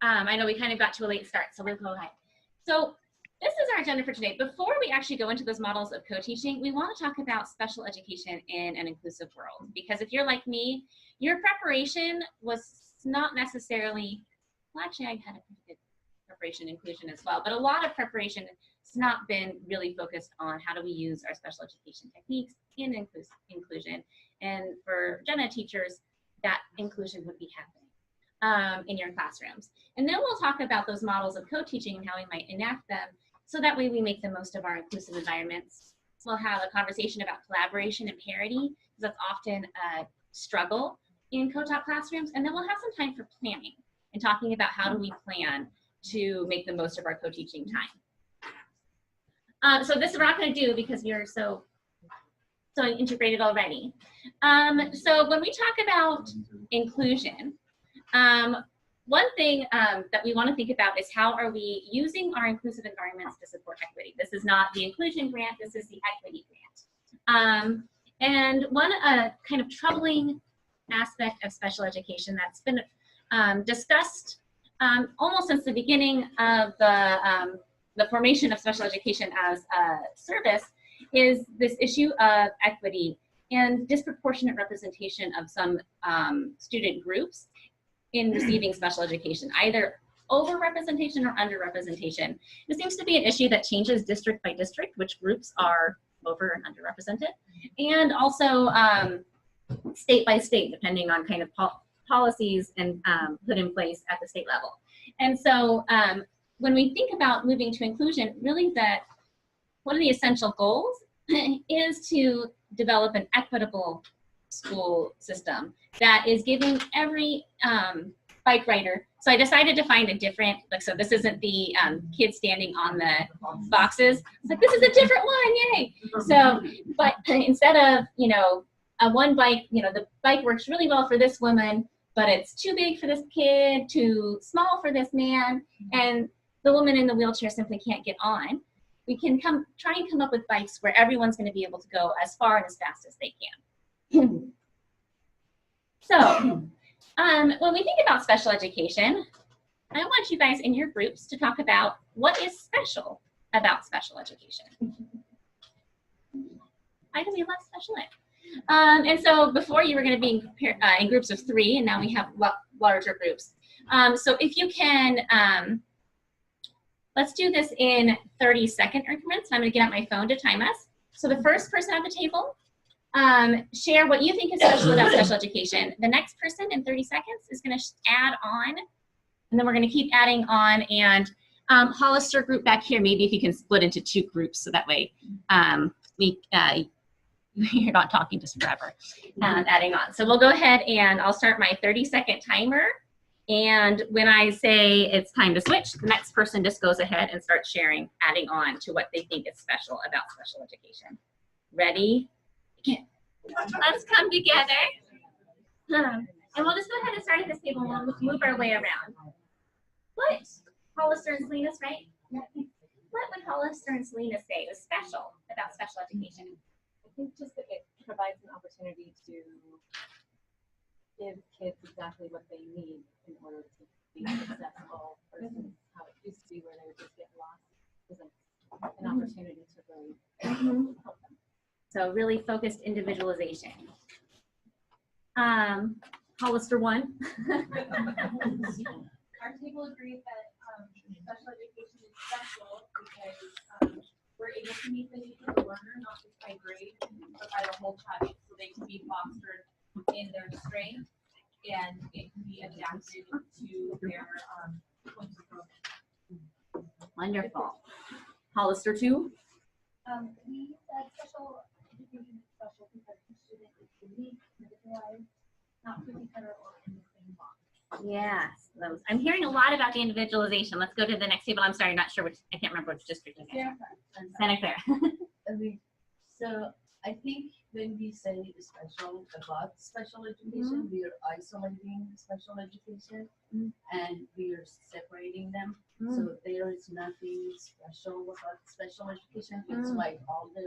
I know we kind of got to a late start, so we'll go ahead. So this is our agenda for today. Before we actually go into those models of co-teaching, we want to talk about special education in an inclusive world. Because if you're like me, your preparation was not necessarily, well, actually I had a pretty good preparation inclusion as well, but a lot of preparation has not been really focused on how do we use our special education techniques in inclusion. And for gen ed teachers, that inclusion would be happening in your classrooms. And then we'll talk about those models of co-teaching and how we might enact them so that way we make the most of our inclusive environments. We'll have a conversation about collaboration and parity, because that's often a struggle in co-taught classrooms. And then we'll have some time for planning and talking about how do we plan to make the most of our co-teaching time. So this is what I'm going to do because you're so integrated already. So when we talk about inclusion, one thing that we want to think about is how are we using our inclusive environments to support equity. This is not the inclusion grant, this is the equity grant. And one kind of troubling aspect of special education that's been discussed almost since the beginning of the formation of special education as a service is this issue of equity and disproportionate representation of some student groups in receiving special education, either over-representation or under-representation. It seems to be an issue that changes district by district, which groups are over and underrepresented, and also state by state, depending on kind of policies and put in place at the state level. And so when we think about moving to inclusion, really one of the essential goals is to develop an equitable school system that is giving every bike rider. So I decided to find a different, so this isn't the kids standing on the boxes. It's like, this is a different one, yay. So, but instead of, a one bike, the bike works really well for this woman, but it's too big for this kid, too small for this man, and the woman in the wheelchair simply can't get on. We can try and come up with bikes where everyone's going to be able to go as far and as fast as they can. So, when we think about special education, I want you guys in your groups to talk about what is special about special education. I can be less special ed. And so before you were going to be in groups of 3, and now we have larger groups. So if you can, let's do this in 30-second increments. I'm going to get out my phone to time us. So the first person at the table, share what you think is special about special education. The next person in 30 seconds is going to add on, and then we're going to keep adding on. And Hollister group back here, maybe if you can split into 2 groups so that way you're not talking just forever, adding on. So we'll go ahead and I'll start my 30-second timer. And when I say it's time to switch, the next person just goes ahead and starts sharing, adding on to what they think is special about special education. Ready? Let's come together. And we'll just go ahead and start at this table and we'll move our way around. What? Hollister and Salinas, right? What would Hollister and Salinas say was special about special education? I think just that it provides an opportunity to give kids exactly what they need in order to be successful versus how it used to be where they would just get lost. It was an opportunity to really help them. So really focused individualization. Hollister 1. Our table agrees that special education is special because we're able to meet the needs of the learner, not just by grade, but by the whole child, so they can be fostered in their strength and it can be adapted to their points of growth. Wonderful. Hollister 2. We said special education is special because each student is unique, individualized, not cookie cutter or in the same box. Yes, I'm hearing a lot about the individualization. Let's go to the next table. I'm sorry, not sure which, I can't remember which district it is. Santa Clara. So I think when we say special about special education, we are isolating special education and we are separating them. So there is there's nothing special about special education. It's like all the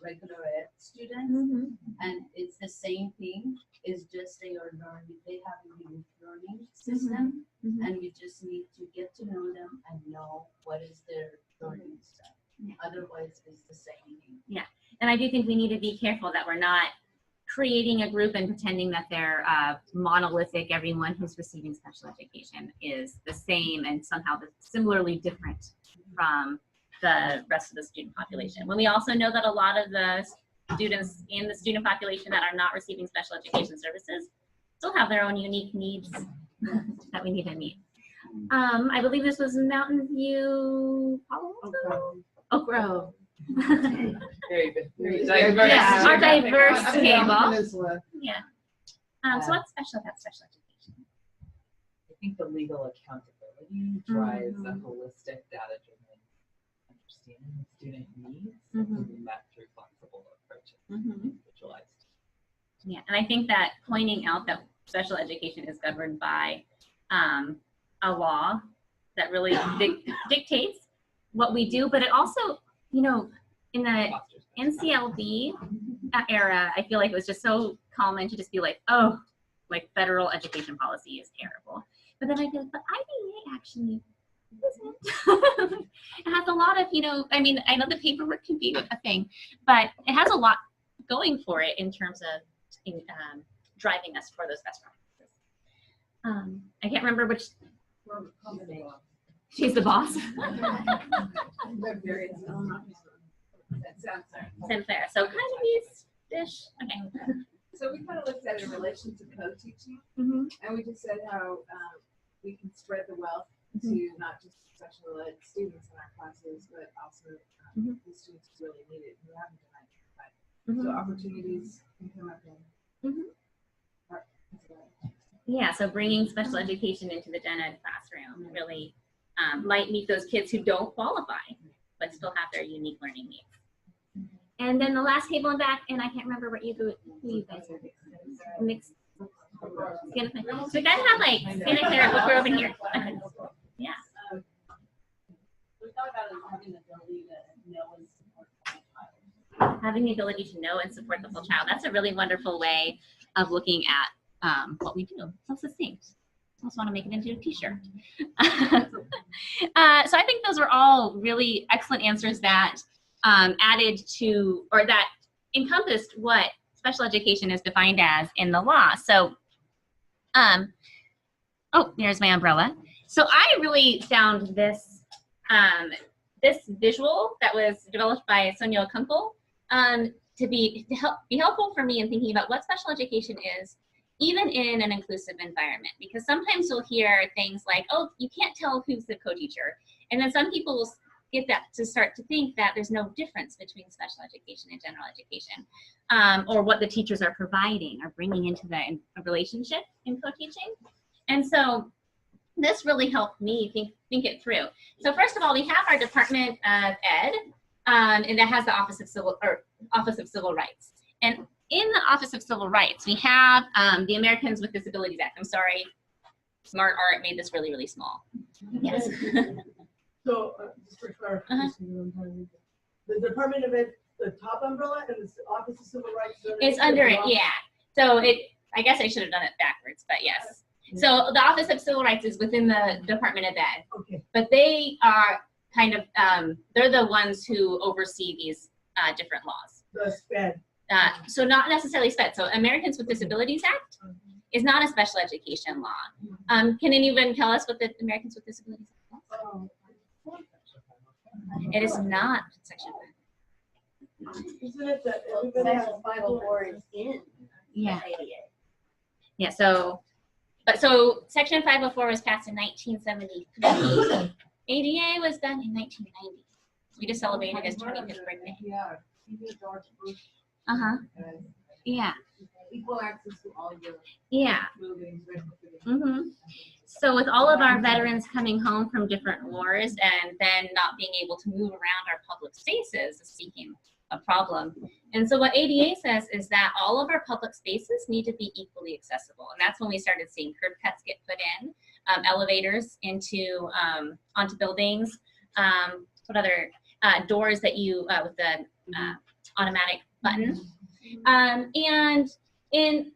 regular ed students, and it's the same thing. It's just they are learning. They have a unique learning system, and you just need to get to know them and know what is their learning style. Otherwise, it's the same thing. And I do think we need to be careful that we're not creating a group and pretending that they're monolithic. Everyone who's receiving special education is the same and somehow similarly different from the rest of the student population. When we also know that a lot of the students in the student population that are not receiving special education services still have their own unique needs that we need to meet. I believe this was Mountain View, Palo Alto? Oak Grove. Very diverse. Yeah, our diverse table. Peninsula. Yeah. So what's special about special education? I think the legal accountability drives a holistic, data-driven understanding of student needs, and that through flexible approaches, individualized. Yeah, and I think that pointing out that special education is governed by a law that really dictates what we do, but it also, you know, in the Fosters NCLB era, I feel like it was just so common to just be like, oh, like federal education policy is terrible. But then I feel like, but IDEA actually isn't. It has a lot of, you know, I mean, I know the paperwork can be a thing, but it has a lot going for it in terms of driving us for those best practices. I can't remember which. She's the boss. Sinclair. So kind of these-ish. Okay. So we kind of looked at it in relation to co-teaching, and we just said how we can spread the wealth to not just special ed students in our classes, but also the students who really need it, who haven't been identified. So opportunities can come up in. Yeah, so bringing special education into the gen ed classroom really might meet those kids who don't qualify, but still have their unique learning needs. And then the last table in back, and I can't remember what who you guys are. Mixed. Santa Clara. So we kind of have like Santa Clara, look, we're over here. Okay. Yeah. We thought about it having the ability to know and support the child. Having the ability to know and support the whole child. That's a really wonderful way of looking at what we do. So succinct. I also want to make it into a t-shirt. So I think those are all really excellent answers that added to, or that encompassed what special education is defined as in the law. So, oh, there's my umbrella. So I really found this, this visual that was developed by Sonia Kunkel to be helpful for me in thinking about what special education is, even in an inclusive environment. Because sometimes you'll hear things like, oh, you can't tell who's the co-teacher. And then some people will get that to start to think that there's no difference between special education and general education, or what the teachers are providing or bringing into the relationship in co-teaching. And so this really helped me think it through. So first of all, we have our Department of Ed, and that has the Office of Civil Rights. And in the Office of Civil Rights, we have the Americans with Disabilities Act. I'm sorry, Smart Art made this really, really small. Yes. So, just for clarification, the Department of Ed, the top umbrella, and the Office of Civil Rights. It's under it, yeah. So I guess I should have done it backwards, but yes. So the Office of Civil Rights is within the Department of Ed. Okay. But they are kind of, they're the ones who oversee these different laws. The SPED. So not necessarily SPED. So Americans with Disabilities Act is not a special education law. Can anyone tell us what the Americans with Disabilities Act is? It is not Section 5. Isn't it that everybody has Section 504 is in Yeah. ADA. Yeah, so Section 504 was passed in 1973. ADA was done in 1990. We just celebrated his 25th birthday. Yeah, George Bush. Uh-huh. Yeah. Equal access to all your Yeah. buildings. Mm-hmm. So with all of our veterans coming home from different wars and then not being able to move around our public spaces is became a problem. And so what ADA says is that all of our public spaces need to be equally accessible. And that's when we started seeing curb cuts get put in, elevators into onto buildings, what other doors that you with the automatic button.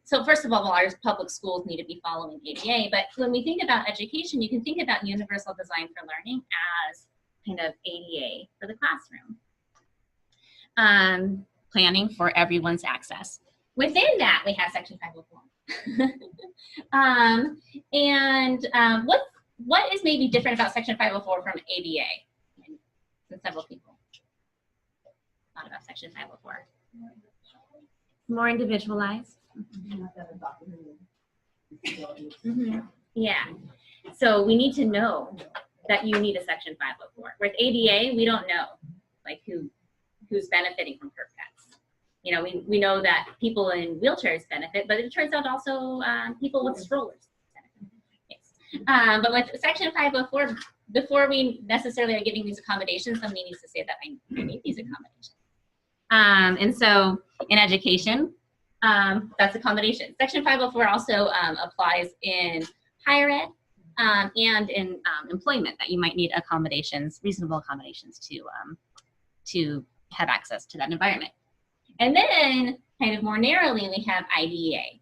So first of all, our public schools need to be following ADA, but when we think about education, you can think about universal design for learning as kind of ADA for the classroom. Planning for everyone's access. Within that, we have Section 504. What is maybe different about Section 504 from ADA? Since several people thought about Section 504. More individualized. Yeah. So we need to know that you need a Section 504. With ADA, we don't know like who's benefiting from curb cuts. You know, we know that people in wheelchairs benefit, but it turns out also people with strollers benefit. Yes. But with Section 504, before we necessarily are giving these accommodations, somebody needs to say that I need these accommodations. And so in education, that's accommodation. Section 504 also applies in higher ed and in employment, that you might need accommodations, reasonable accommodations to have access to that environment. And then kind of more narrowly, we have IDEA.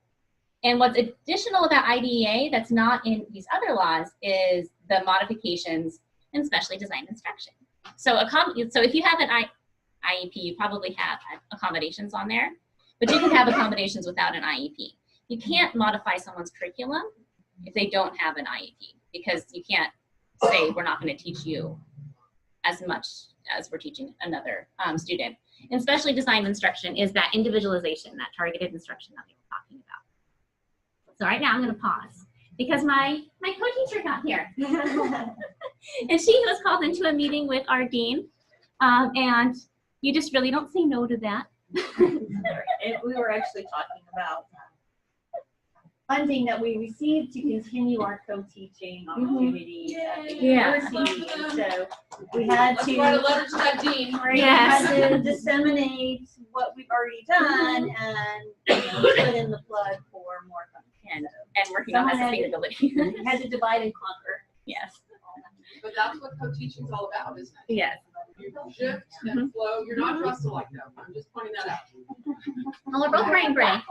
And what's additional about IDEA that's not in these other laws is the modifications and specially designed instruction. So if you have an IEP, you probably have accommodations on there, but you can have accommodations without an IEP. You can't modify someone's curriculum if they don't have an IEP, because you can't say we're not going to teach you as much as we're teaching another student. And specially designed instruction is that individualization, that targeted instruction that we were talking about. So right now I'm going to pause because my co-teacher got here. And she was called into a meeting with our dean, and you just really don't say no to that. We were actually talking about funding that we received to continue our co-teaching opportunities at the university. So we had to write a letter to that dean. we had to disseminate what we've already done and put in the plug for more funding. And working on sustainability. We had to divide and conquer. Yes. But that's what co-teaching is all about, isn't it? Yes. You shift and flow. You're not dressed alike though. I'm just pointing that out. Well, we're both wearing gray.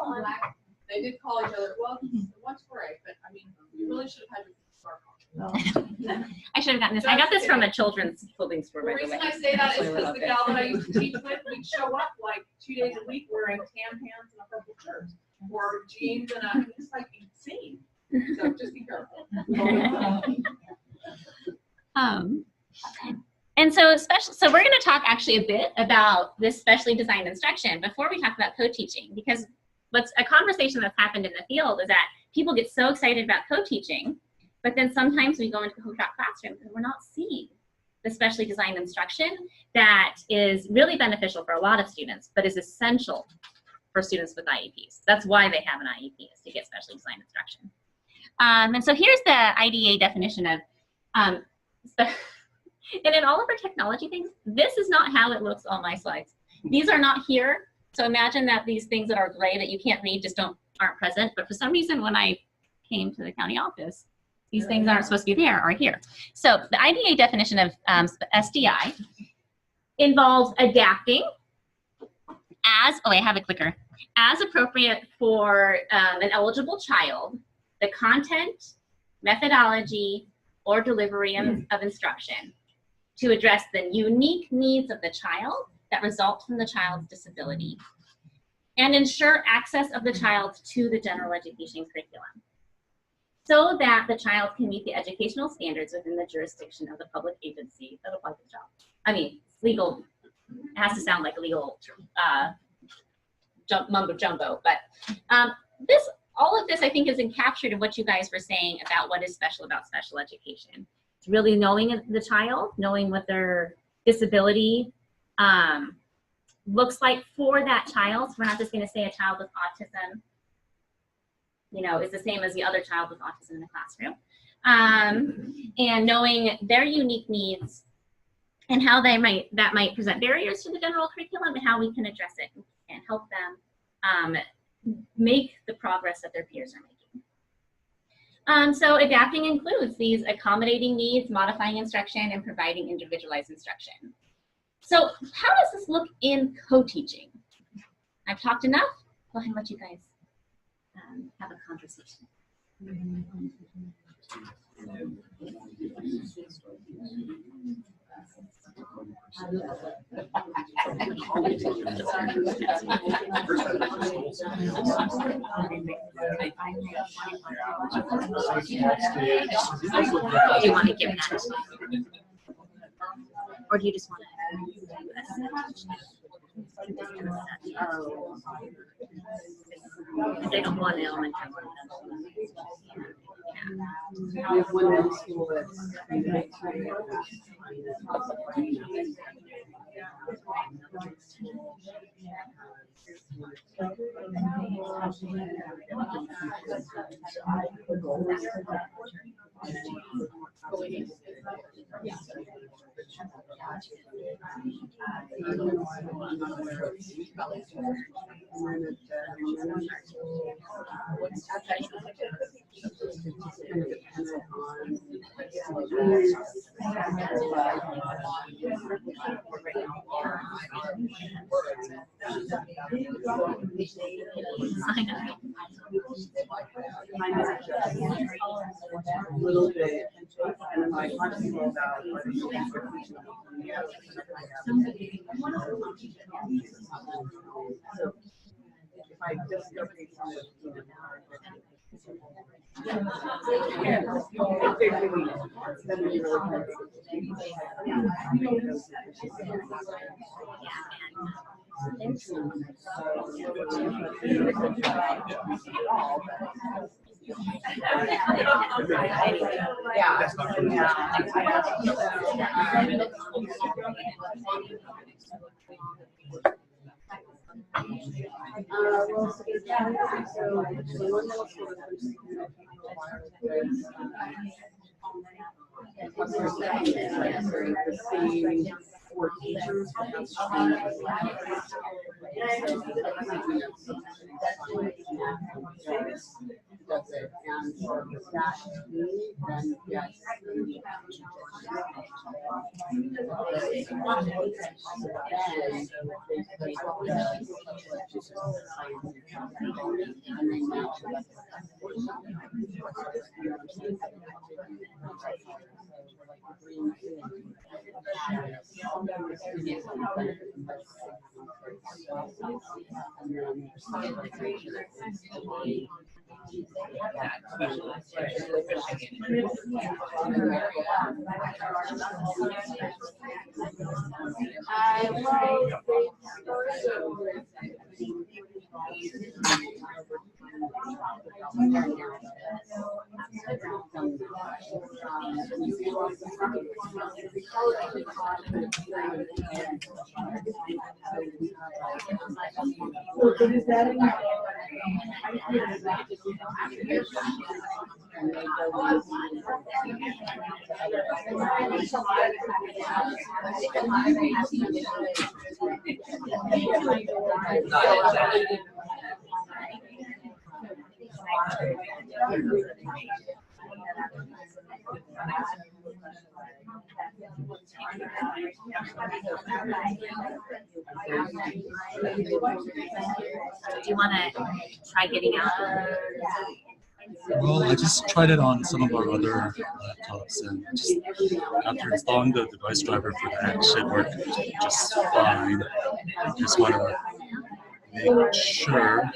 They did call each other, well, what's gray? But I mean, you really should have had your scarf on. I should have gotten this. I got this from a children's clothing store, The by the reason way. I say that is That's why I because love the it. gal that I used to teach with, we'd show up like 2 days a week wearing tan pants and a purple shirt, or jeans and it's like insane. So just be careful. And so we're going to talk actually a bit about this specially designed instruction before we talk about co-teaching, because what's a conversation that's happened in the field is that people get so excited about co-teaching, but then sometimes we go into the co-taught classroom and we're not seeing the specially designed instruction that is really beneficial for a lot of students, but is essential for students with IEPs. That's why they have an IEP, is to get specially designed instruction. And so here's the IDEA definition of, and in all of our technology things, this is not how it looks on my slides. These are not here. So imagine that these things that are gray that you can't read just aren't present. But for some reason, when I came to the county office, these things aren't supposed to be there, are here. So the IDEA definition of SDI involves adapting as appropriate for an eligible child, the content, methodology, or delivery of instruction to address the unique needs of the child that result from the child's disability and ensure access of the child to the general education curriculum so that the child can meet the educational standards within the jurisdiction of the public agency that applies to the child. I mean, it's legal, it has to sound like a legal mumbo jumbo, but all of this I think is encaptured in what you guys were saying about what is special about special education. It's really knowing the child, knowing what their disability looks like for that child. So we're not just going to say a child with autism, you know, is the same as the other child with autism in the classroom. And knowing their unique needs and how that might present barriers to the general curriculum and how we can address it and help them make the progress that their peers are making. So adapting includes these accommodating needs, modifying instruction, and providing individualized instruction. So how does this look in co-teaching? I've talked enough. Go ahead and let you guys have a conversation. Do you want to give that? Or do you just want to? They don't want elementary. We have one middle school that's a little bit, and I talk to people about what it is for teaching. So if I just go based on the for teachers. That's it. And for that, then yes. Do you want to try getting out? Well, I just tried it on some of our other laptops, and just after installing the device driver for that, it should work just fine. Just want to make sure.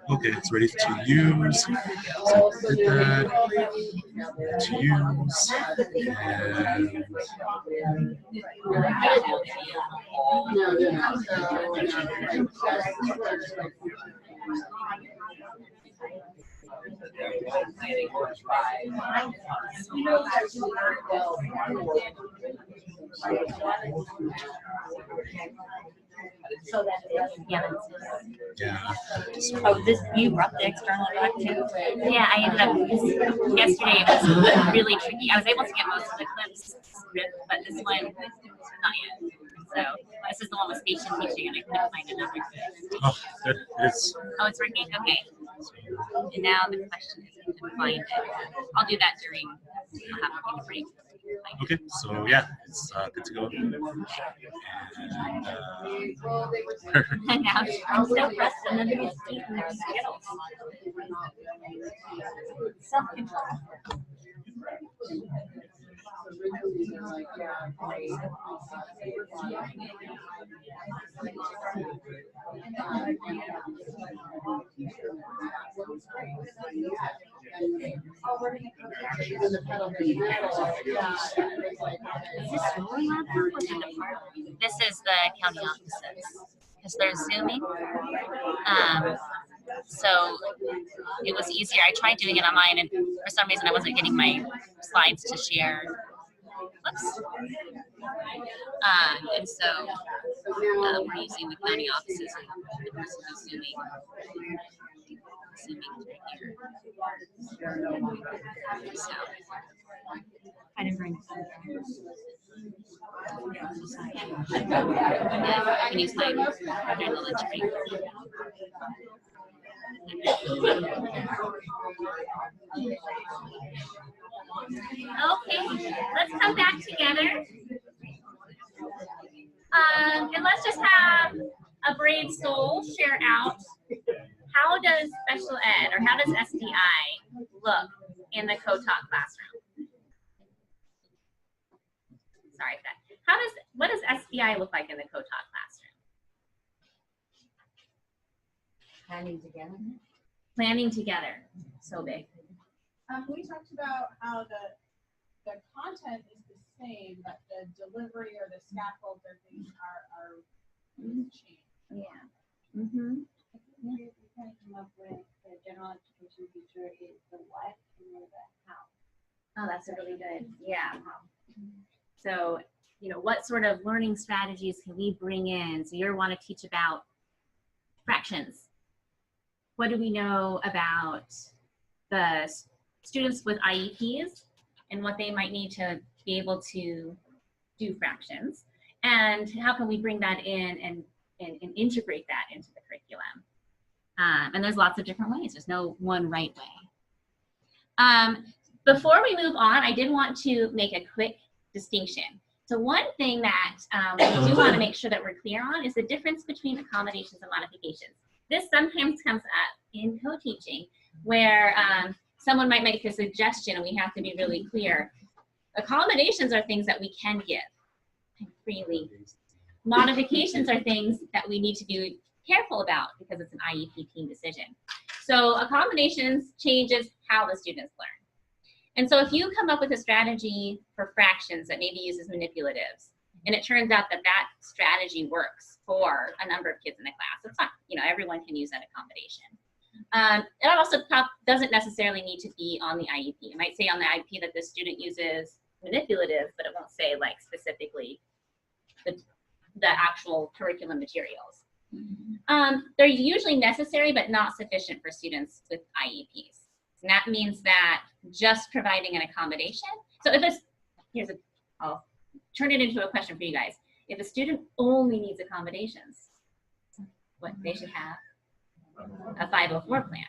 Okay, it's ready to use. So I did that. To use. So that yeah. So, Oh, this you brought the external back too? Yeah, I ended up yesterday. It was really tricky. I was able to get most of the clips ripped, but this one not yet. So this is the one with station teaching, and I couldn't find a number for it. Oh, good. It's Oh, it's working? Okay. And now the question is, I couldn't find it. I'll do that during, I'll have a break. okay. So yeah, it's good to go. And, And now I'm still pressed on the self-control. This is the county offices because they're Zooming. So it was easier. I tried doing it online, and for some reason I wasn't getting my slides to share. Oops. And so we're using the county offices, and the person who's zooming right here. So I didn't bring it. Yeah, I can use mine during the lunch break. Okay, let's come back together. And let's just have a brave soul share out. How does special ed, or how does SDI look in the CoTalk classroom? Sorry for that. What does SDI look like in the CoTalk classroom? Planning together. Planning together, so big. We talked about how the content is the same, but the delivery or the scaffold or things are changed. Yeah. Mm-hmm. We kind of come up with the general education teacher is the what and the how. Oh, that's really good. Yeah. So, what sort of learning strategies can we bring in? So you want to teach about fractions. What do we know about the students with IEPs and what they might need to be able to do fractions? And how can we bring that in and integrate that into the curriculum? And there's lots of different ways. There's no one right way. Before we move on, I did want to make a quick distinction. So one thing that we do want to make sure that we're clear on is the difference between accommodations and modifications. This sometimes comes up in co-teaching where someone might make a suggestion and we have to be really clear. Accommodations are things that we can give freely. Modifications are things that we need to be careful about because it's an IEP team decision. So accommodations changes how the students learn. And so if you come up with a strategy for fractions that maybe uses manipulatives, and it turns out that that strategy works for a number of kids in the class, it's not, everyone can use that accommodation. It also doesn't necessarily need to be on the IEP. It might say on the IEP that the student uses manipulative, but it won't say like specifically the actual curriculum materials. They're usually necessary, but not sufficient for students with IEPs. And that means that just providing an accommodation. So if it's, I'll turn it into a question for you guys. If a student only needs accommodations, what they should have a 504 plan.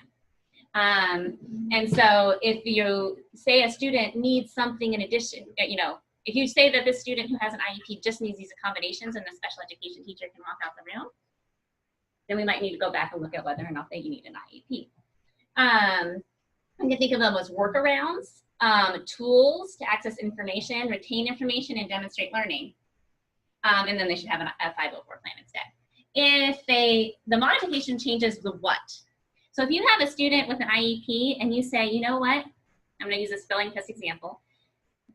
And so if you say a student needs something in addition, if you say that this student who has an IEP just needs these accommodations and the special education teacher can walk out the room, then we might need to go back and look at whether or not they need an IEP. I'm going to think of them as workarounds, tools to access information, retain information, and demonstrate learning. And then they should have a 504 plan instead. If the modification changes the what. So if you have a student with an IEP and you say, you know what, I'm going to use a spelling test example.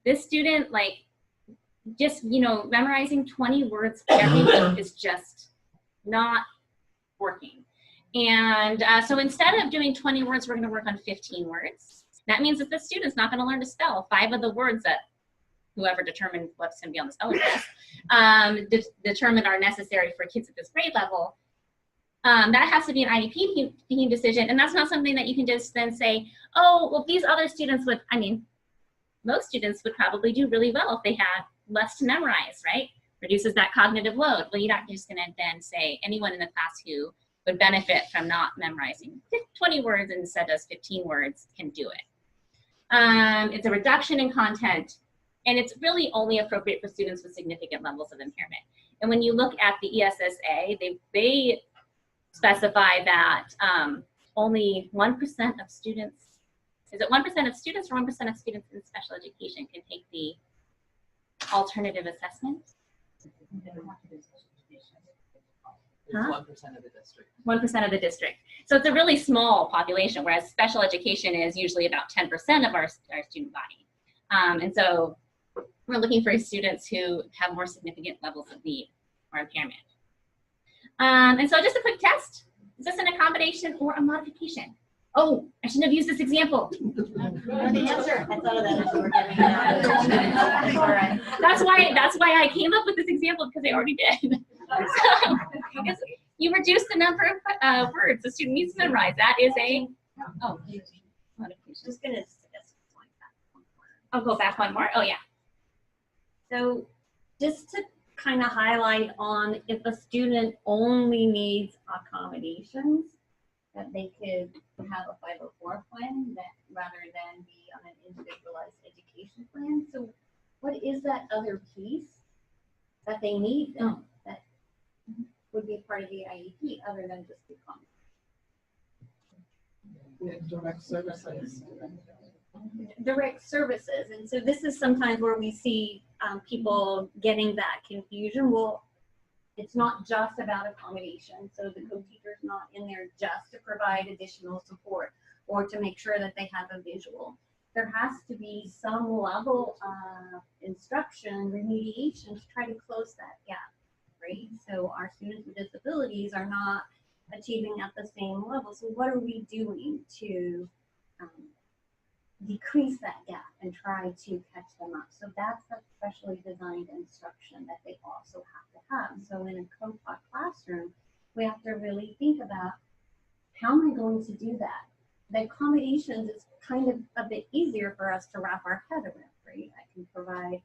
This student, just, memorizing 20 words every week is just not working. And so instead of doing 20 words, we're going to work on 15 words. That means that the student's not going to learn to spell 5 of the words that whoever determined what's going to be on the spelling test determined are necessary for kids at this grade level. That has to be an IEP team decision, and that's not something that you can just then say, oh, well, these other students would, most students would probably do really well if they had less to memorize, right? reduces that cognitive load. Well, you're not just going to then say anyone in the class who would benefit from not memorizing 20 words instead of 15 words can do it. It's a reduction in content, and it's really only appropriate for students with significant levels of impairment. And when you look at the ESSA, they specify that only 1% of students, is it 1% of students or 1% of students in special education can take the alternative assessment? It's 1% of the district. 1% of the district. So it's a really small population, whereas special education is usually about 10% of our student body. And so we're looking for students who have more significant levels of need or impairment. And so just a quick test. Is this an accommodation or a modification? Oh, I shouldn't have used this example. The answer. I thought of that as we were giving it out. All right. That's why I came up with this example, because I already did. So, because you reduce the number of words the student needs to memorize. That is a modification. Just gonna suggest one more. I'll go back one more. Oh yeah. So just to kind of highlight on if a student only needs accommodations, that they could have a 504 plan that rather than be on an individualized education plan. So what is that other piece that they need then, that would be part of the IEP other than just the content? Direct services. Direct services. And so this is sometimes where we see people getting that confusion. Well, it's not just about accommodation. So the co-teacher is not in there just to provide additional support or to make sure that they have a visual. There has to be some level of instruction, remediation to try to close that gap, right? So our students with disabilities are not achieving at the same level. So what are we doing to decrease that gap and try to catch them up? So that's a specially designed instruction that they also have to have. So in a co-taught classroom, we have to really think about, how am I going to do that? The accommodations is kind of a bit easier for us to wrap our head around, right? I can provide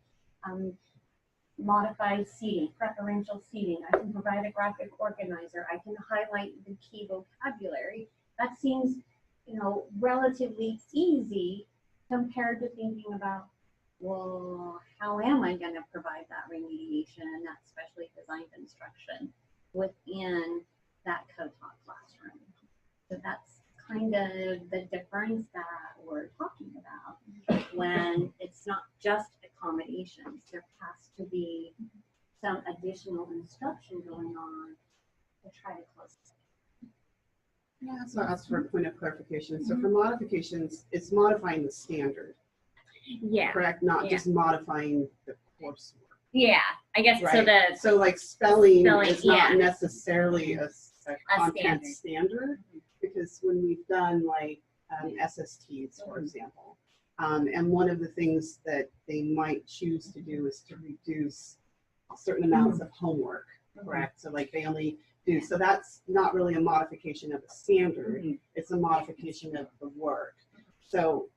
modified seating, preferential seating. I can provide a graphic organizer. I can highlight the key vocabulary. That seems, relatively easy compared to thinking about, well, how am I going to provide that remediation and that specially designed instruction within that co-taught classroom? So that's kind of the difference that we're talking about when it's not just accommodations. There has to be some additional instruction going on to try to close it. Yeah, so I'll ask for a point of clarification. So for modifications, it's modifying the standard, Yeah. correct? Not just modifying the coursework. Yeah. I guess Right. so. So like spelling Spelling, is not yeah. necessarily a content standard, because when we've done like SSTs, for example, and one of the things that they might choose to do is to reduce certain amounts of homework, correct? So like they only do, so that's not really a modification of a standard, it's a modification of the work. So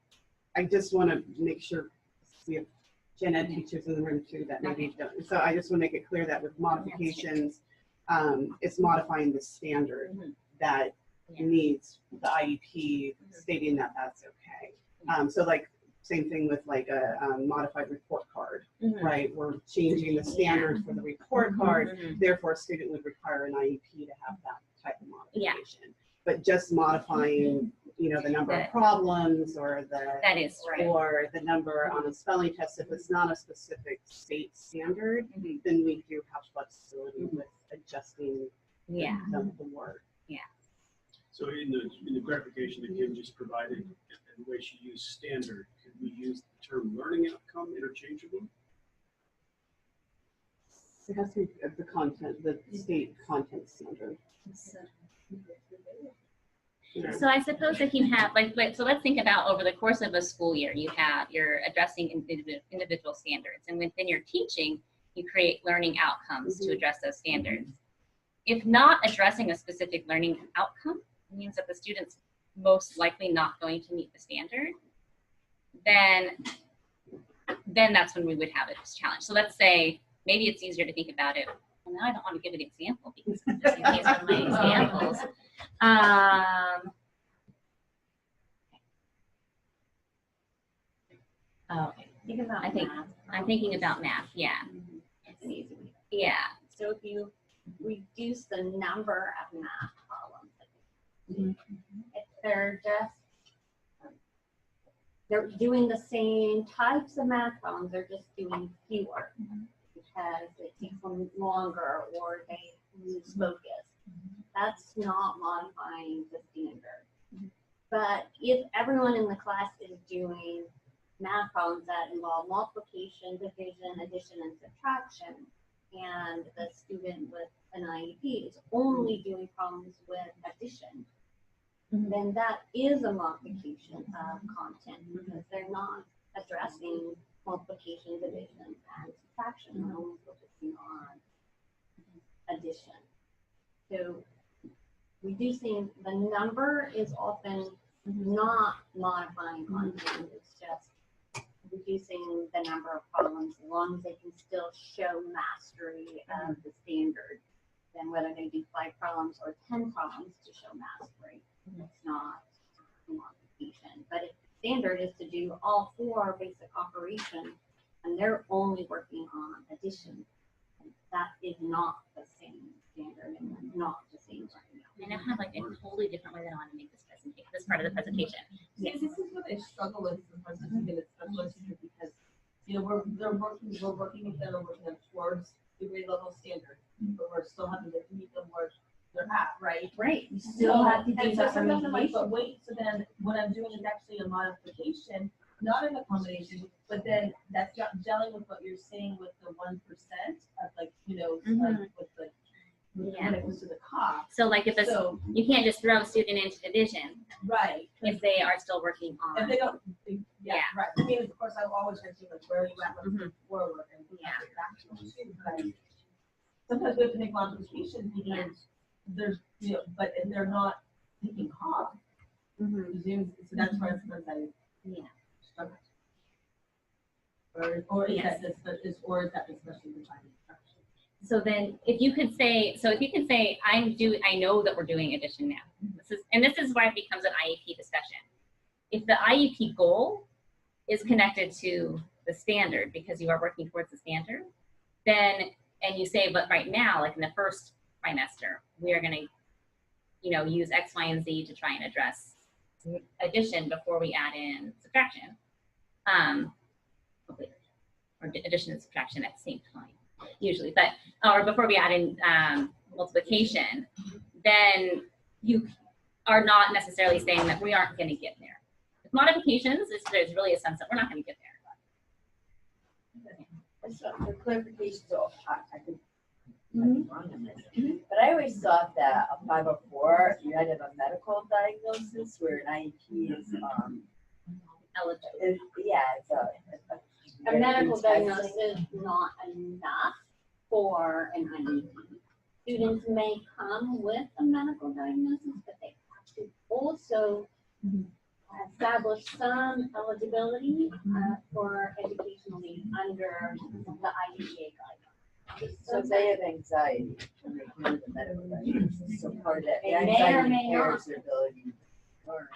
I just want to make sure we have gen ed teachers in the room too that maybe don't. So I just want to make it clear that with modifications, it's modifying the standard that needs the IEP stating that that's okay. So like same thing with like a modified report card, right? We're changing the standard for the report card, therefore a student would require an IEP to have that type of modification. But just modifying, the number of problems or or the number on a spelling test, if it's not a specific state standard, then we do have flexibility with adjusting the work. So in the clarification that Kim just provided, and the way she used standard, could we use the term learning outcome interchangeably? It has to be the content, the state content standard. So I suppose if you have, so let's think about over the course of a school year, you're addressing individual standards, and within your teaching, you create learning outcomes to address those standards. If not addressing a specific learning outcome means that the student's most likely not going to meet the standard, then that's when we would have a challenge. So let's say maybe it's easier to think about it. Well, now I don't want to give an example because I'm just using these for my examples. Okay. Think about math. I'm thinking about math. Yeah. It's an easy way. Yeah. So if you reduce the number of math problems, if they're just they're doing the same types of math problems, they're just doing fewer because it takes them longer or they lose focus. That's not modifying the standard. But if everyone in the class is doing math problems that involve multiplication, division, addition, and subtraction, and the student with an IEP is only doing problems with addition, then that is a modification of content because they're not addressing multiplication, division, and subtraction. They're only focusing on addition. So reducing the number is often not modifying content. It's just reducing the number of problems as long as they can still show mastery of the standard. Then whether they do 5 problems or 10 problems to show mastery, it's not a modification. But if the standard is to do all 4 basic operations and they're only working on addition, that is not the same standard and not the same right now. And I have like a totally different way that I want to make this presentation, this part of the presentation. See, this is what I struggle with sometimes as even as special educators because, you know, we're working with them, working them towards the grade level standard, but we're still having to meet them where they're at, right? Right. You still have to do And so that sometimes I'm like, remediation. but wait, so then what I'm doing is actually a modification, not an accommodation, but then that's not gelling with what you're saying with the 1% of like, you know, like with the when it comes to the cost. So like if it's, So, you can't just throw a student into division right. if they are still working If on. they don't, yeah, Yeah. right. I mean, of course, I'm always going to see like where are you at with forward and Yeah. but sometimes we have to make modifications because there's, you know, but and they're not taking cost. So that's why sometimes I struggle. Or is Yes. that this or is that especially the time instruction? So then if you could say, I know that we're doing addition now. This is why it becomes an IEP discussion. If the IEP goal is connected to the standard because you are working towards the standard, then, and you say, but right now, like in the first trimester, we are going to, you know, use X, Y, and Z to try and address addition before we add in subtraction. Or addition and subtraction at the same time, usually, but, or before we add in multiplication, then you are not necessarily saying that we aren't going to get there. With modifications, there's really a sense that we're not going to get there. So for clarification, so I could be wrong on this, but I always thought that a 504, you had to have a medical diagnosis where an IEP is, Eligible. it's A medical diagnosis is not enough for an IEP. Students may come with a medical diagnosis, but they have to also establish some eligibility for educational needs under the IDEA guidelines. So they have anxiety when they come to the medical diagnosis, so part of that, the They may or anxiety may not. impairs their ability to learn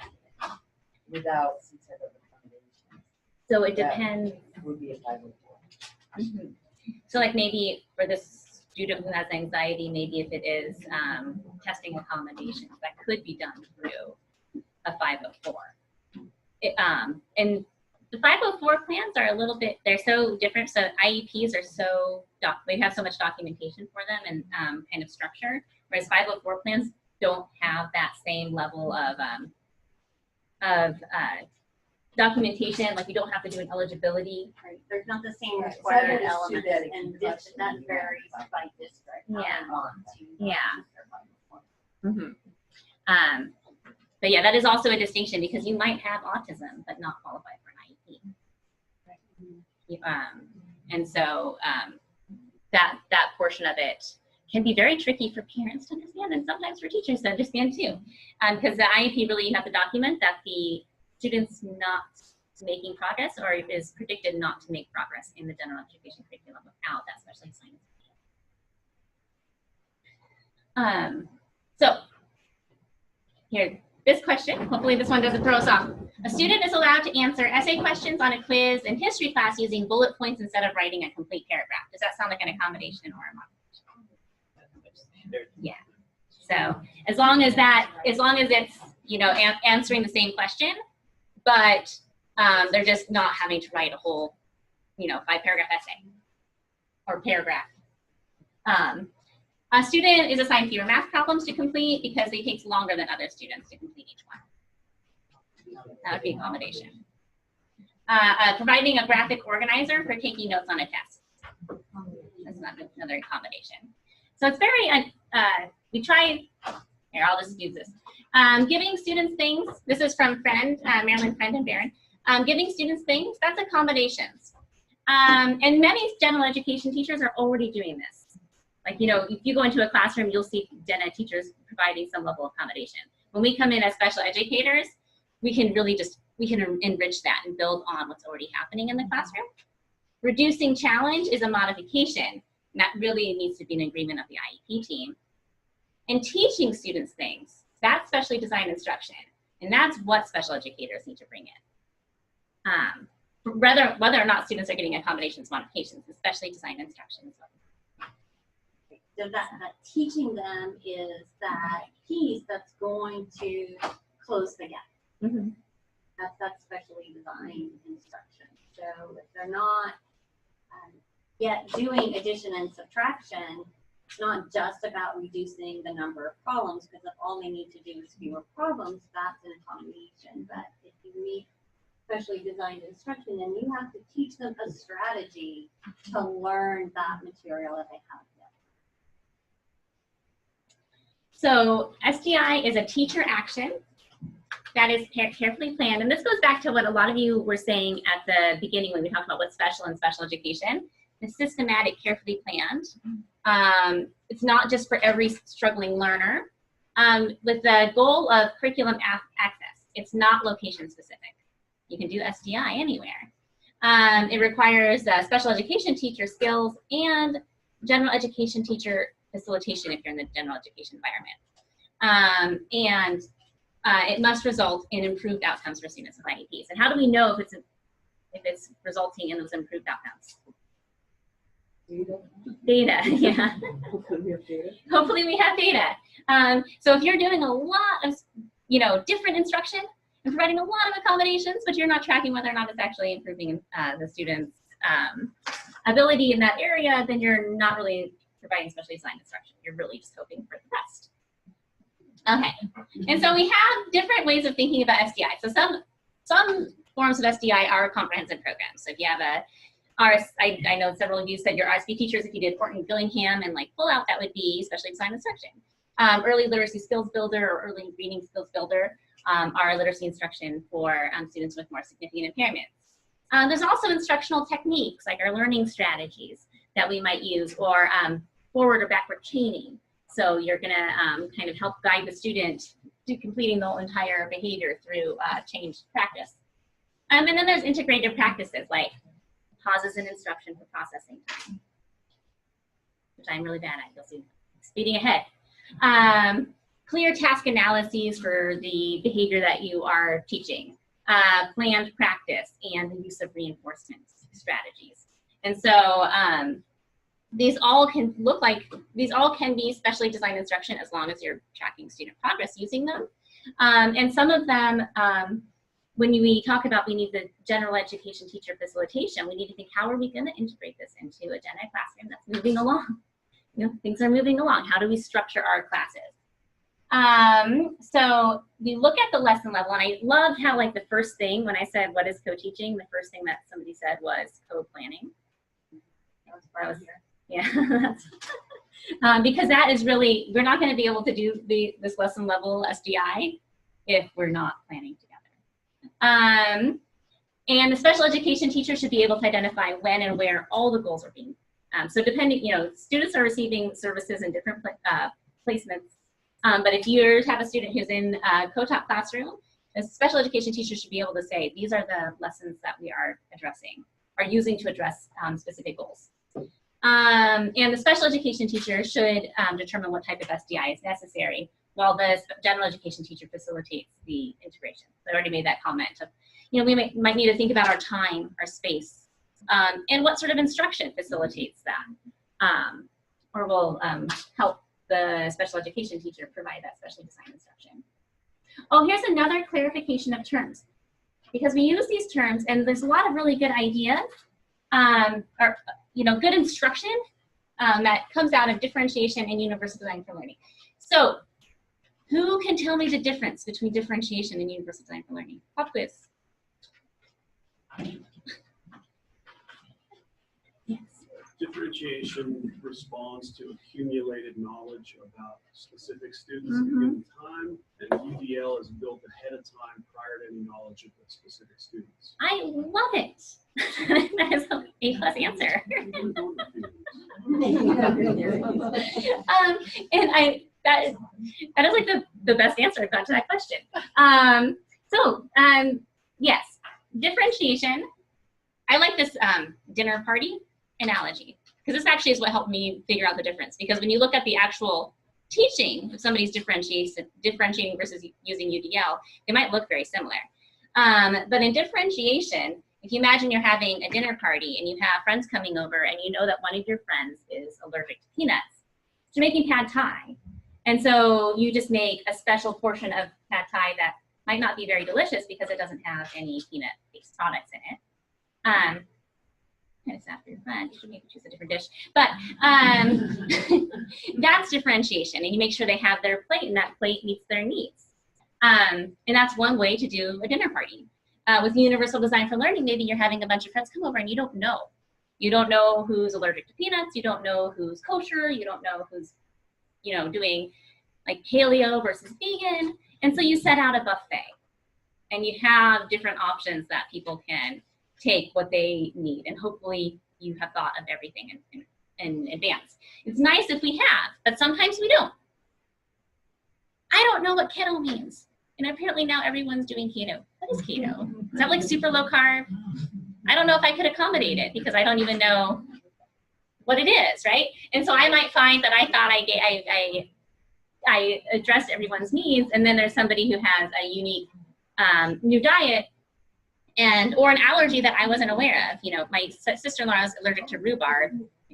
without some type of accommodation. So it Yeah. depends. Would be a 504. So like maybe for this student who has anxiety, maybe if it is testing accommodations, that could be done through a 504. And the 504 plans are a little bit, they're so different. So IEPs are so, they have so much documentation for them and kind of structure, whereas 504 plans don't have that same level of documentation. Like you don't have to do an eligibility. Right. There's not the same Right. required So elements, that it and can this, touch that the varies environment. by district. But yeah, that is also a distinction because you might have autism but not qualify for an IEP. And so that portion of it can be very tricky for parents to understand and sometimes for teachers to understand too. Because the IEP really, you have to document that the student's not making progress or is predicted not to make progress in the general education curriculum without that special assignment. So here, this question, hopefully this one doesn't throw us off. A student is allowed to answer essay questions on a quiz in history class using bullet points instead of writing a complete paragraph. Does that sound like an accommodation or a modification? Yeah. So as long as it's, you know, answering the same question, but they're just not having to write a whole, you know, 5-paragraph essay or paragraph. A student is assigned fewer math problems to complete because they take longer than other students to complete each one. That would be accommodation. Providing a graphic organizer for taking notes on a test. That's not another accommodation. So it's very, we try, here, I'll just use this. Giving students things, this is from Marilyn Friend and Barron. Giving students things, that's accommodations. And many general education teachers are already doing this. Like, you know, if you go into a classroom, you'll see gen ed teachers providing some level of accommodation. When we come in as special educators, we can really enrich that and build on what's already happening in the classroom. Reducing challenge is a modification. And that really needs to be an agreement of the IEP team. And teaching students things, that's specially designed instruction. And that's what special educators need to bring in. Whether or not students are getting accommodations, modifications, especially designed instruction. So that teaching them is that piece that's going to close the gap. Mm-hmm. That's specially designed instruction. So if they're not yet doing addition and subtraction, it's not just about reducing the number of problems, because if all they need to do is fewer problems, that's an accommodation. But if you need specially designed instruction, then you have to teach them a strategy to learn that material that they have. So SDI is a teacher action that is carefully planned. And this goes back to what a lot of you were saying at the beginning when we talked about what's special in special education. It's systematic, carefully planned. It's not just for every struggling learner. With the goal of curriculum access, it's not location specific. You can do SDI anywhere. It requires special education teacher skills and general education teacher facilitation if you're in the general education environment. It must result in improved outcomes for students with IEPs. And how do we know if it's resulting in those improved outcomes? Data, yeah. Hopefully we have data. Hopefully we have data. So if you're doing a lot of, you know, different instruction and providing a lot of accommodations, but you're not tracking whether or not it's actually improving the students' ability in that area, then you're not really providing specially designed instruction. You're really just hoping for the best. Okay, and so we have different ways of thinking about SDI. So some forms of SDI are comprehensive programs. So if you have I know several of you said your RSP teachers, if you did Horton Gillingham and like full out, that would be specially designed instruction. Early literacy skills builder or early reading skills builder are literacy instruction for students with more significant impairments. There's also instructional techniques like our learning strategies that we might use, or forward or backward chaining. So you're gonna kind of help guide the student to completing the whole entire behavior through changed practice. And then there's integrated practices like pauses in instruction for processing time, which I'm really bad at, you'll see, speeding ahead. Clear task analyses for the behavior that you are teaching, planned practice, and the use of reinforcement strategies. And so these all can be specially designed instruction as long as you're tracking student progress using them. And some of them, when we talk about we need the general education teacher facilitation, we need to think, how are we going to integrate this into a gen ed classroom that's moving along? You know, things are moving along. How do we structure our classes? So we look at the lesson level, and I loved how like the first thing when I said what is co-teaching, the first thing that somebody said was co-planning. Yeah, because that is really, we're not going to be able to do this lesson level SDI if we're not planning together. And the special education teacher should be able to identify when and where all the goals are being. So depending, you know, students are receiving services in different placements. But if you have a student who's in a co-taught classroom A special education teacher should be able to say, these are the lessons that we are using to address specific goals. And the special education teacher should determine what type of SDI is necessary, while the general education teacher facilitates the integration. So I already made that comment of, you know, we might need to think about our time, our space, and what sort of instruction facilitates that, or will help the special education teacher provide that specially designed instruction. Oh, here's another clarification of terms. Because we use these terms, and there's a lot of really good ideas, or good instruction that comes out of differentiation and universal design for learning. So, who can tell me the difference between differentiation and universal design for learning? Pop quiz. Yes. Differentiation responds to accumulated knowledge about specific students at a given time, and UDL is built ahead of time prior to any knowledge of the specific students. I love it. That is an A+ answer. And that is like the best answer I've got to that question. Yes, differentiation. I like this dinner party analogy, because this actually is what helped me figure out the difference. Because when you look at the actual teaching, if somebody's differentiating versus using UDL, they might look very similar. But in differentiation, if you imagine you're having a dinner party and you have friends coming over and you know that one of your friends is allergic to peanuts, you're making pad thai. And so you just make a special portion of pad thai that might not be very delicious because it doesn't have any peanut-based products in it. It's after your friend, you should maybe choose a different dish. But that's differentiation, and you make sure they have their plate and that plate meets their needs. And that's one way to do a dinner party. With universal design for learning, maybe you're having a bunch of friends come over and you don't know. You don't know who's allergic to peanuts, you don't know who's kosher, you don't know who's doing like paleo versus vegan. And so you set out a buffet and you have different options that people can take what they need, and hopefully you have thought of everything in advance. It's nice if we have, but sometimes we don't. I don't know what keto means, and apparently now everyone's doing keto. What is keto? Is that like super low carb? I don't know if I could accommodate it because I don't even know what it is, right? And so I might find that I thought I addressed everyone's needs, and then there's somebody who has a unique new diet or an allergy that I wasn't aware of. My sister-in-law is allergic to rhubarb.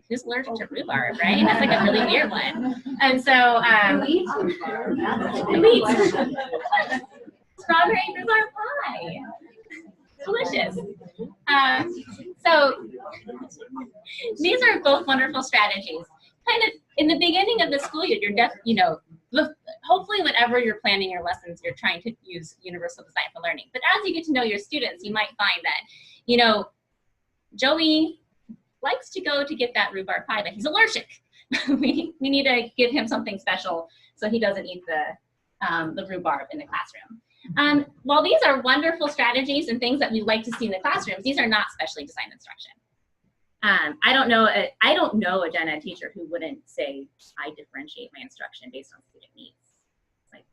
Who's allergic to rhubarb, right? That's like a really weird one. And so, who eats rhubarb? Strawberry rhubarb pie. Delicious. So these are both wonderful strategies. Kind of in the beginning of the school year, hopefully whenever you're planning your lessons, you're trying to use universal design for learning. But as you get to know your students, you might find that, Joey likes to go to get that rhubarb pie, but he's allergic. we need to give him something special so he doesn't eat the rhubarb in the classroom. While these are wonderful strategies and things that we like to see in the classrooms, these are not specially designed instruction. I don't know a gen ed teacher who wouldn't say, I differentiate my instruction based on student needs. Like,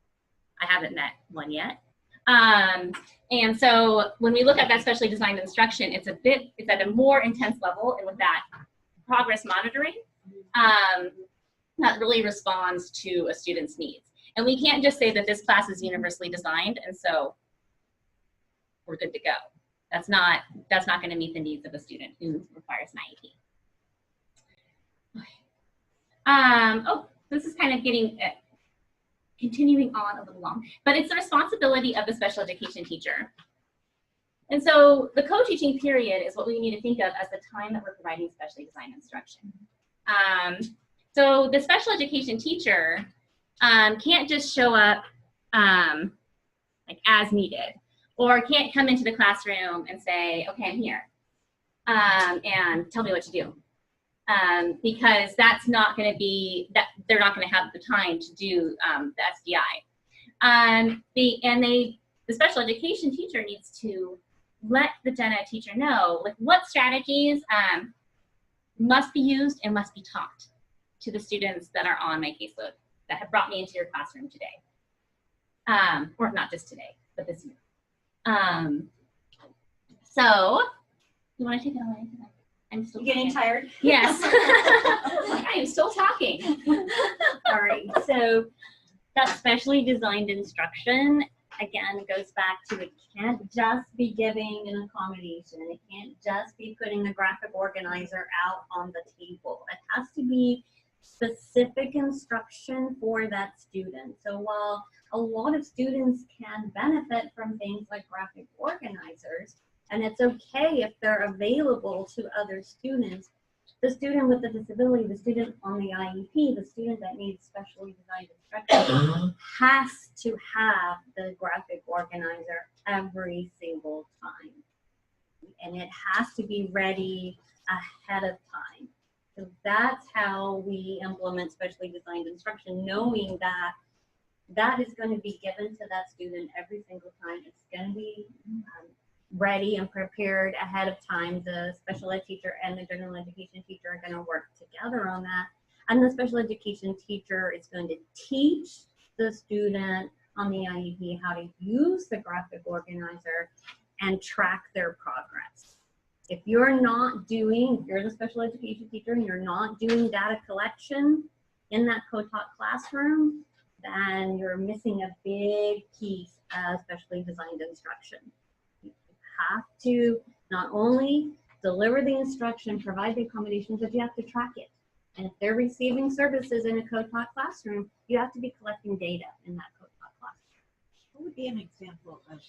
I haven't met one yet. And so when we look at that specially designed instruction, it's at a more intense level, and with that progress monitoring, that really responds to a student's needs. And we can't just say that this class is universally designed, and so we're good to go. That's not going to meet the needs of a student who requires an IEP. Okay. This is kind of getting continuing on a little long, but it's the responsibility of the special education teacher. And so the co-teaching period is what we need to think of as the time that we're providing specially designed instruction. So the special education teacher can't just show up like as needed, or can't come into the classroom and say, okay, I'm here, and tell me what to do. Because that's not going to be, they're not going to have the time to do the SDI. The special education teacher needs to let the gen ed teacher know like what strategies must be used and must be taught to the students that are on my caseload that have brought me into your classroom today. Or not just today, but this year. So, you want to take it away? I'm still Getting talking. tired? Yes. I am still talking. All right. So that specially designed instruction, again, goes back to it can't just be giving an accommodation. It can't just be putting a graphic organizer out on the table. It has to be specific instruction for that student. So while a lot of students can benefit from things like graphic organizers, and it's okay if they're available to other students, the student with the disability, the student on the IEP, the student that needs specially designed instruction has to have the graphic organizer every single time. And it has to be ready ahead of time. So that's how we implement specially designed instruction, knowing that that is going to be given to that student every single time. It's going to be ready and prepared ahead of time. The special ed teacher and the general education teacher are going to work together on that. And the special education teacher is going to teach the student on the IEP how to use the graphic organizer and track their progress. If you're not doing, if you're the special education teacher and you're not doing data collection in that co-taught classroom, then you're missing a big piece of specially designed instruction. You have to not only deliver the instruction, provide the accommodations, but you have to track it. And if they're receiving services in a co-taught classroom, you have to be collecting data in that co-taught classroom. What would be an example of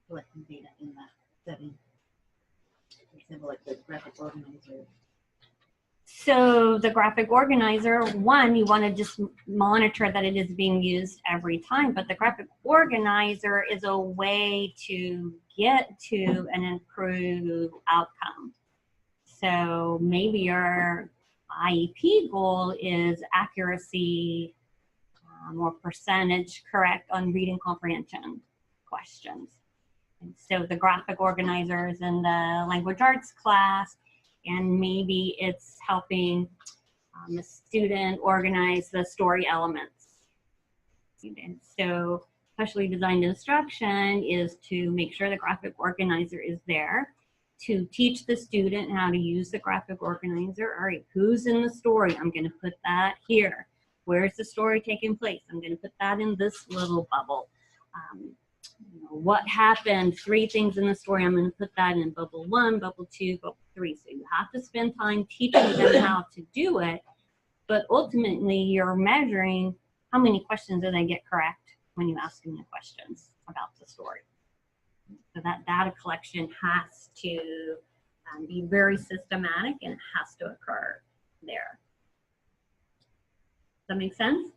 collecting data in that setting? For example, like the graphic organizer. So the graphic organizer, one, you want to just monitor that it is being used every time, but the graphic organizer is a way to get to an improved outcome. So maybe your IEP goal is accuracy or percentage correct on reading comprehension questions. And so the graphic organizer is in the language arts class, and maybe it's helping a student organize the story elements. And so specially designed instruction is to make sure the graphic organizer is there, to teach the student how to use the graphic organizer. All right, who's in the story? I'm going to put that here. Where's the story taking place? I'm going to put that in this little bubble. What happened? 3 things in the story. I'm going to put that in bubble 1, bubble 2, bubble 3. So you have to spend time teaching them how to do it, but ultimately you're measuring how many questions do they get correct when you ask them the questions about the story. So that data collection has to be very systematic and it has to occur there. Does that make sense?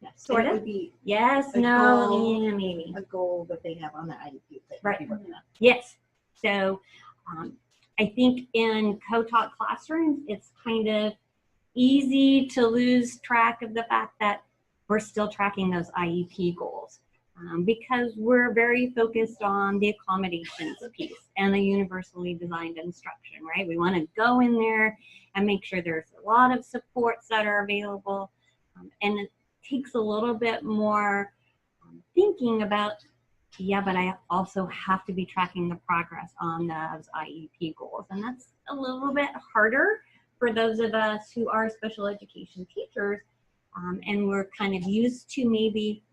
Yeah, so Sort it of. would be Yes, a no, goal, yeah, maybe. a goal that they have on the IEP that Right. they'd be working on. Yes. So I think in co-taught classrooms, it's kind of easy to lose track of the fact that we're still tracking those IEP goals because we're very focused on the accommodations piece and the universally designed instruction, right? We want to go in there and make sure there's a lot of supports that are available. And it takes a little bit more thinking about, yeah, but I also have to be tracking the progress on those IEP goals. And that's a little bit harder for those of us who are special education teachers. And we're kind of used to maybe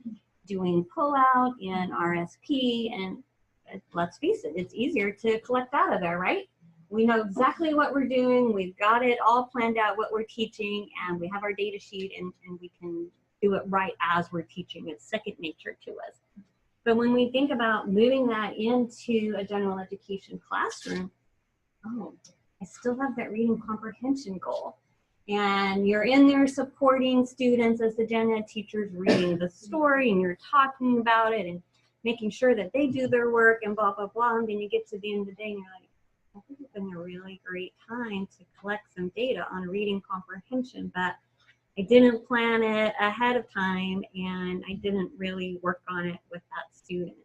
doing pull-out in RSP. And let's face it, it's easier to collect data there, right? We know exactly what we're doing. We've got it all planned out, what we're teaching, and we have our data sheet, and we can do it right as we're teaching. It's second nature to us. But when we think about moving that into a general education classroom, oh, I still have that reading comprehension goal. And you're in there supporting students as the gen ed teachers reading the story, and you're talking about it and making sure that they do their work and blah, blah, blah. And then you get to the end of the day and you're like, I think it's been a really great time to collect some data on reading comprehension, but I didn't plan it ahead of time and I didn't really work on it with that student.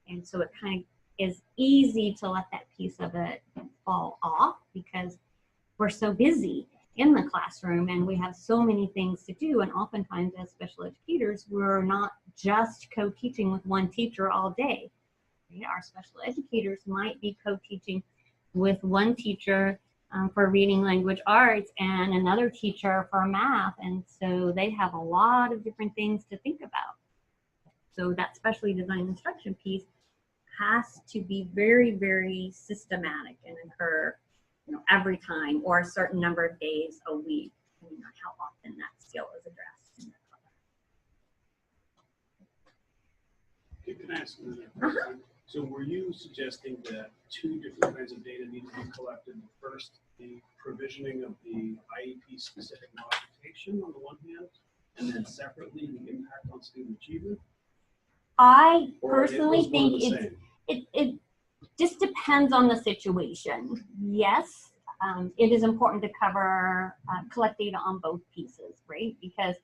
And so it kind of is easy to let that piece of it fall off because we're so busy in the classroom and we have so many things to do. And oftentimes as special educators, we're not just co-teaching with one teacher all day. Right? Our special educators might be co-teaching with one teacher for reading language arts and another teacher for math. And so they have a lot of different things to think about. So that specially designed instruction piece has to be very, very systematic and occur, you know, every time or a certain number of days a week, depending on how often that skill is addressed in the class. Can I ask you that? So were you suggesting that two different kinds of data need to be collected? First, the provisioning of the IEP specific modification on the one hand, and then separately the impact on student achievement? I Or personally it was one and think the same? it just depends on the situation. Yes, it is important to cover, collect data on both pieces, right? Because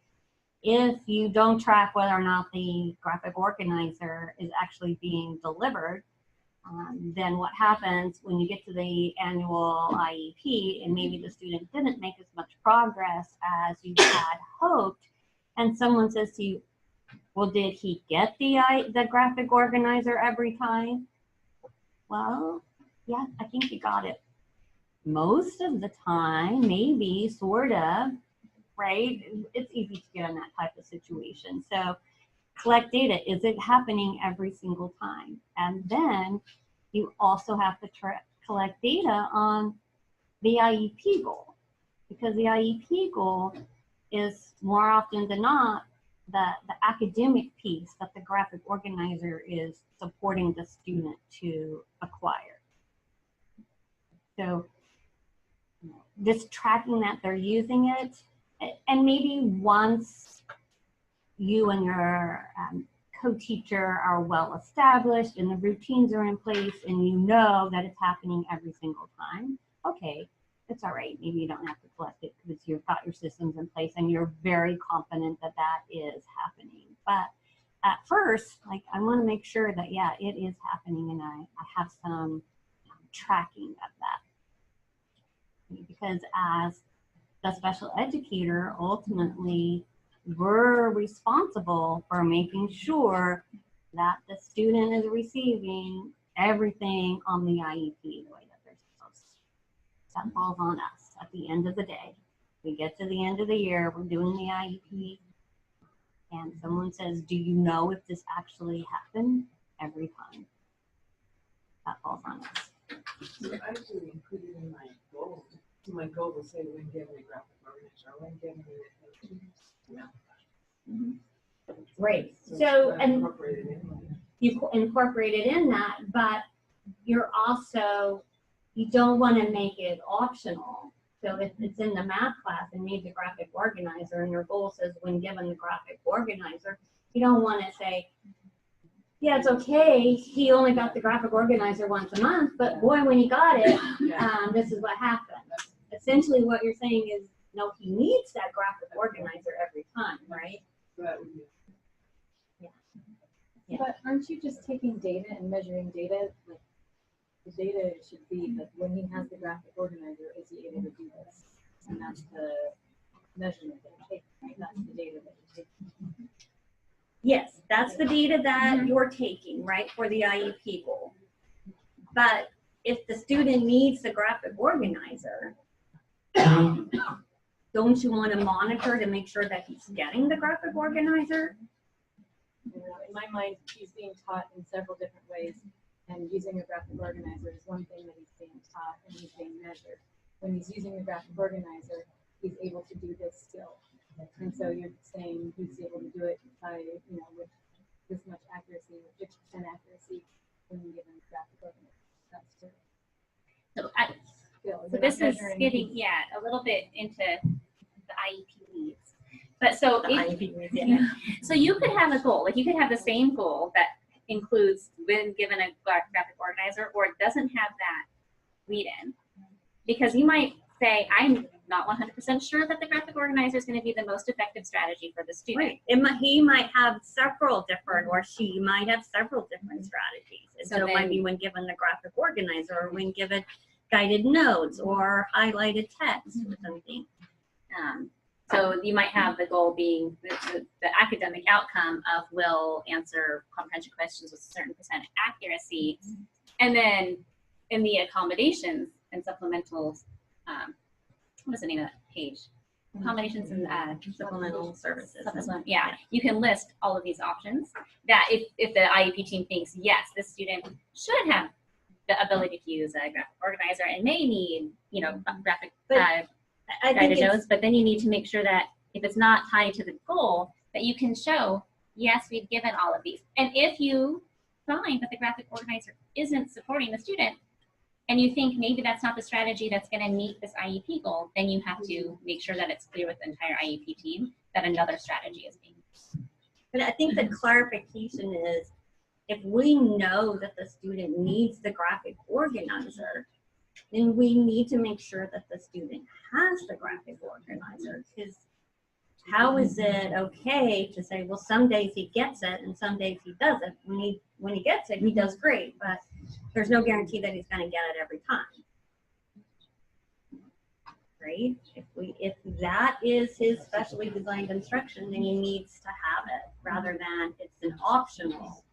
if you don't track whether or not the graphic organizer is actually being delivered, then what happens when you get to the annual IEP and maybe the student didn't make as much progress as you had hoped, and someone says to you, well, did he get the graphic organizer every time? Well, yeah, I think he got it most of the time, maybe, sort of, right? It's easy to get in that type of situation. So collect data. Is it happening every single time? And then you also have to collect data on the IEP goal, because the IEP goal is more often than not the academic piece that the graphic organizer is supporting the student to acquire. So just tracking that they're using it, and maybe once you and your co-teacher are well established and the routines are in place and you know that it's happening every single time, okay, it's all right. Maybe you don't have to collect it because you've got your systems in place and you're very confident that that is happening. But at first, like, I want to make sure that, yeah, it is happening, and I have some tracking of that. Because as the special educator, ultimately, we're responsible for making sure that the student is receiving everything on the IEP the way that they're supposed to. That falls on us at the end of the day. We get to the end of the year, we're doing the IEP, and someone says, do you know if this actually happened? Every time. That falls on us. So I actually included in my goal. So my goal will say when given a graphic organizer, when given a Great. So, and incorporated in. you incorporate it in that, but you're also, you don't want to make it optional. So if it's in the math class and needs a graphic organizer and your goal says when given the graphic organizer, you don't want to say, yeah, it's okay, he only got the graphic organizer once a month, but boy, when he got it, this is what happened. Essentially what you're saying is, no, he needs that graphic organizer every time, right? Yeah. But aren't you just taking data and measuring data? Like, the data should be that when he has the graphic organizer, is he able to do this? And that's the measurement that you're taking, right? That's the data that you're taking. Yes, that's the data that you're taking, right, for the IEP goal. But if the student needs the graphic organizer, don't you want to monitor to make sure that he's getting the graphic organizer? You know, in my mind, he's being taught in several different ways, and using a graphic organizer is one thing that he's being taught and he's being measured. When he's using the graphic organizer, he's able to do this skill. And so you're saying he's able to do it by, you know, with this much accuracy, with 50% accuracy when you give him the graphic organizer. That's true. So this is getting, a little bit into the IEP needs. But so so you could have a goal, like you could have the same goal that includes when given a graphic organizer, or it doesn't have that lead in. Because you might say, I'm not 100% sure that the graphic organizer is going to be the most effective strategy for the student. Right. He might have several different, or she might have several different strategies. And so it might be when given the graphic organizer, or when given guided notes or highlighted text or something. So you might have the goal being the academic outcome of will answer comprehension questions with a certain percent accuracy. And then in the accommodations and supplementals, what is the name of that page? Accommodations and Supplemental services. yeah, you can list all of these options that if the IEP team thinks, yes, this student should have the ability to use a graphic organizer and may need, you know, graphic I think guided it's- notes, but then you need to make sure that if it's not tied to the goal, that you can show, yes, we've given all of these. And if you find that the graphic organizer isn't supporting the student, and you think maybe that's not the strategy that's going to meet this IEP goal, then you have to make sure that it's clear with the entire IEP team that another strategy is being used. But I think the clarification is, if we know that the student needs the graphic organizer, then we need to make sure that the student has the graphic organizer. Because how is it okay to say, well, some days he gets it and some days he doesn't? When he gets it, he does great, but there's no guarantee that he's going to get it every time. Right? If that is his specially designed instruction, then he needs to have it rather than it's an optional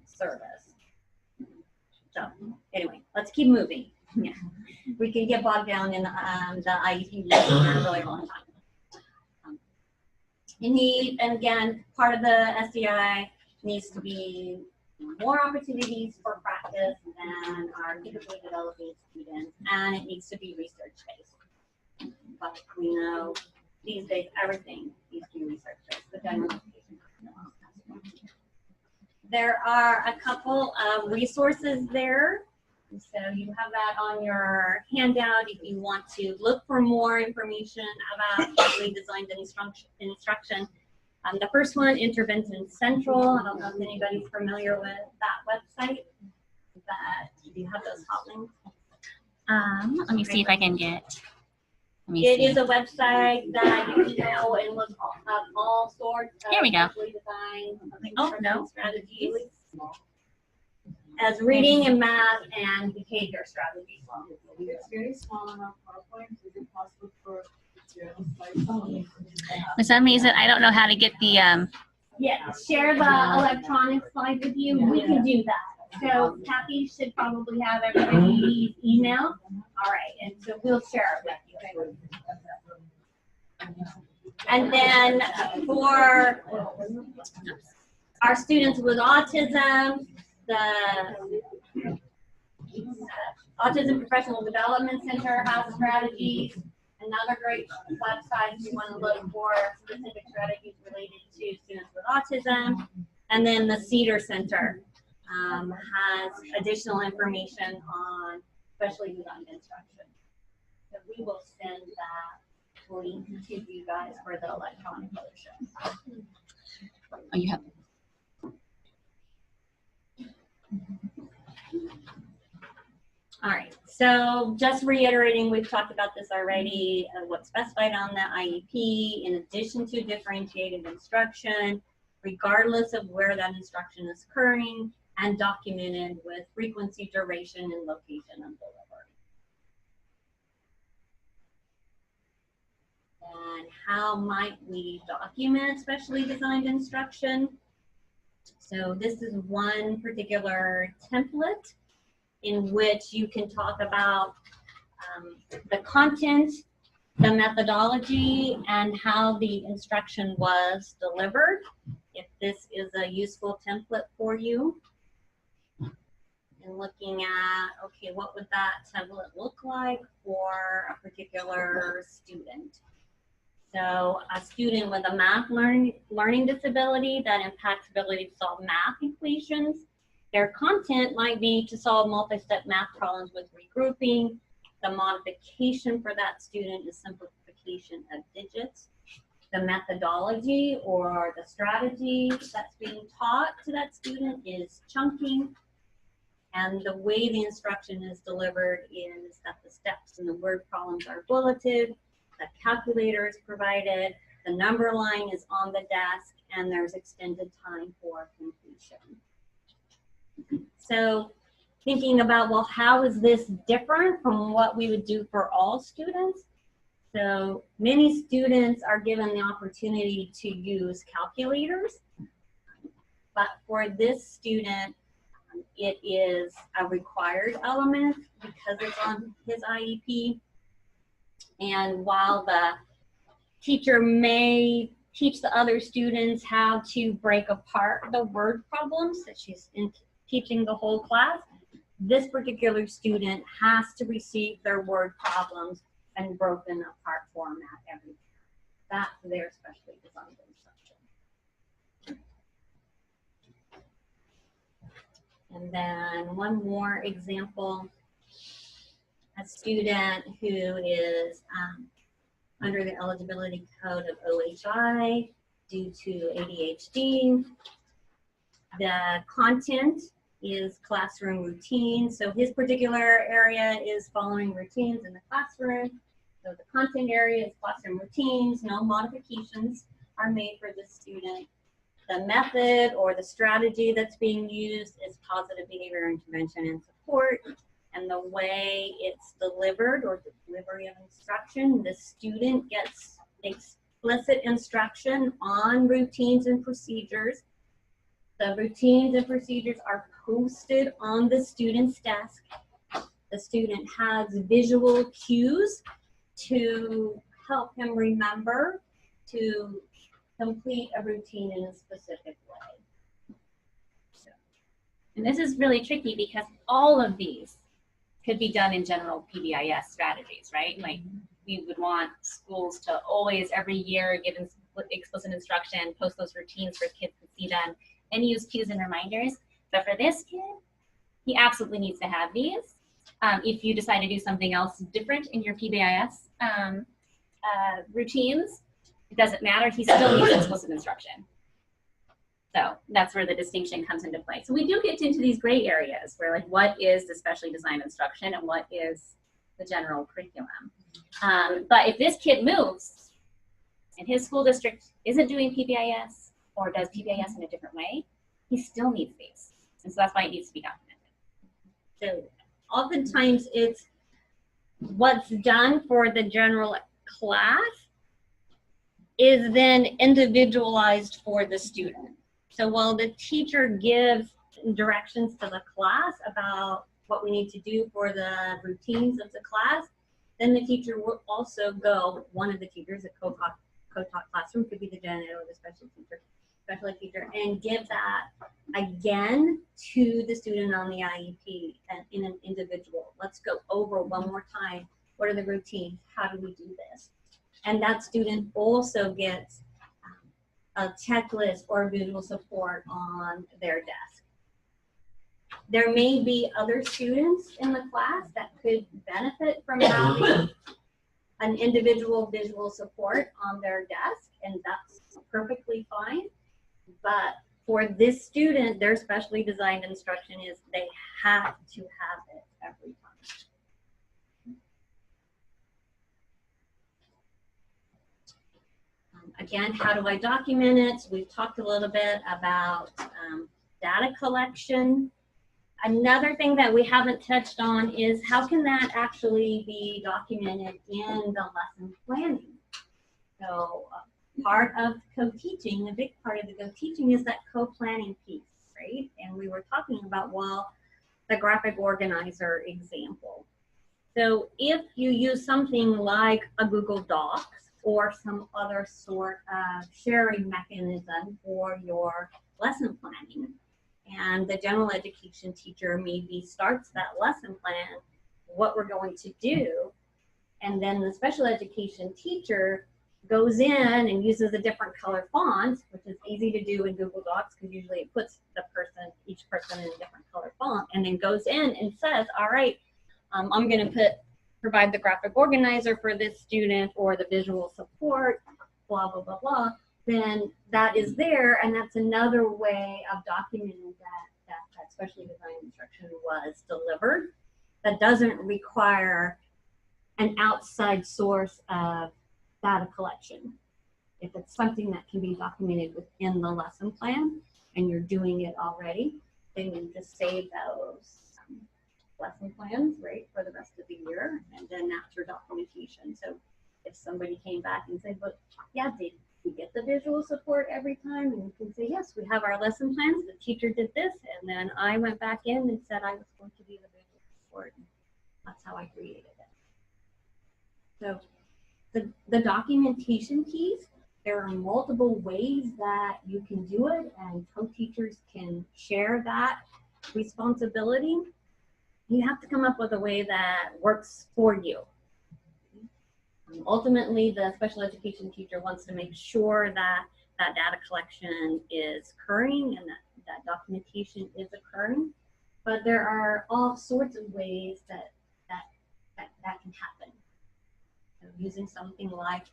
service. So anyway, let's keep moving. Yeah, we can get bogged down in the IEP for a really long time. You need, and again, part of the SDI needs to be more opportunities for practice than our typically developing students, and it needs to be research-based. But we know these days everything needs to be research-based. The general education curriculum. There are a couple of resources there. So you have that on your handout if you want to look for more information about specially designed instruction. The first one, Intervention Central. I don't know if anybody's familiar with that website. Do you have those hot links? Let me see if I can get. It is a website that you can go and look up all sorts of Here we go. specially designed no. strategies, as reading and math and behavior strategies. It's very small on our PowerPoint. Is it possible for For some reason, I don't know how to get the. Yeah, share the electronic slide with you. We can do that. So Kathy should probably have everybody's email. All right, and so we'll share it with you. And then for our students with autism, the Autism Professional Development Center has strategies. Another great website if you want to look for specific strategies related to students with autism. And then the Cedar Center has additional information on specially designed instruction. So we will send that link to you guys for the electronic version. Oh, you have. All right, so just reiterating, we've talked about this already, what's specified on the IEP, in addition to differentiated instruction, regardless of where that instruction is occurring, and documented with frequency, duration, and location of delivery. And how might we document specially designed instruction? So this is one particular template in which you can talk about the content, the methodology, and how the instruction was delivered. If this is a useful template for you. And looking at, okay, what would that template look like for a particular student? So a student with a math learning disability that impacts ability to solve math equations, their content might be to solve multi-step math problems with regrouping. The modification for that student is simplification of digits. The methodology or the strategy that's being taught to that student is chunking. And the way the instruction is delivered is that the steps and the word problems are bulleted, the calculator is provided, the number line is on the desk, and there's extended time for completion. So thinking about, well, how is this different from what we would do for all students? So many students are given the opportunity to use calculators, but for this student, it is a required element because it's on his IEP. And while the teacher may teach the other students how to break apart the word problems that she's teaching the whole class, this particular student has to receive their word problems and broken apart format every time. That's their specially designed instruction. And then one more example, a student who is under the eligibility code of OHI due to ADHD. The content is classroom routine. So his particular area is following routines in the classroom. So the content area is classroom routines, no modifications are made for the student. The method or the strategy that's being used is positive behavior intervention and support. And the way it's delivered or the delivery of instruction, the student gets explicit instruction on routines and procedures. The routines and procedures are posted on the student's desk. The student has visual cues to help him remember to complete a routine in a specific way. And this is really tricky because all of these could be done in general PBIS strategies, right? Like we would want schools to always, every year, give explicit instruction, post those routines for kids to see them, and use cues and reminders. But for this kid, he absolutely needs to have these. If you decide to do something else different in your PBIS routines, it doesn't matter, he still needs explicit instruction. So that's where the distinction comes into play. So we do get into these gray areas where, like, what is the specially designed instruction and what is the general curriculum. But if this kid moves and his school district isn't doing PBIS or does PBIS in a different way, he still needs these. And so that's why it needs to be documented. So oftentimes it's what's done for the general class is then individualized for the student. So while the teacher gives directions to the class about what we need to do for the routines of the class, then the teacher will also go, one of the teachers, a co-taught classroom, could be the gen ed or the special ed teacher, and give that again to the student on the IEP and in an individual. Let's go over one more time. What are the routines? How do we do this? And that student also gets a checklist or visual support on their desk. There may be other students in the class that could benefit from having an individual visual support on their desk, and that's perfectly fine. But for this student, their specially designed instruction is they have to have it every time. Again, how do I document it? We've talked a little bit about data collection. Another thing that we haven't touched on is how can that actually be documented in the lesson planning? So part of co-teaching, a big part of the co-teaching is that co-planning piece, right? And we were talking about, well, the graphic organizer example. So if you use something like a Google Docs or some other sort of sharing mechanism for your lesson planning, and the general education teacher maybe starts that lesson plan, what we're going to do, and then the special education teacher goes in and uses a different color font, which is easy to do in Google Docs because usually it puts each person in a different color font, and then goes in and says, all right, I'm going to provide the graphic organizer for this student or the visual support, blah, blah, blah, blah, then that is there, and that's another way of documenting that specially designed instruction was delivered. That doesn't require an outside source of data collection. If it's something that can be documented within the lesson plan and you're doing it already, then you just save those lesson plans, right, for the rest of the year, and then that's your documentation. So if somebody came back and said, but yeah, did we get the visual support every time? And you can say, yes, we have our lesson plans, the teacher did this, and then I went back in and said I was going to do the visual support. And that's how I created it. So the documentation piece, there are multiple ways that you can do it, and co-teachers can share that responsibility. You have to come up with a way that works for you. Ultimately, the special education teacher wants to make sure that that data collection is occurring and that documentation is occurring. But there are all sorts of ways that can happen. So using something like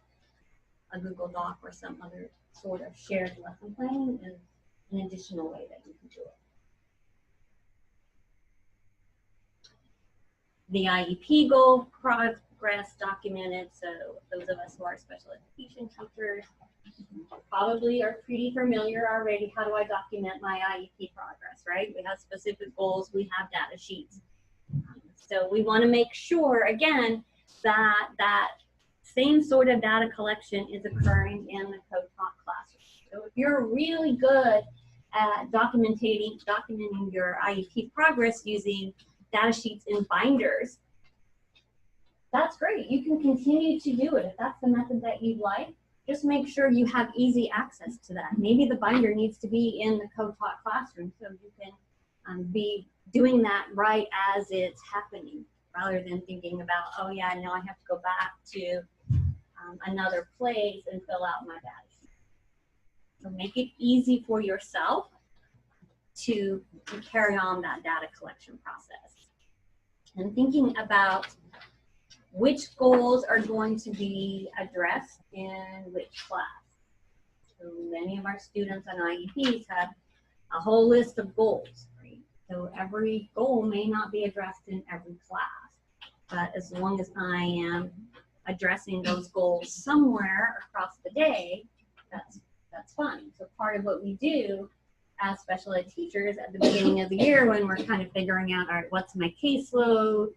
a Google Doc or some other sort of shared lesson planning is an additional way that you can do it. The IEP goal progress documented, so those of us who are special education teachers probably are pretty familiar already. How do I document my IEP progress, right? We have specific goals, we have data sheets. So we want to make sure, again, that that same sort of data collection is occurring in the co-taught classroom. So if you're really good at documenting your IEP progress using data sheets in binders, that's great. You can continue to do it. If that's the method that you'd like, just make sure you have easy access to that. Maybe the binder needs to be in the co-taught classroom so you can be doing that right as it's happening, rather than thinking about, oh yeah, now I have to go back to another place and fill out my data sheet. So make it easy for yourself to carry on that data collection process. And thinking about which goals are going to be addressed in which class. So many of our students on IEPs have a whole list of goals, right? So every goal may not be addressed in every class, but as long as I am addressing those goals somewhere across the day, that's fine. So part of what we do as special ed teachers at the beginning of the year, when we're kind of figuring out, all right, what's my caseload?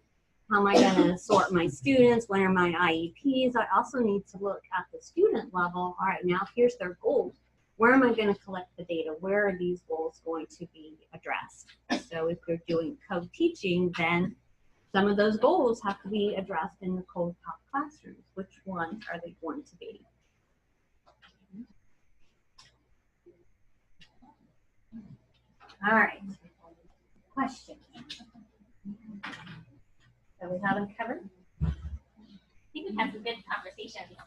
How am I going to sort my students? When are my IEPs? I also need to look at the student level. All right, now here's their goals. Where am I going to collect the data? Where are these goals going to be addressed? So if you're doing co-teaching, then some of those goals have to be addressed in the co-taught classrooms. Which ones are they going to be? All right, questions? So we have them covered. I think we've had some good conversations.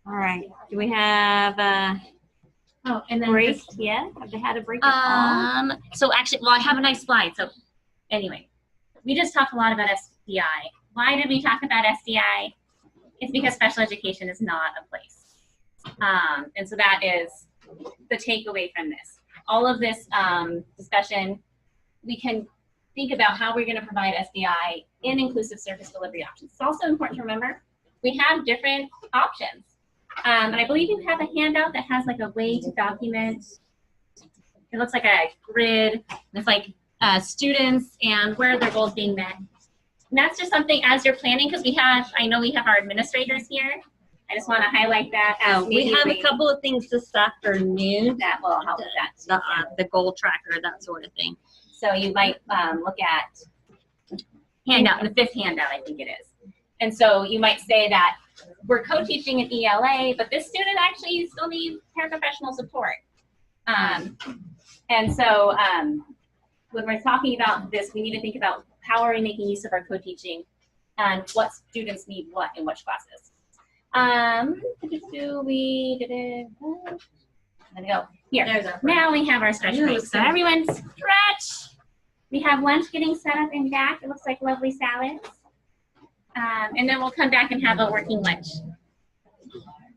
All right. Do we have a break yet? Have they had a break at all? So actually, well, I have a nice slide. So anyway, we just talked a lot about SDI. Why did we talk about SDI? It's because special education is not a place. And so that is the takeaway from this. All of this discussion, we can think about how we're going to provide SDI in inclusive service delivery options. It's also important to remember we have different options. And I believe you have a handout that has like a way to document. It looks like a grid. It's like students and where their goals being met. And that's just something as you're planning, because I know we have our administrators here. I just want to highlight that. We have a couple of things this afternoon that will help with that. The goal tracker, that sort of thing. So you might look at handout, the 5th handout, I think it is. And so you might say that we're co-teaching in ELA, but this student actually still needs paraprofessional support. And so when we're talking about this, we need to think about how are we making use of our co-teaching and what students need what in which classes. There we go. Here. Now we have our stretch break. So everyone stretch. We have lunch getting set up in back. It looks like lovely salads. And then we'll come back and have a working lunch.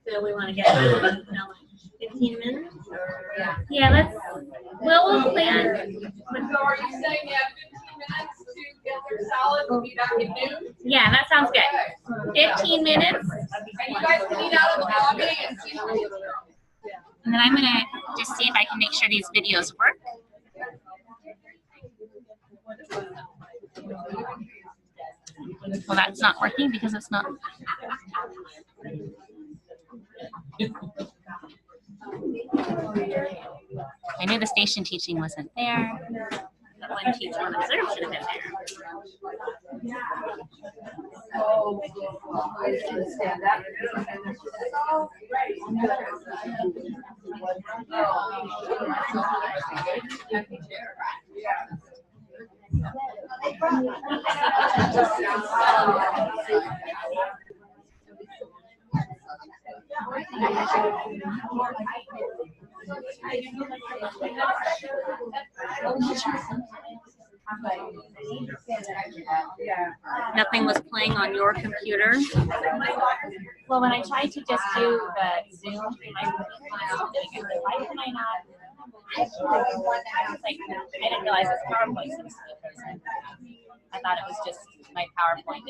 So we want to get 15 minutes? Or? Yeah, we'll plan. So are you saying you have 15 minutes to get their salad and be back at noon? Yeah, that sounds good. 15 minutes. And you guys can eat out of the lobby and see. And then I'm going to just see if I can make sure these videos work. Well, that's not working because it's not. knew the station teaching wasn't there. But one teach, one observe should have been there. Nothing was playing on your computer. Well, when I tried to just do the Zoom through my computer, why can I not? Like, I didn't realize it was PowerPoint. I thought it was just my PowerPoint.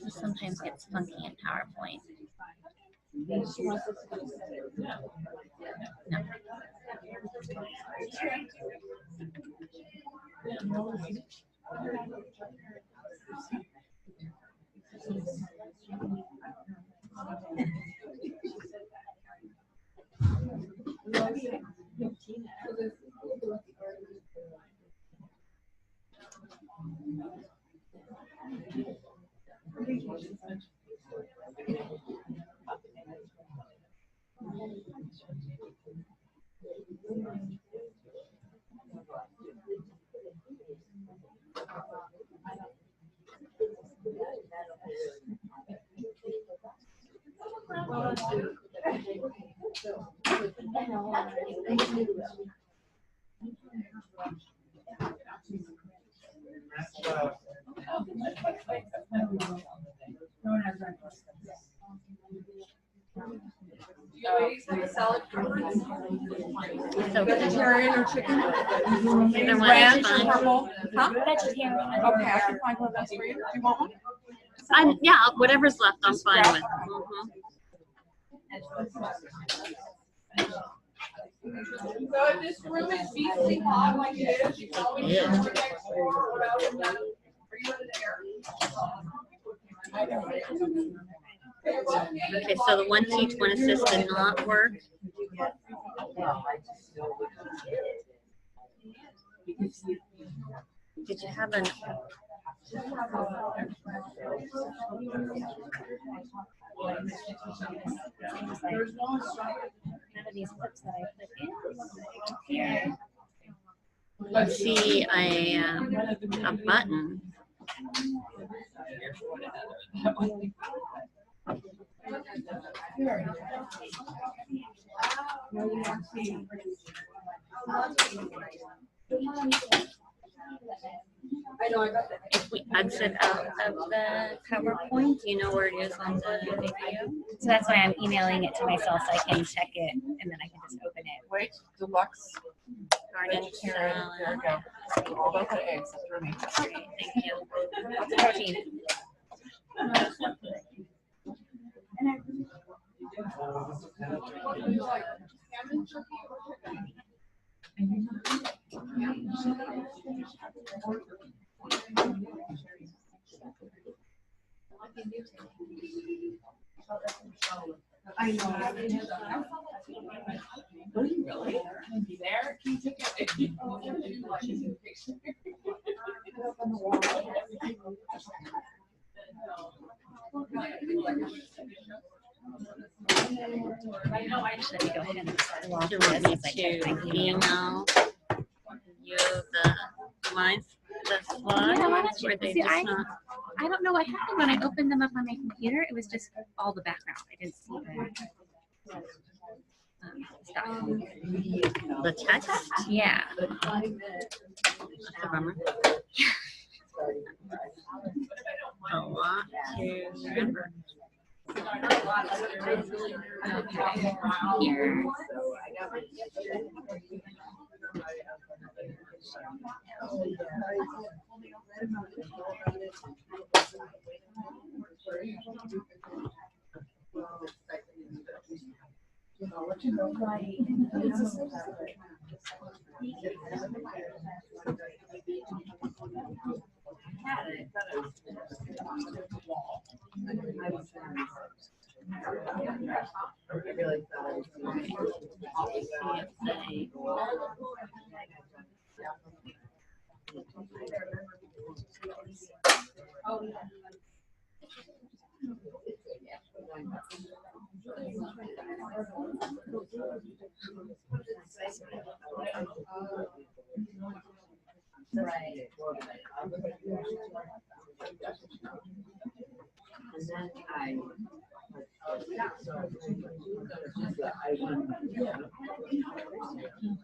This sometimes gets funky in PowerPoint. No. So vegetarian or chicken? Either one is fine. Huh? Vegetarian. Okay, I can find one of those for you. Do you want one? Yeah, whatever's left, I'm fine with. So if this room is beastly hot like it is, you probably need to look at what else is done. Are you in the air? Okay, so the one teach, one assist did not work. Did you have an? There's no instruction. None of these clips that I put in here. Let's see a button. I know, I got that. If we exit out of the PowerPoint, do you know where it is on the video? So that's why I'm emailing it to myself so I can check it and then I can just open it. Wait, deluxe. Garden Vegetarian. There we go. We're both at eggs. That's for me. Great, thank you. What's the protein? I know. Oh, you really? Should we go ahead and walk this as I check my email? You the lines, the slides, Yeah, why don't you- were they see, just not? I don't know what happened when I opened them up on my computer. It was just all the background. I didn't see the stuff. The text? Yeah. That's a bummer. A lot to remember. Here.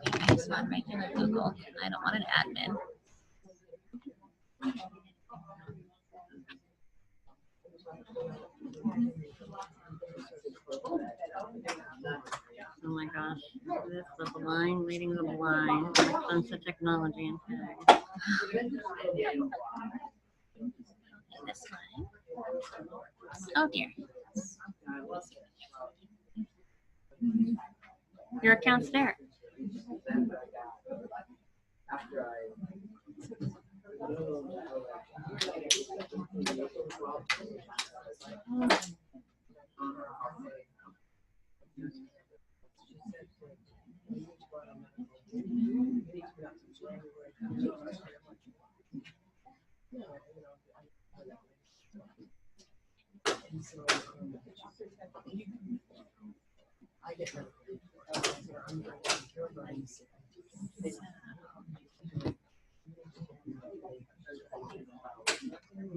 I just want regular Google. I don't want an admin. Oh my gosh, this the blind leading the blind. Tons of technology and tag. This one. Oh dear. Your account's there.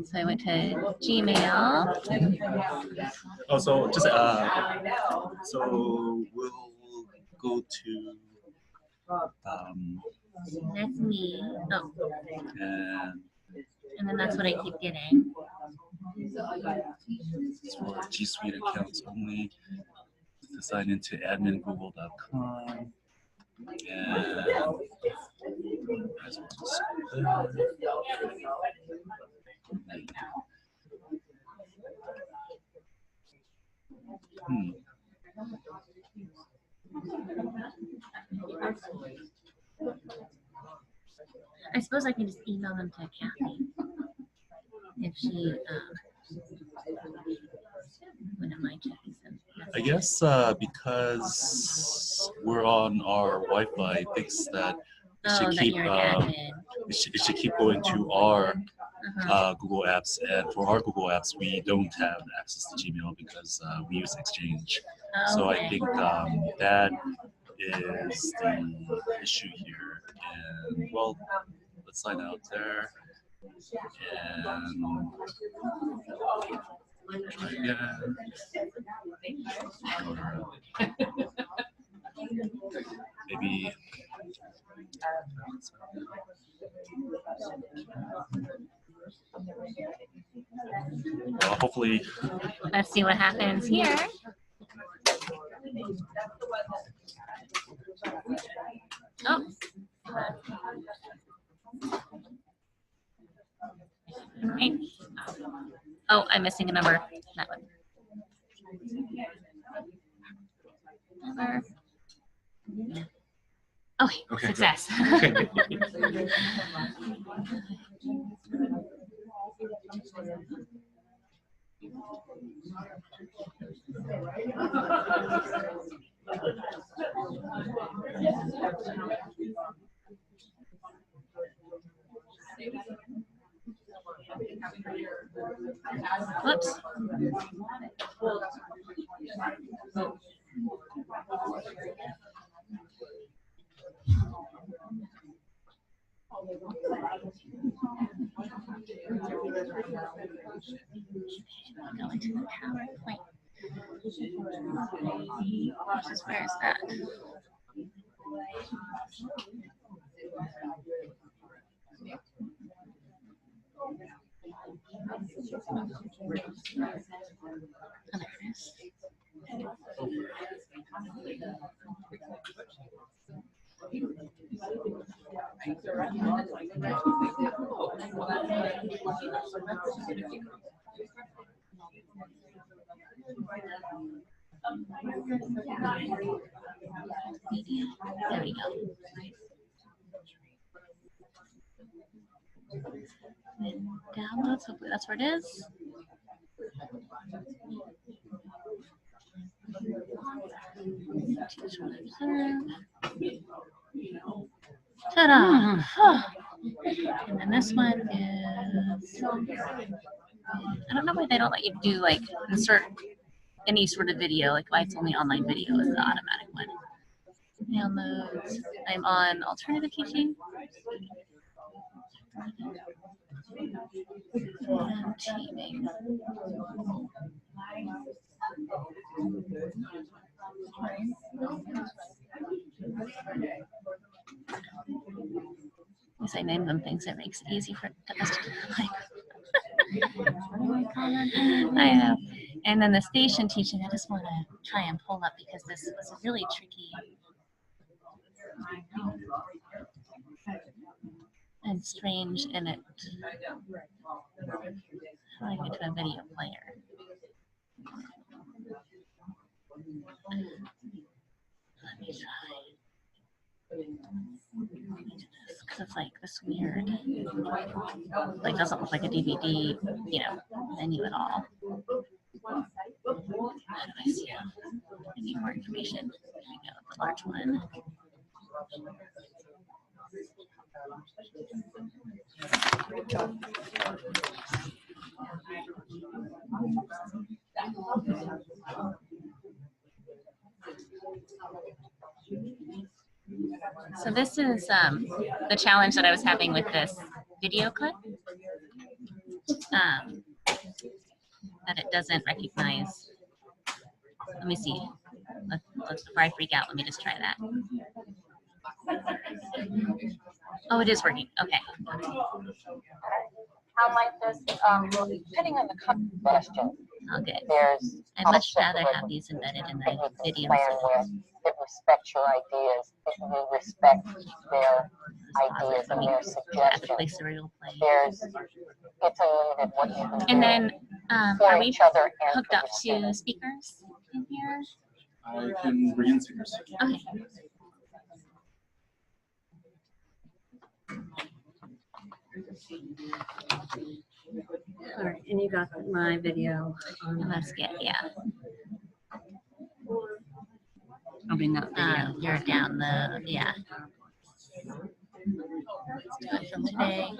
So I went to Gmail. Oh, so just so we'll go to That's me. Oh, and then that's what I keep getting. it's for G Suite accounts only. To sign into admingoogle.com. And I suppose I can just email them to Kathy if she wouldn't mind checking some. I guess because we're on our Wi-Fi, it thinks that it should that keep you're an admin. it should keep going to our Google Apps, and for our Google Apps, we don't have access to Gmail because we use Exchange. So I think that is the issue here. And well, let's sign out there. And try again. Or maybe. Well, hopefully. Let's see what happens here. Oh. Right. Oh, I'm missing a number. That one. Number. Okay, Okay, success. Whoops. Go into the PowerPoint. Where is that? Oh, there it is. There we go. And downloads, hopefully that's where it is. Ta-da! And then this one is, I don't know why they don't let you do like insert any sort of video, like why it's only online video is the automatic one. Downloads. I'm on alternative teaching. And teaming. As I name them things, it makes it easy for us to like. I know. And then the station teaching, I just want to try and pull up because this was a really tricky and strange in it. How do I get to a video player? Let me try. Because it's like this weird, like doesn't look like a DVD, you know, menu at all. How do I see it? I need more information. There we go, the large one. So this is the challenge that I was having with this video clip, that it doesn't recognize. Let me see. Let's before I freak out, let me just try that. Oh, it is working. Okay. How might this, depending on the question. Oh, good. There's I'd much rather have these embedded in the video. That respect your ideas, that you respect their ideas and their suggestions. There's, it's unlimited what you can do. And then, are we each other and hooked up to speakers in here? I can bring in speakers. Okay. All right, and you got my video. Let's get, yeah. I mean, not video. You're down the, yeah. Let's do it from today.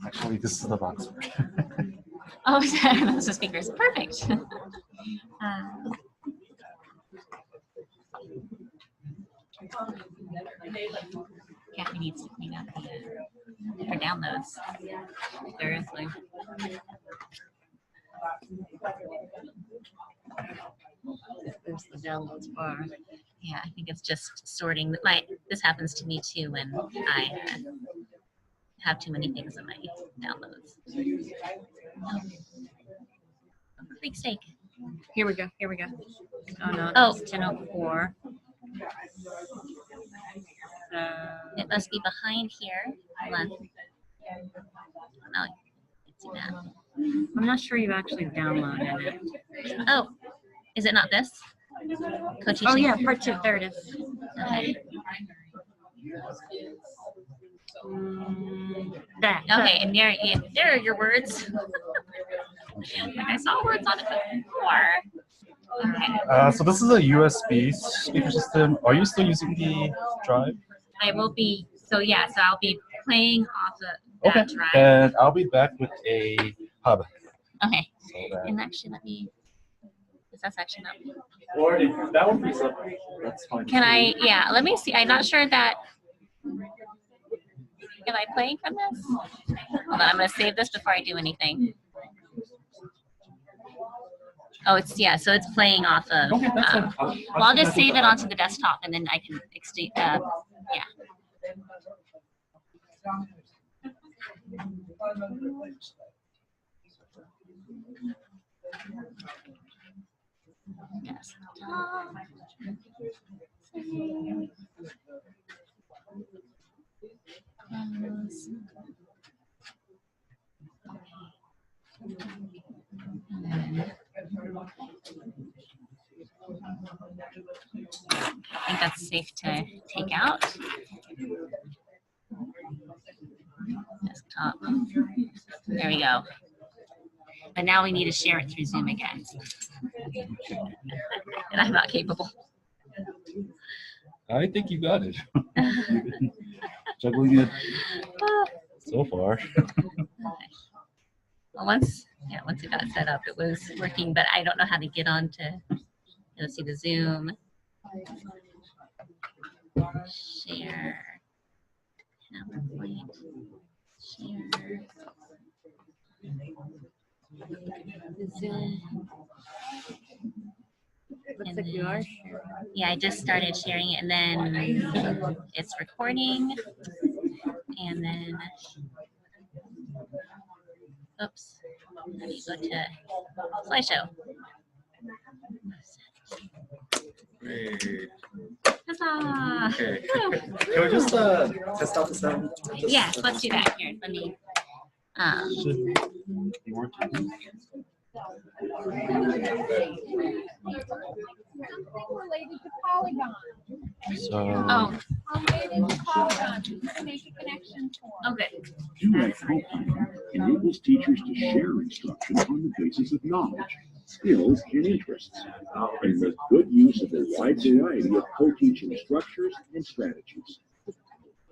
Actually, this is the box. Oh, those are speakers. Perfect. Kathy needs to clean up her downloads. Seriously. There's the downloads bar. Yeah, I think it's just sorting. This happens to me too when I have too many things in my downloads. Oh, for freak's sake. Here we go. Here we go. Oh no. Oh, it's 10:04. It must be behind here. Hold on. Oh, no, I can't see that. I'm not sure you've actually downloaded it. Oh, is it not this? CoTeaching? Oh yeah, part 2. There it is. Okay. That. Okay, and there are your words. Like I saw words on it before. Okay. So this is a USB speaker system. Are you still using the drive? I will be, so yeah, so I'll be playing off of that Okay. drive. And I'll be back with a hub. Okay. So that, And actually, let me, is that section up? or if that would be something, that's fine. Can I, yeah, let me see. I'm not sure that, am I playing from this? Hold on, I'm going to save this before I do anything. Oh, it's, yeah, so it's playing off of, Okay, that's fine. well, I'll just save it onto the desktop and then I can extend, yeah. Desktop. Close. I think that's safe to take out. Desktop. There we go. But now we need to share it through Zoom again. And I'm not capable. I think you got it. You've been juggling it so far. Well, once it got set up, it was working, but I don't know how to get on to, let's see, the Zoom. Share. PowerPoint. Share. Zoom. It looks like you are. Yeah, I just started sharing it, and then it's recording, and then, oops, let me go to slideshow. Great. Huzzah! Okay. Can we just test out the sound? Yes, let's do that. Here, let me. Should be working. Something related to Polygon. So. Oh. Related to Polygon, to make a connection for. Oh, good. Direct co-teaching enables teachers to share instruction on the basis of knowledge, skills, and interests, and make good use of the wide variety of co-teaching structures and strategies.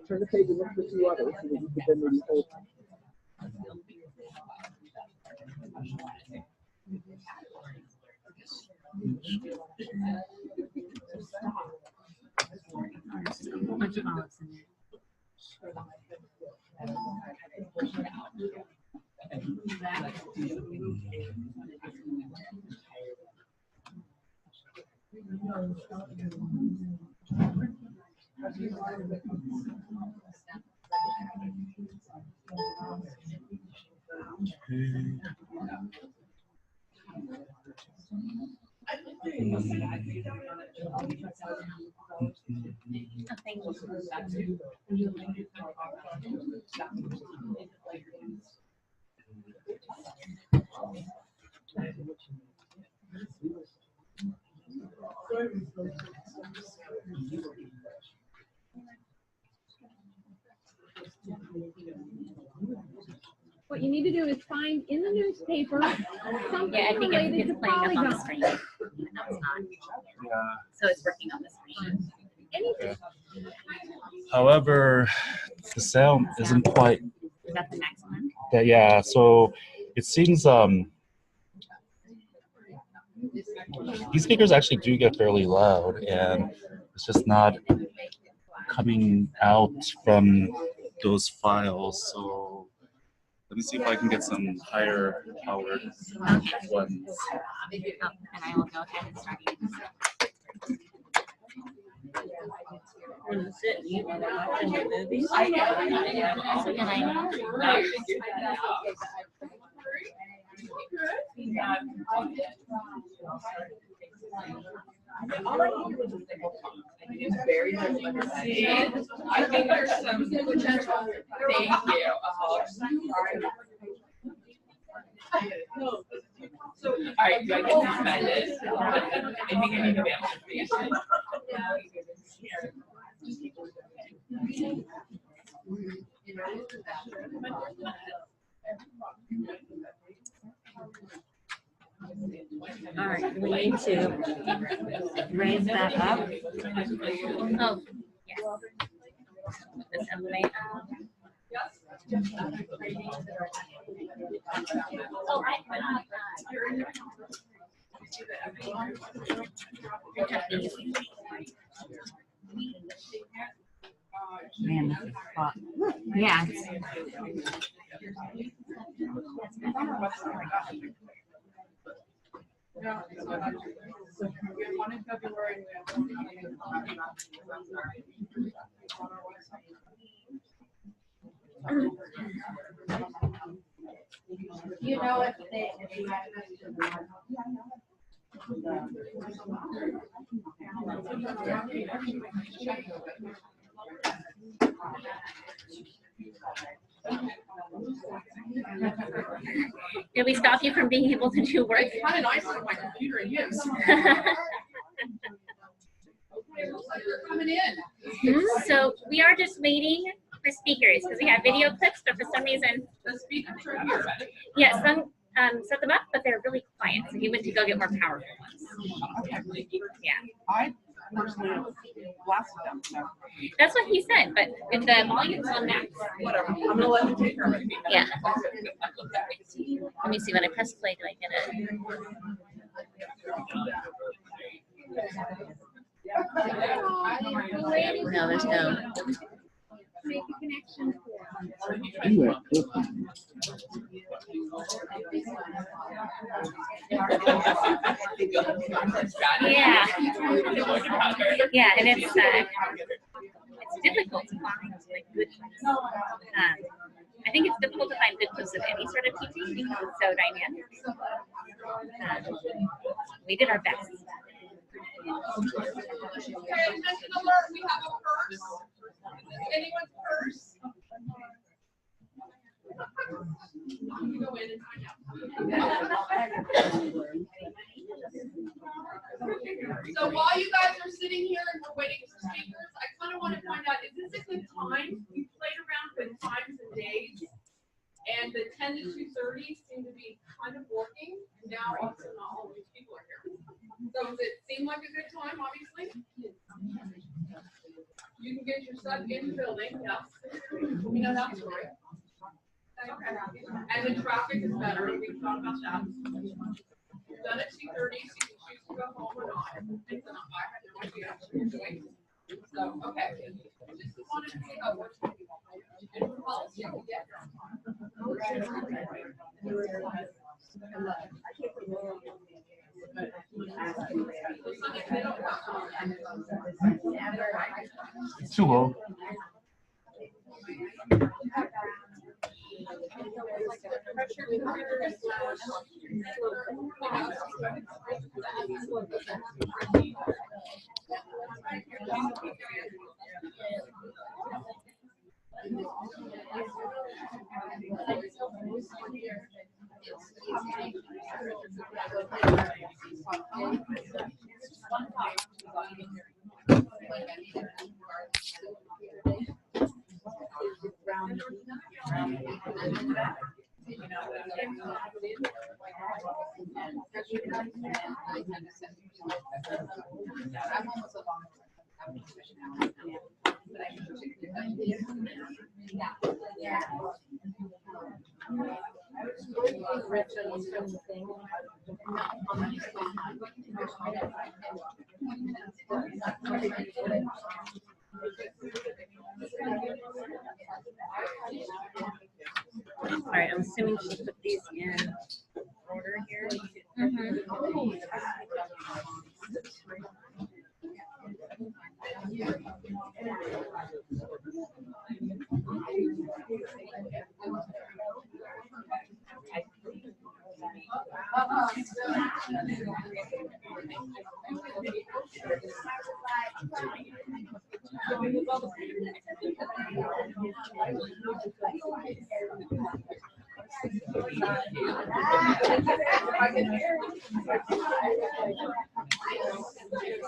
Turn the page and look for 2 others, so that you could then maybe hold. What you need to do is find in the newspaper something Yeah, I think related to it's playing up on the Polygon. screen. No, it's not. Yeah. So it's working on the screen. Anything. However, the sound isn't quite. Is that the maximum? That, yeah. So it seems these speakers actually do get fairly loud, and it's just not coming out from those files. So let me see if I can get some higher powered ones. Oh, and I will go ahead and start using this. Want to sit and you want to watch the movies? So can I? All I can do is a single comment. It's very difficult. I think there's some potential. Thank you. So, all right, do I get suspended? I think I need to be able to finish it. All right, we need to raise that up. Oh, yes. Put this up right now. Oh, I have these. Man, this is hot. Yeah. Yeah, so we have one in February, and we have one You know if they, Did we stop you from being able to do work? It's kind of nice with my computer in use. It looks like they're coming in. So we are just waiting for speakers because we have video clips, but for some reason, The speakers are here. yeah, some set them up, but they're really quiet. So he went to go get more powerful ones. Yeah, I personally blasted them, so. that's what he said. But if the volume's on max, Whatever, I'm gonna let you take care of it. yeah. Let me see when I press play. Do I get it? No, there's no. Make a connection. Do that. Yeah. Yeah, and it's difficult to find like good clips. I think it's difficult to find good clips of any sort of teaching because it's so dynamic. We did our best. Okay, attention alert, we have a purse. Is this anyone's purse? You go in and find out. So while you guys are sitting here and we're waiting for speakers, I kind of want to find out, is this a good time? We played around with times and days, and the 10 to 2:30 seem to be kind of working. Now also not all these people are here. So does it seem like a good time, obviously? You can get your stuff in the building, yes. We know that story. Okay. And the traffic is better, we thought about that. You're done at 2:30, so you can choose to go home or not. It's not, I have no idea what you're doing. So, okay. Just wanted to see how it works. And policy, we get It's too low. All right, I'm assuming she put these in order here.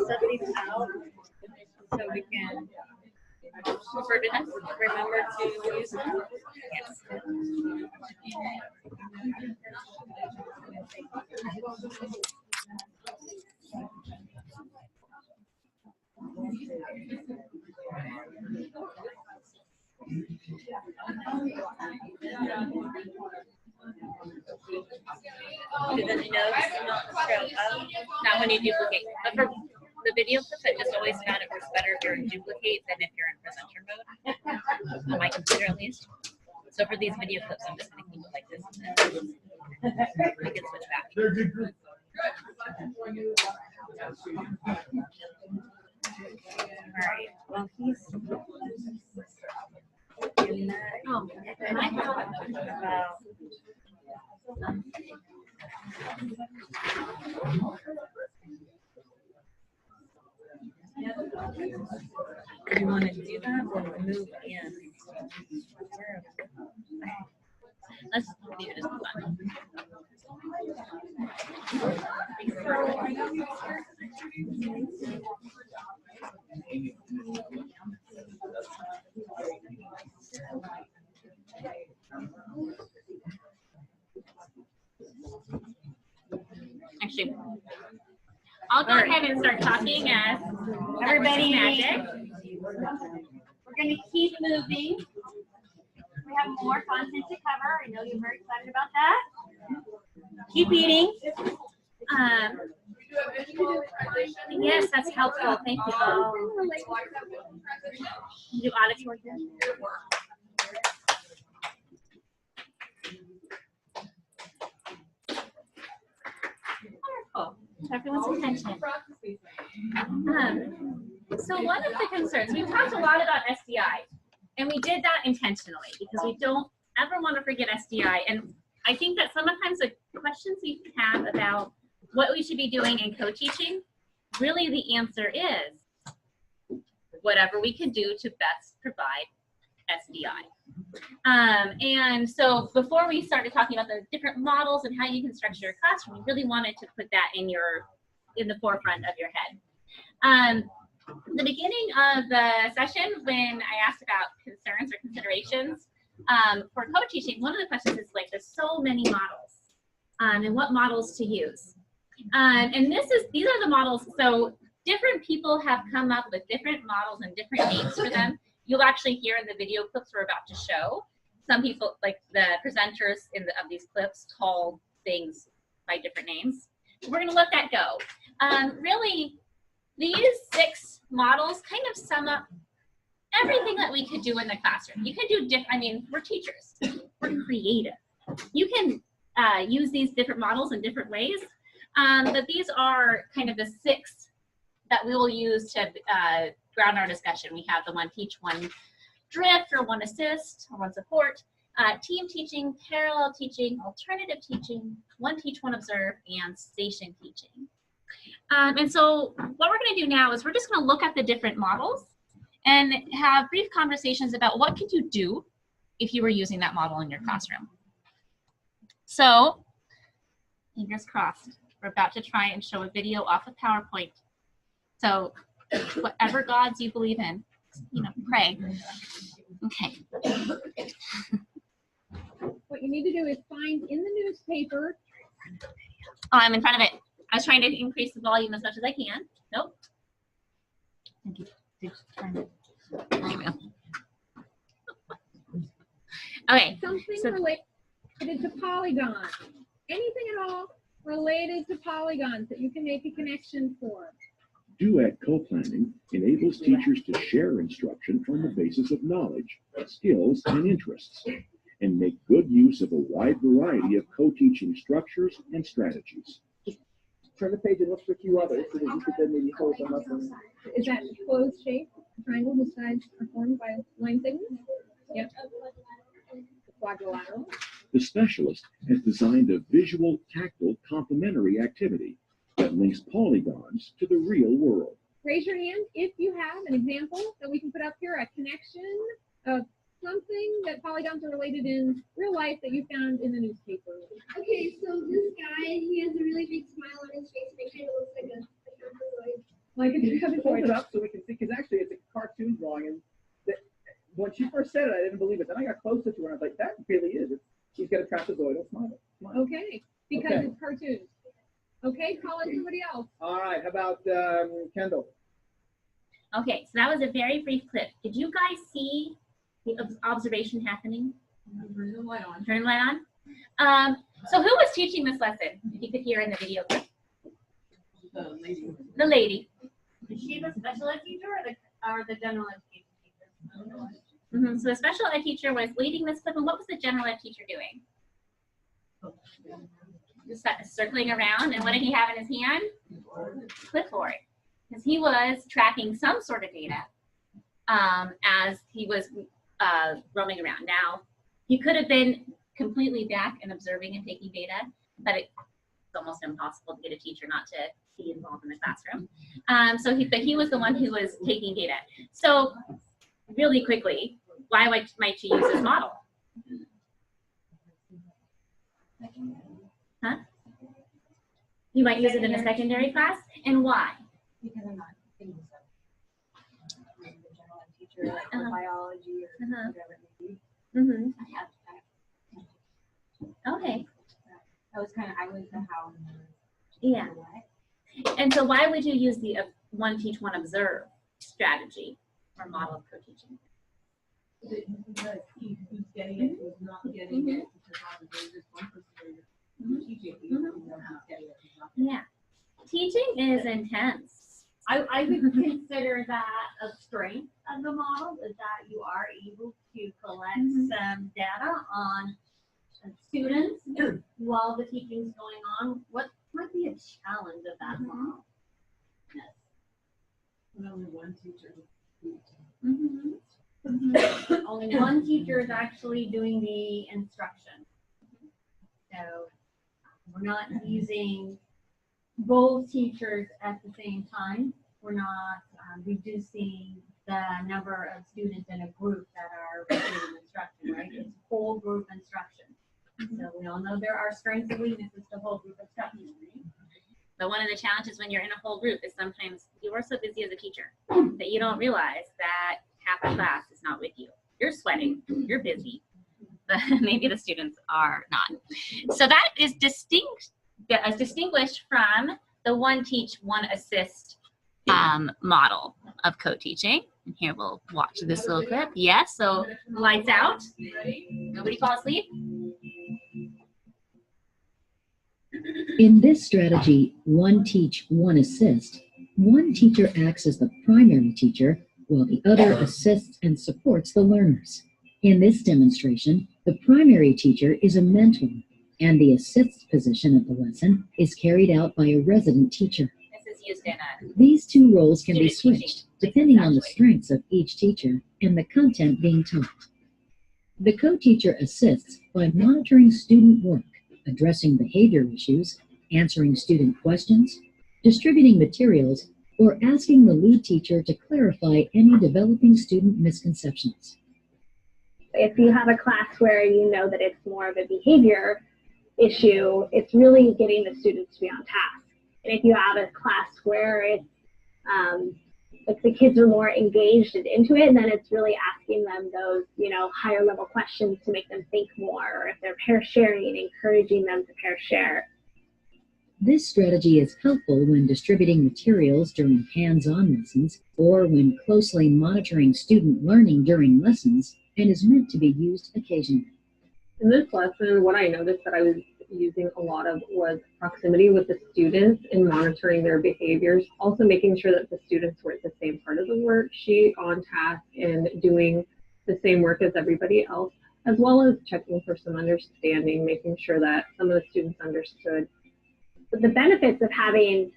Set these out so we can remember to use them. Yes. Do the notes not show up? Not when you duplicate. But for the video clips, I just always found it works better if you're in duplicate than if you're in presenter mode. On my computer at least. So for these video clips, I'm just going to keep it like this. And then we can switch back. They're a good group. All right. Well, he's in that. Oh, and I thought about. Do you want to do that or move in? Let's leave it as fun. Actually, I'll go ahead and start talking as Everybody, magic. we're going to keep moving. We have more content to cover. I know you're very excited about that. Keep eating. Yes, that's helpful. Thank you. You do auditory. Wonderful. Everyone's attention. So one of the concerns, we've talked a lot about SDI, and we did that intentionally because we don't ever want to forget SDI. And I think that sometimes the questions we have about what we should be doing in co-teaching, really the answer is whatever we can do to best provide SDI. And so before we started talking about the different models and how you can structure your classroom, we really wanted to put that in the forefront of your head. The beginning of the session, when I asked about concerns or considerations for co-teaching, one of the questions is like, there's so many models, and what models to use. And these are the models. So different people have come up with different models and different names for them. You'll actually hear in the video clips we're about to show, some people, like the presenters of these clips, call things by different names. So we're going to let that go. Really, these 6 models kind of sum up everything that we could do in the classroom. You can do I mean, we're teachers. We're creative. You can use these different models in different ways. But these are kind of the 6 that we will use to ground our discussion. We have the one teach, one drift, or one assist, or one support, team teaching, parallel teaching, alternative teaching, one teach, one observe, and station teaching. And so what we're going to do now is we're just going to look at the different models and have brief conversations about what could you do if you were using that model in your classroom. So, fingers crossed. We're about to try and show a video off of PowerPoint. So whatever gods you believe in, pray. Okay. What you need to do is find in the newspaper. Oh, I'm in front of it. I was trying to increase the volume as much as I can. Nope. There you go. Okay. Something related to polygons. Anything at all related to polygons that you can make a connection for. Duet co-planning enables teachers to share instruction on the basis of knowledge, skills, and interests, and make good use of a wide variety of co-teaching structures and strategies. Turn the page and look for a few others so that you could then maybe hold them up. Is that closed shape? A triangle whose sides are formed by line segments? Yep. Quadrilateral. The specialist has designed a visual, tactile, complementary activity that links polygons to the real world. Raise your hand if you have an example that we can put up here, a connection of something that polygons are related in real life that you found in the newspaper. Okay, so this guy, he has a really big smile on his face, and it kind of looks like a trapezoid. Like a Hold it up so we can see, because actually it's a cartoon drawing, and when she first said it, I didn't believe it. Then I got closer to her, and I was like, that really is. She's got a trapezoidal smile. Okay, because Okay. it's cartoons. Okay, call it somebody else. All right, how about Kendall? Okay, so that was a very brief clip. Did you guys see the observation happening? Turn the light on. Turn the light on. So who was teaching this lesson? If you could hear in the video clip. The lady. The lady. Is she the special ed teacher or the general education teacher? Mm-hmm. So the special ed teacher was leading this clip, and what was the general ed teacher doing? Just circling around, and what did he have in his hand? Clipboard. Because he was tracking some sort of data as he was roaming around. Now, he could have been completely back and observing and taking data, but it's almost impossible to get a teacher not to be involved in the classroom. But he was the one who was taking data. So really quickly, why might you use this model? Huh? You might use it in a secondary class, and why? Because I'm not thinking so. The general ed teacher, like for biology or whatever it may be. Mm-hmm. I have Okay. That was kind of, I was the how and the Yeah. what. And so why would you use the one teach, one observe strategy or model of co-teaching? Because who's getting it, who's not getting it, because obviously there's one person who's teaching, who's not getting it, who's not getting it. Yeah. Teaching is intense. I would consider that a strength of the model, is that you are able to collect some data on students while the teaching is going on. What might be a challenge of that model? Yes. Only one teacher. Only one teacher is actually doing the instruction. So we're not using both teachers at the same time. We're not reducing the number of students in a group that are receiving instruction, right? It's whole group instruction. So we all know there are strengths and weaknesses to whole group instruction, right? But one of the challenges when you're in a whole group is sometimes you are so busy as a teacher that you don't realize that half the class is not with you. You're sweating, you're busy, but maybe the students are not. So that is distinguished from the one teach, one assist model of co-teaching. And here we'll watch this little clip. Yes, so lights out. Nobody fall asleep. In this strategy, one teach, one assist, one teacher acts as the primary teacher while the other assists and supports the learners. In this demonstration, the primary teacher is a mentor, and the assist position of the lesson is carried out by a resident teacher. This is used in a These two roles can be switched depending on the strengths of each teacher and the content being taught. The co-teacher assists by monitoring student work, addressing behavior issues, answering student questions, distributing materials, or asking the lead teacher to clarify any developing student misconceptions. If you have a class where you know that it's more of a behavior issue, it's really getting the students to be on task. And if you have a class where it's like the kids are more engaged and into it, then it's really asking them those, higher level questions to make them think more, or if they're pair sharing, encouraging them to pair share. This strategy is helpful when distributing materials during hands-on lessons or when closely monitoring student learning during lessons, and is meant to be used occasionally. In this lesson, what I noticed that I was using a lot of was proximity with the students and monitoring their behaviors. Also making sure that the students were at the same part of the worksheet, on task, and doing the same work as everybody else, as well as checking for some understanding, making sure that some of the students understood. But the benefits of having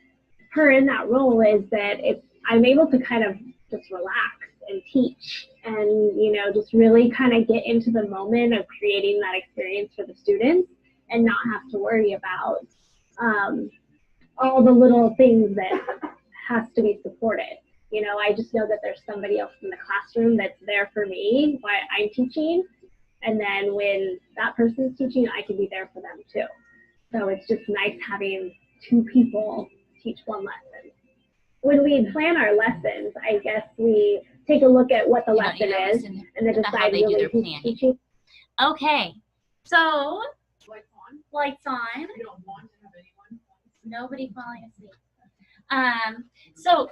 her in that role is that I'm able to kind of just relax and teach and, just really kind of get into the moment of creating that experience for the students and not have to worry about all the little things that has to be supported. I just know that there's somebody else in the classroom that's there for me while I'm teaching. And then when that person's teaching, I can be there for them too. So it's just nice having two people teach one lesson. When we plan our lessons, I guess we take a look at what the lesson is and then decide really who's teaching. Okay, so lights on. You don't want to have anyone. Nobody falling asleep. So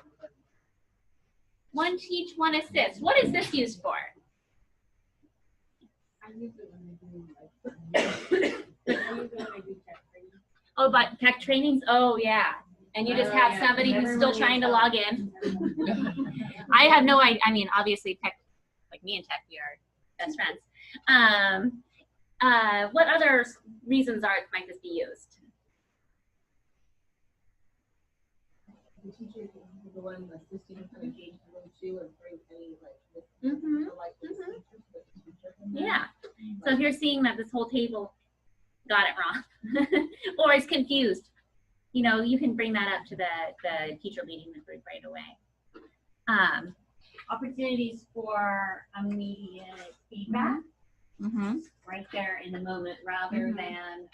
One Teach, One Assist. What is this used for? Oh, but tech trainings? Oh, yeah. And you just have somebody who's still trying to log in. I have no idea. I mean, obviously, tech, like me and tech, we are best friends. What other reasons might this be used? The teacher can be the one assisting and engage them too and bring any like Yeah. So if you're seeing that this whole table got it wrong or is confused, you know, you can bring that up to the teacher leading the group right away. Opportunities for immediate feedback right there in the moment, rather than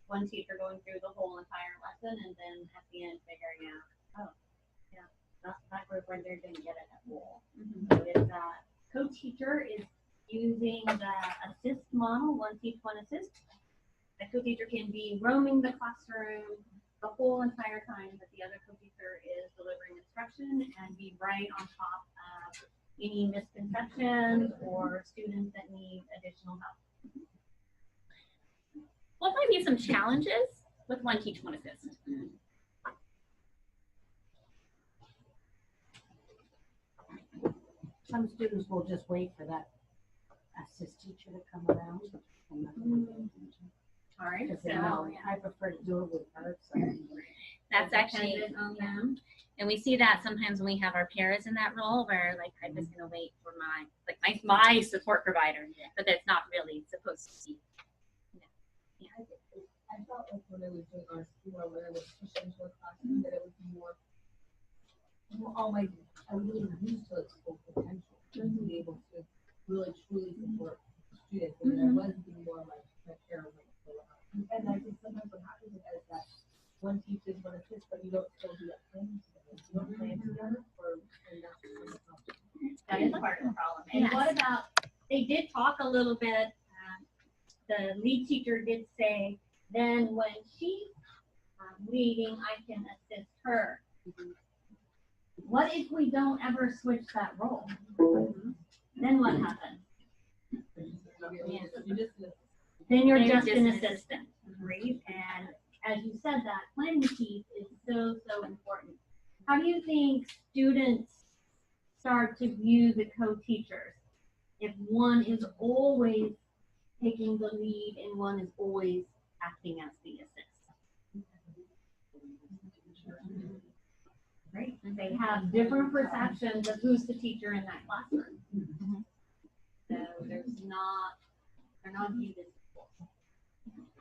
one teacher going through the whole entire lesson and then at the end figuring out, oh, yeah, that group right there didn't get it at all. So if that co-teacher is using the assist model, One Teach, One Assist, the co-teacher can be roaming the classroom the whole entire time that the other co-teacher is delivering instruction and be right on top of any misconceptions or students that need additional help. What might be some challenges with One Teach, One Assist? Some students will just wait for that assist teacher to come around. All right, So I prefer to do it with her. So. That's actually, and we see that sometimes when we have our paras in that role, where like I'm just gonna wait for my support provider, but that's not really supposed to be. I felt like when I was doing our school, when I was pushing into a classroom, that it was more I really used to its full potential to be able to really truly support students, and I was being more like my parents. And I think sometimes what happens is that one teaches, one assists, but you don't still do that planning together. You don't plan together, and that is part of the problem. And what about, they did talk a little bit, the lead teacher did say, then when she's leading, I can assist her. What if we don't ever switch that role? Then what happens? Then you're just an assistant, right? And as you said, that planning piece is so important. How do you think students start to view the co-teachers if one is always taking the lead and one is always acting as the assist? Right? And they have different perceptions of who's the teacher in that classroom. So they're not viewed as equal.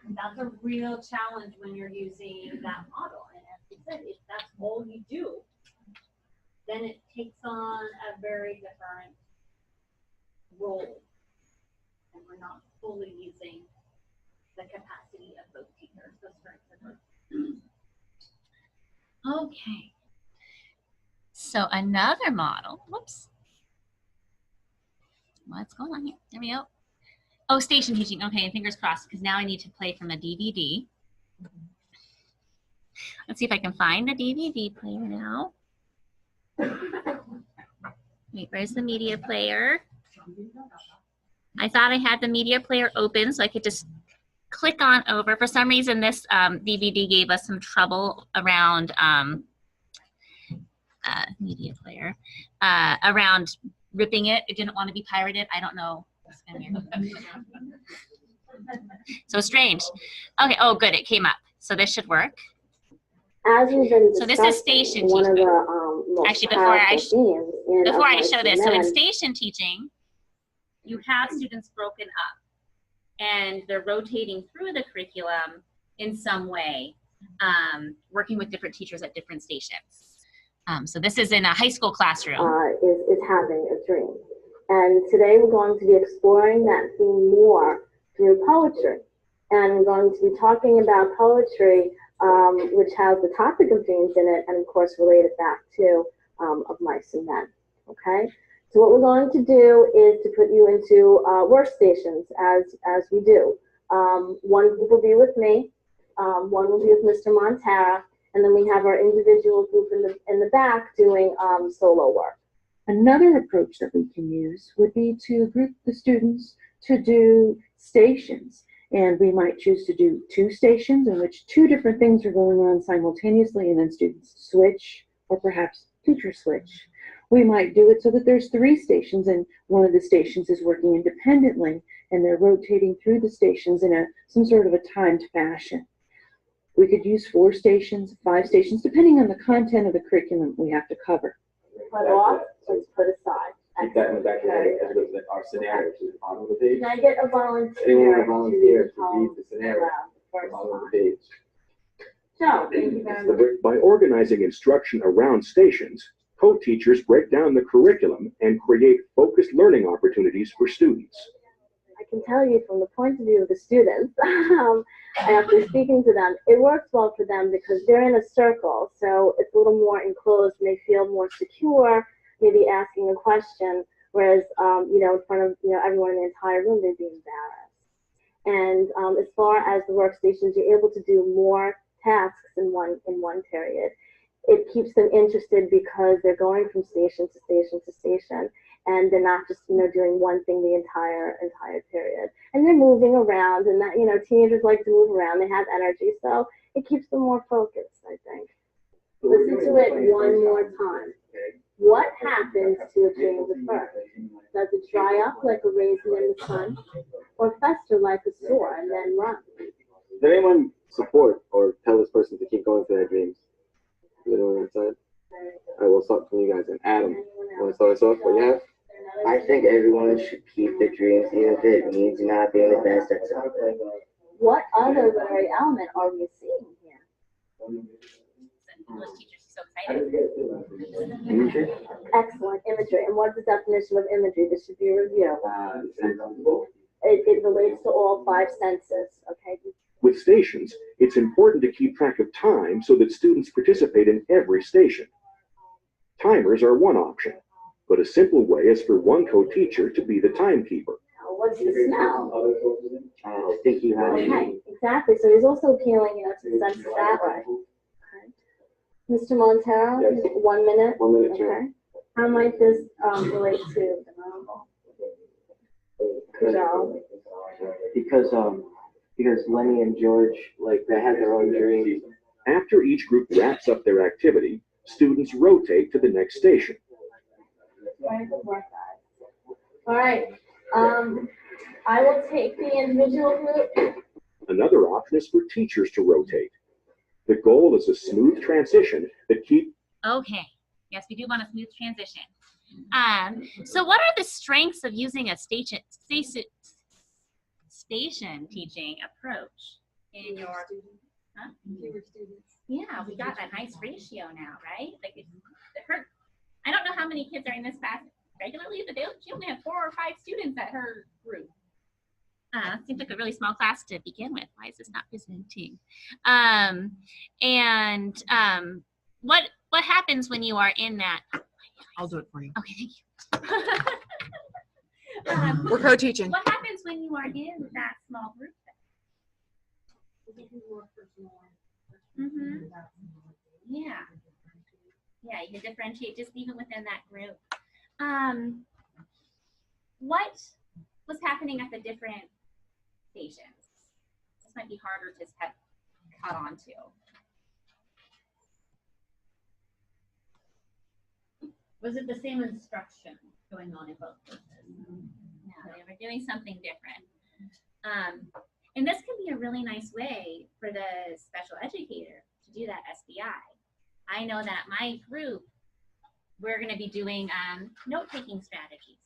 And that's a real challenge when you're using that model. And as we said, if that's all you do, then it takes on a very different role. And we're not fully using the capacity of both teachers, the strengths of both. Okay. So another model, whoops. What's going on here? There we go. Oh, station teaching. Okay, fingers crossed, because now I need to play from a DVD. Let's see if I can find the DVD player now. Wait, where's the media player? I thought I had the media player open, so I could just click on over. For some reason, this DVD gave us some trouble around media player, around ripping it. It didn't want to be pirated. I don't know. So strange. Okay, oh good, it came up. So this should work. As we've been so this is station teaching. Actually, before I show this, so in station teaching, you have students broken up and they're rotating through the curriculum in some way, working with different teachers at different stations. So this is in a high school classroom. Is having a dream. And today we're going to be exploring that theme more through poetry. And we're going to be talking about poetry, which has the topic of dreams in it, and of course related back to of mice and men, okay? So what we're going to do is to put you into workstations as we do. One group will be with me, one will be with Mr. Montara, and then we have our individual group in the back doing solo work. Another approach that we can use would be to group the students to do stations. And we might choose to do 2 stations in which 2 different things are going on simultaneously, and then students switch, or perhaps teachers switch. We might do it so that there's 3 stations and one of the stations is working independently and they're rotating through the stations in some sort of a timed fashion. We could use 4 stations, 5 stations, depending on the content of the curriculum we have to cover. Put off, let's put aside. Our scenario to the bottom of the page. Can I get a volunteer? Anyone volunteer to read the scenario first bottom of the page? So, thank you very much. By organizing instruction around stations, co-teachers break down the curriculum and create focused learning opportunities for students. I can tell you from the point of view of the students, after speaking to them, it works well for them because they're in a circle, so it's a little more enclosed and they feel more secure, maybe asking a question, whereas, in front of, everyone in the entire room, they'd be embarrassed. And as far as the workstations, you're able to do more tasks in one period. It keeps them interested because they're going from station to station to station, and they're not just doing one thing the entire period. And they're moving around, and that teenagers like to move around. They have energy, so it keeps them more focused, I think. Listen to it one more time. What happens to a grain of fur? Does it dry up like a raisin in the sun, or fester like a sore and then run? Does anyone support or tell this person to keep going for their dreams? Is anyone inside? All right, we'll start from you guys. And Adam, you want to start us off? What you have? I think everyone should keep their dreams, even if it means not being the best at something. What other literary element are we seeing here? English teachers are so excited. Imagery? Excellent, imagery. And what's the definition of imagery? This should be a review. It relates to all 5 senses, okay? With stations, it's important to keep track of time so that students participate in every station. Timers are one option, but a simple way is for one co-teacher to be the timekeeper. What's the smell? Sticky honey. Okay, exactly. So he's also appealing, to the senses that way. Okay. Mr. Montero, Yes. 1 minute. 1 minute, Okay. sure. How might this relate to Because Lenny and George, they have their own dreams. After each group wraps up their activity, students rotate to the next station. All right. I will take the individual group. Another option is for teachers to rotate. The goal is a smooth transition that keeps. Okay. Yes, we do want a smooth transition. So what are the strengths of using a station teaching approach in your Fewer students. Yeah, we got that nice ratio now, right? Like it hurt. I don't know how many kids are in this class regularly, but she only had 4 or 5 students at her group. Seems like a really small class to begin with. Why is this not presenting? What happens when you are in that? I'll do it for you. Okay, thank you. We're co-teaching. What happens when you are in that small group? Mm-hmm. Yeah. Yeah, you can differentiate just even within that group. What was happening at the different stations? This might be harder to have caught on to. Was it the same instruction going on in both places? No, they were doing something different. And this can be a really nice way for the special educator to do that SDI. I know that my group, we're going to be doing note-taking strategies.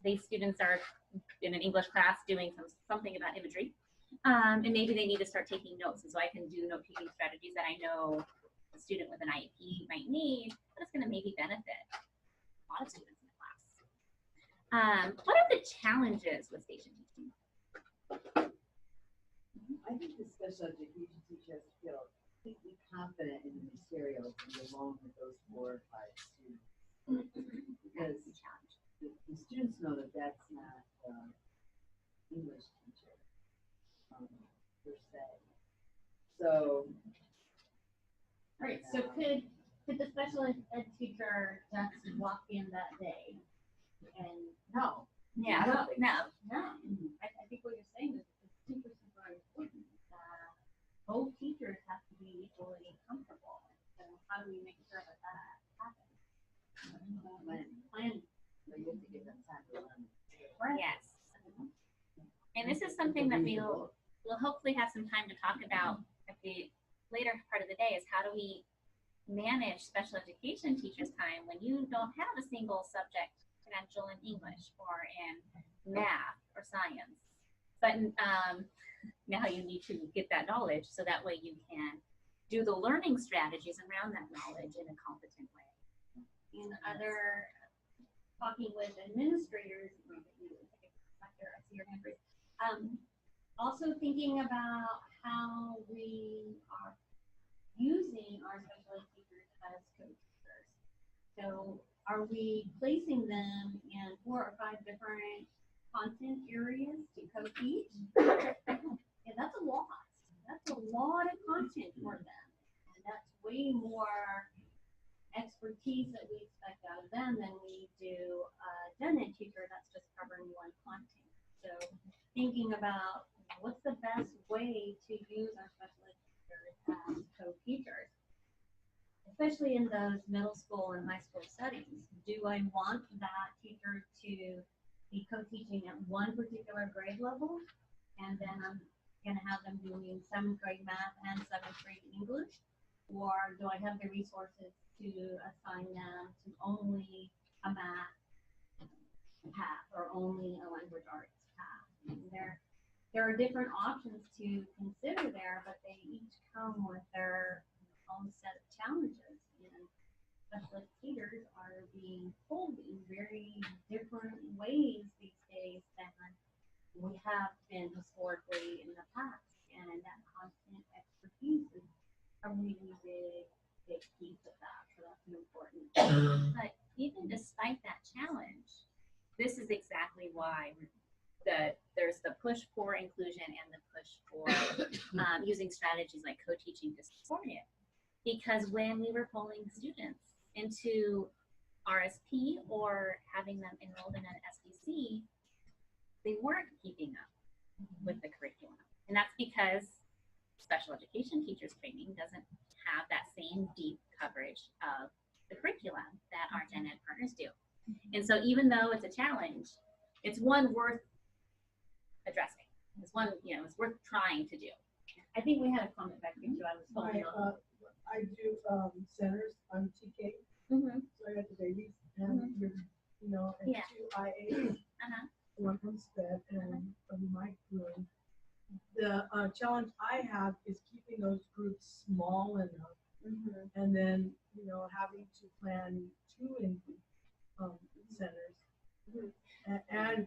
These students are in an English class doing something about imagery, and maybe they need to start taking notes. And so I can do note-taking strategies that I know a student with an IEP might need, but it's going to maybe benefit a lot of students in the class. What are the challenges with station teaching? I think the special education teacher has to feel completely confident in the material to be alone with those 4 or 5 students. Because the students know that that's not English teacher per se. So, all right, so could the special ed teacher just walk in that day and no. Yeah, I don't think no. so. No. I think what you're saying is it's super, super important that both teachers have to be equally comfortable. So how do we make sure that that happens? Plan for you to get that time. Right. Yes. And this is something that we'll hopefully have some time to talk about at the later part of the day, is how do we manage special education teachers' time when you don't have a single subject credential in English or in math or science. But now you need to get that knowledge so that way you can do the learning strategies around that knowledge in a competent way. And other, talking with administrators, also thinking about how we are using our special ed teachers as co-teachers. So are we placing them in 4 or 5 different content areas to co-teach? Yeah, that's a lot. That's a lot of content for them. And that's way more expertise that we expect out of them than we do a gen ed teacher that's just covering one content. So thinking about what's the best way to use our special ed teachers as co-teachers, especially in those middle school and high school settings. Do I want that teacher to be co-teaching at one particular grade level, and then I'm going to have them doing 7th grade math and 7th grade English? Or do I have the resources to assign them to only a math path or only a language arts path? And there are different options to consider there, but they each come with their own set of challenges. And special ed teachers are being pulled in very different ways these days than we have been historically in the past. And that constant expertise is a really big piece of that. So that's an important. But even despite that challenge, this is exactly why there's the push for inclusion and the push for using strategies like co-teaching to support it. Because when we were pulling students into RSP or having them enrolled in an SDC, they weren't keeping up with the curriculum. And that's because special education teachers training doesn't have that same deep coverage of the curriculum that our gen ed partners do. And so even though it's a challenge, it's one worth addressing. It's one, it's worth trying to do. I think we had a comment back here too. I was following up. I do centers. I'm TK, so I got the babies, and and 2 IAs, one from SPED and from my room. The challenge I have is keeping those groups small enough, and then having to plan 2 in centers, and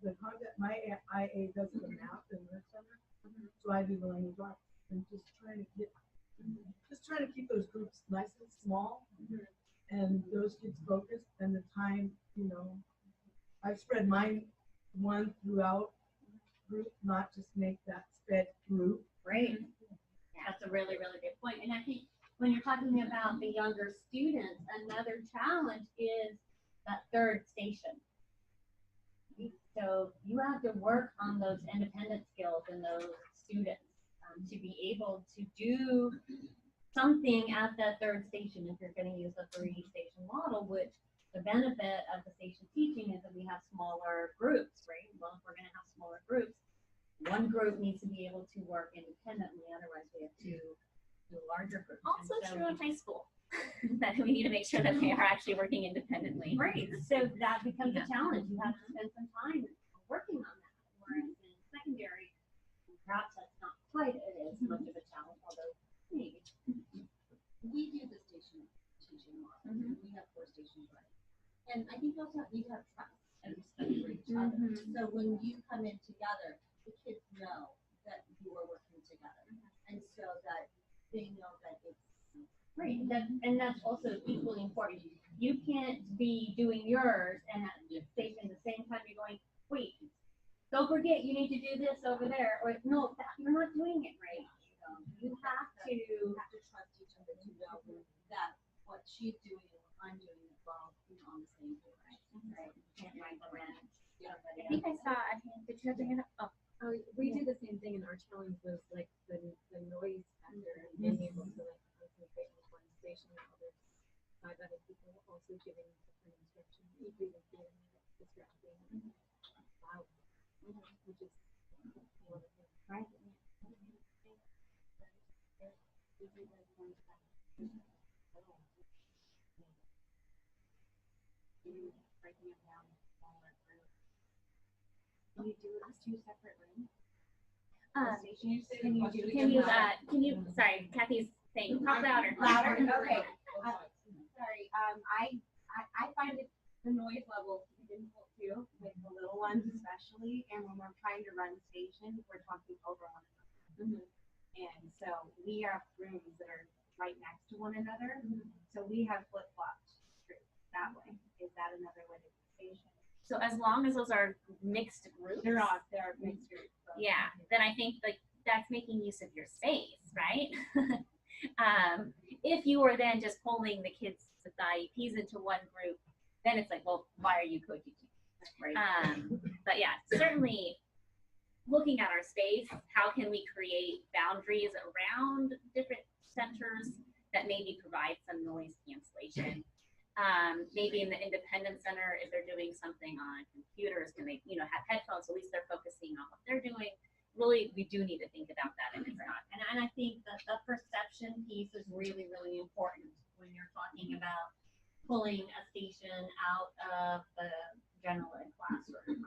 the content. My IA does the math in their center, so I do the language arts, and just trying to keep those groups nice and small, and those kids focused, and the time, I've spread mine one throughout group, not just make that SPED group. Great. That's a really, really good point. And I think when you're talking about the younger students, another challenge is that 3rd station. So you have to work on those independent skills in those students to be able to do something at that 3rd station if you're going to use a 3-station model, which the benefit of the station teaching is that we have smaller groups, right? Well, if we're going to have smaller groups, one group needs to be able to work independently, otherwise we have two larger groups. Also true in high school. That we need to make sure that they are actually working independently. Right. So that becomes a challenge. You have to spend some time working on that. Whereas in secondary, perhaps that's not quite as much of a challenge, although maybe. We do the station teaching model. We have 4 stations running. And I think also you have trust and respect for each other. So when you come in together, the kids know that you are working together. And so that they know that it's right. And that's also equally important. You can't be doing yours and at the station the same time you're going, wait, don't forget you need to do this over there. Or no, you're not doing it right. You have to trust each other to know that what she's doing and what I'm doing as well, on the same page, right? Can't micromanage. I think I saw a hand. Did you bring it up? Oh. We do the same thing, and our challenge was like the noise factor and being able to like concentrate on one station and other people also giving different instruction, even being distracting and loud, which is one of the things. Right. Breaking it down into smaller groups. Can you do it as 2 separate rooms? Can you, sorry, Kathy's saying, talk louder. Louder, okay. Sorry, I find it, the noise level difficult too, with the little ones especially, and when we're trying to run stations, we're talking over one another. And so we have rooms that are right next to one another, so we have flip-flopped that way. Is that another way to do station? So as long as those are mixed groups. They're mixed groups. Yeah, then I think like that's making use of your space, right? If you were then just pulling the kids with the IEPs into one group, then it's like, well, why are you co-teaching? Right. But yeah, certainly looking at our space, how can we create boundaries around different centers that maybe provide some noise cancellation? Maybe in the independent center, if they're doing something on computers, can they, have headphones? At least they're focusing on what they're doing. Really, we do need to think about that, and it's not. And I think that the perception piece is really, really important when you're talking about pulling a station out of the general ed classroom.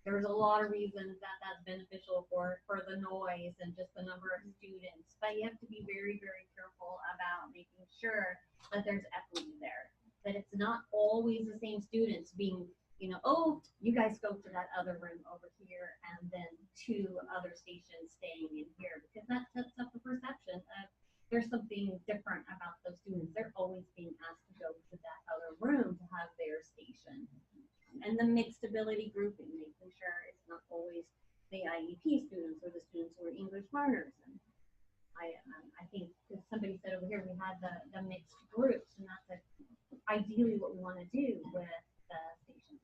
There's a lot of reasons that that's beneficial for the noise and just the number of students, but you have to be very, very careful about making sure that there's equity there, that it's not always the same students being, oh, you guys go to that other room over here, and then 2 other stations staying in here, because that sets up the perception of there's something different about those students. They're always being asked to go to that other room to have their station. And the mixed ability grouping, making sure it's not always the IEP students or the students who are English learners. And I think, because somebody said over here, we had the mixed groups, and that's ideally what we want to do with the station.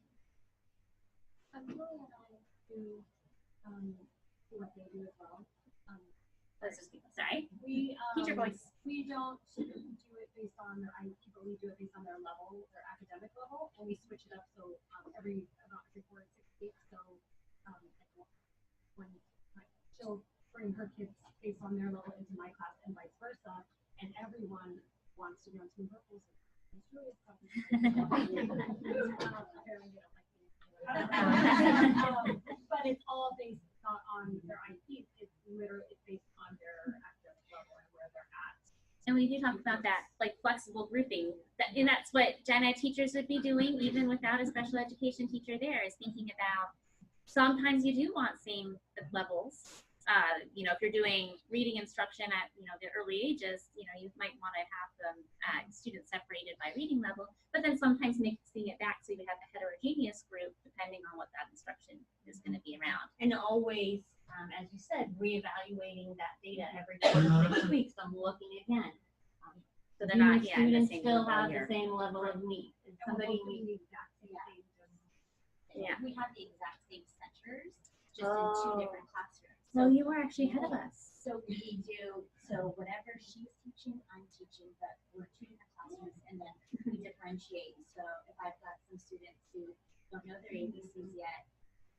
I'm really annoyed to what they do as well. Sorry. We Keep your voice. We don't do it based on their IEP, but we do it based on their level, their academic level, and we switch it up. So about every 4 to 6 weeks. So when she'll bring her kids based on their level into my class and vice versa, and everyone wants to go into purples. It's really but it's all based not on their IEPs. It's literally based on their academic level and where they're at. And we do talk about that, like flexible grouping. And that's what gen ed teachers would be doing, even without a special education teacher there, is thinking about sometimes you do want same levels. If you're doing reading instruction at, the early ages, you might want to have them students separated by reading level, but then sometimes mixing it back so you have a heterogeneous group depending on what that instruction is going to be around. And always, as you said, reevaluating that data every 4 to 6 weeks. I'm looking again. So they're not, students the same still level have here. the same level of need. And somebody needs We have the exact same centers, just in 2 different classrooms. So you were actually ahead of us. So we do, so whatever she's teaching, I'm teaching, but we're 2 different classrooms, and then we differentiate. So if I've got some students who don't know their ABCs yet,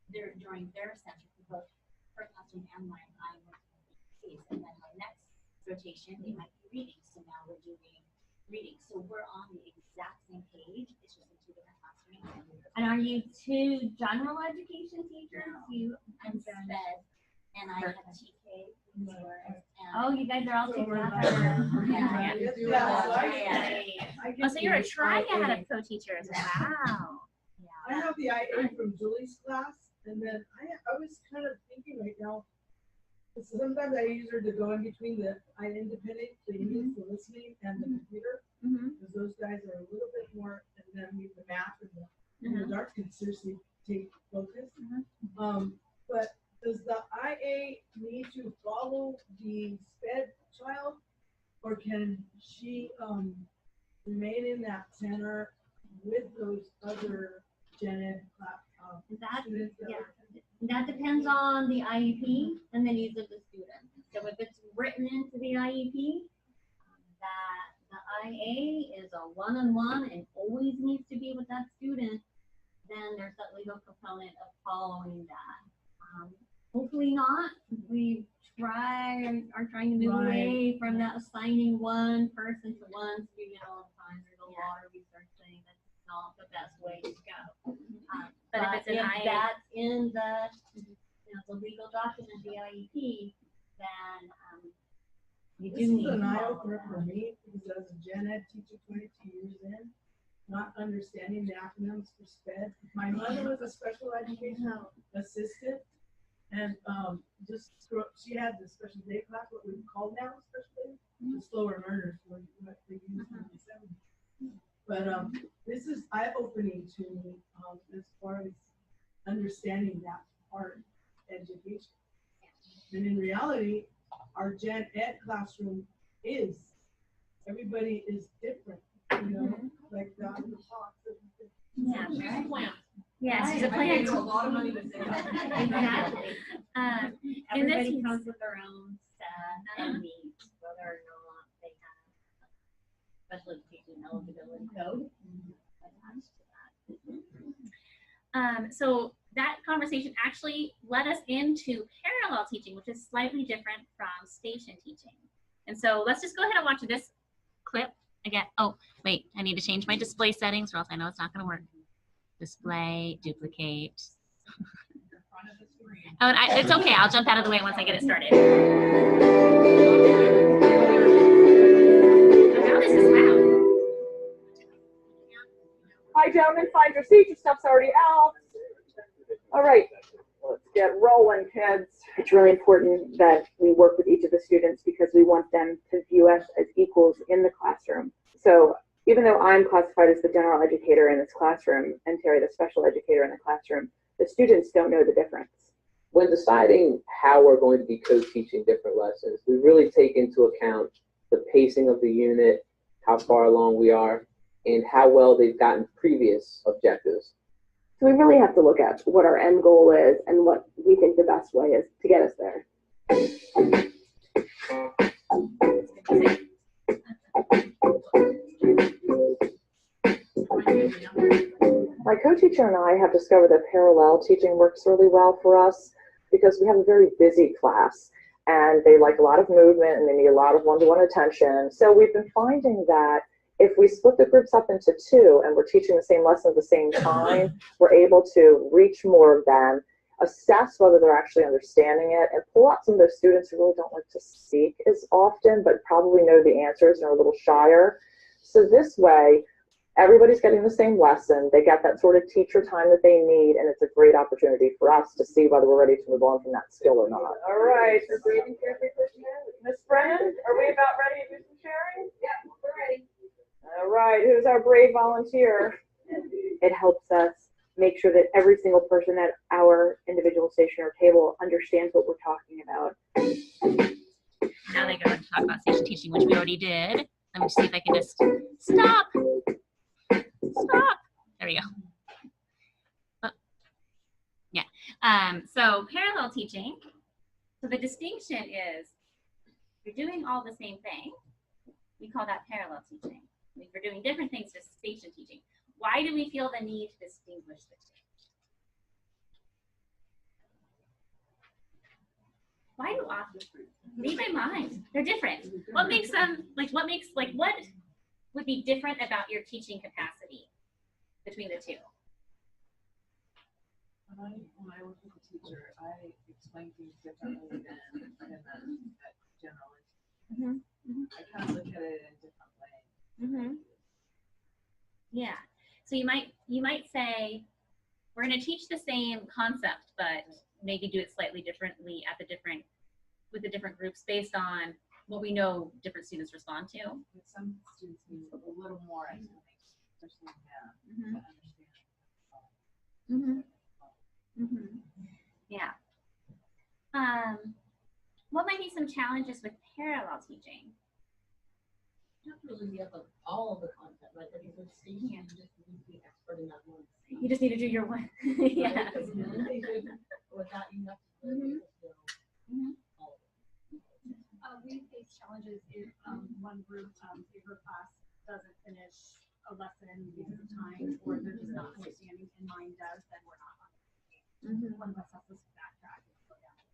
they're during their center for both her classroom and mine, I'm working with ABCs, and then my next rotation, they might be reading. So now we're doing reading. So we're on the exact same page. It's just in 2 different classrooms. And are you 2 general education teachers? I'm SPED, and I have TK. Oh, you guys are all together. Oh, so you're a triad of co-teachers. Wow. I have the IA from Julie's class, and then I was kind of thinking right now, sometimes I use her to go in between the independent, the English, the listening, and the computer, because those guys are a little bit more, and then the math and the dark can seriously take focus. But does the IA need to follow the SPED child, or can she remain in that center with those other gen ed That, students that yeah. are- That depends on the IEP and the needs of the student. So if it's written into the IEP, that the IA is a one-on-one and always needs to be with that student, then there's that legal component of following that. Hopefully not. We are trying to move away from that assigning one person to one student all the time. There's a lot of research saying that's not the best way to go. But if it's an IA, that's in the legal document, the IEP, then you This do is need an to eye follow opener that. for me because as a gen ed teacher 22 years in, not understanding the acronyms for SPED. My mother was a special education assistant and she had the special day class, what we call now special day, the slower learners, what they used in the 70s. But this is eye-opening to me as far as understanding that part of education. And in reality, our gen ed classroom everybody is different, you know, like the talks. yeah, Right. yes, it's a I plan. paid a lot of money to say that. Exactly. And this Everybody is, comes with their own set and needs, whether or not they have special education eligibility code attached to that. So that conversation actually led us into parallel teaching, which is slightly different from station teaching. And so let's just go ahead and watch this clip again. Oh, wait, I need to change my display settings or else I know it's not going to work. Display, duplicate. Oh, and it's okay. I'll jump out of the way once I get it started. Now this is loud. Hi, gentlemen, find your seats. Your stuff's already out. All right, let's get rolling, kids. It's really important that we work with each of the students because we want them to view us as equals in the classroom. So even though I'm classified as the general educator in this classroom and Terry the special educator in the classroom, the students don't know the difference. When deciding how we're going to be co-teaching different lessons, we really take into account the pacing of the unit, how far along we are, and how well they've gotten previous objectives. So we really have to look at what our end goal is and what we think the best way is to get us there. My co-teacher and I have discovered that parallel teaching works really well for us because we have a very busy class and they like a lot of movement and they need a lot of one-to-one attention. So we've been finding that if we split the groups up into two and we're teaching the same lesson at the same time, we're able to reach more of them, assess whether they're actually understanding it, and pull out some of those students who really don't like to speak as often, but probably know the answers and are a little shyer. So this way, everybody's getting the same lesson. They get that sort of teacher time that they need, and it's a great opportunity for us to see whether we're ready to move on from that skill or not. All right, so breathing carefully, Miss Brennan, are we about ready to do some sharing? Yeah, we're ready. All right, who's our brave volunteer? It helps us make sure that every single person at our individual station or table understands what we're talking about. Now they go and talk about station teaching, which we already did. Let me see if I can just stop. Stop. There we go. Oh. Yeah. So parallel teaching. So the distinction is you're doing all the same thing. We call that parallel teaching. If we're doing different things to station teaching. Why do we feel the need to distinguish the two? Why do read my mind? They're different. What makes them what would be different about your teaching capacity between the two? When I work with a teacher, I explain things differently than at general education. I kind of look at it in a different way. Yeah. So you might say, we're going to teach the same concept, but maybe do it slightly differently with the different groups based on what we know different students respond to. And some students need a little more explanation, especially in math, to understand. Yeah. What might be some challenges with parallel teaching? You have to really have all of the content, right? Like if it's station, you just need to You just need to do your one. Yeah. We face challenges if one group, if her class doesn't finish a lesson because of time, or they're just not understanding, and mine does, then we're not on the one of us has to backtrack and slow down.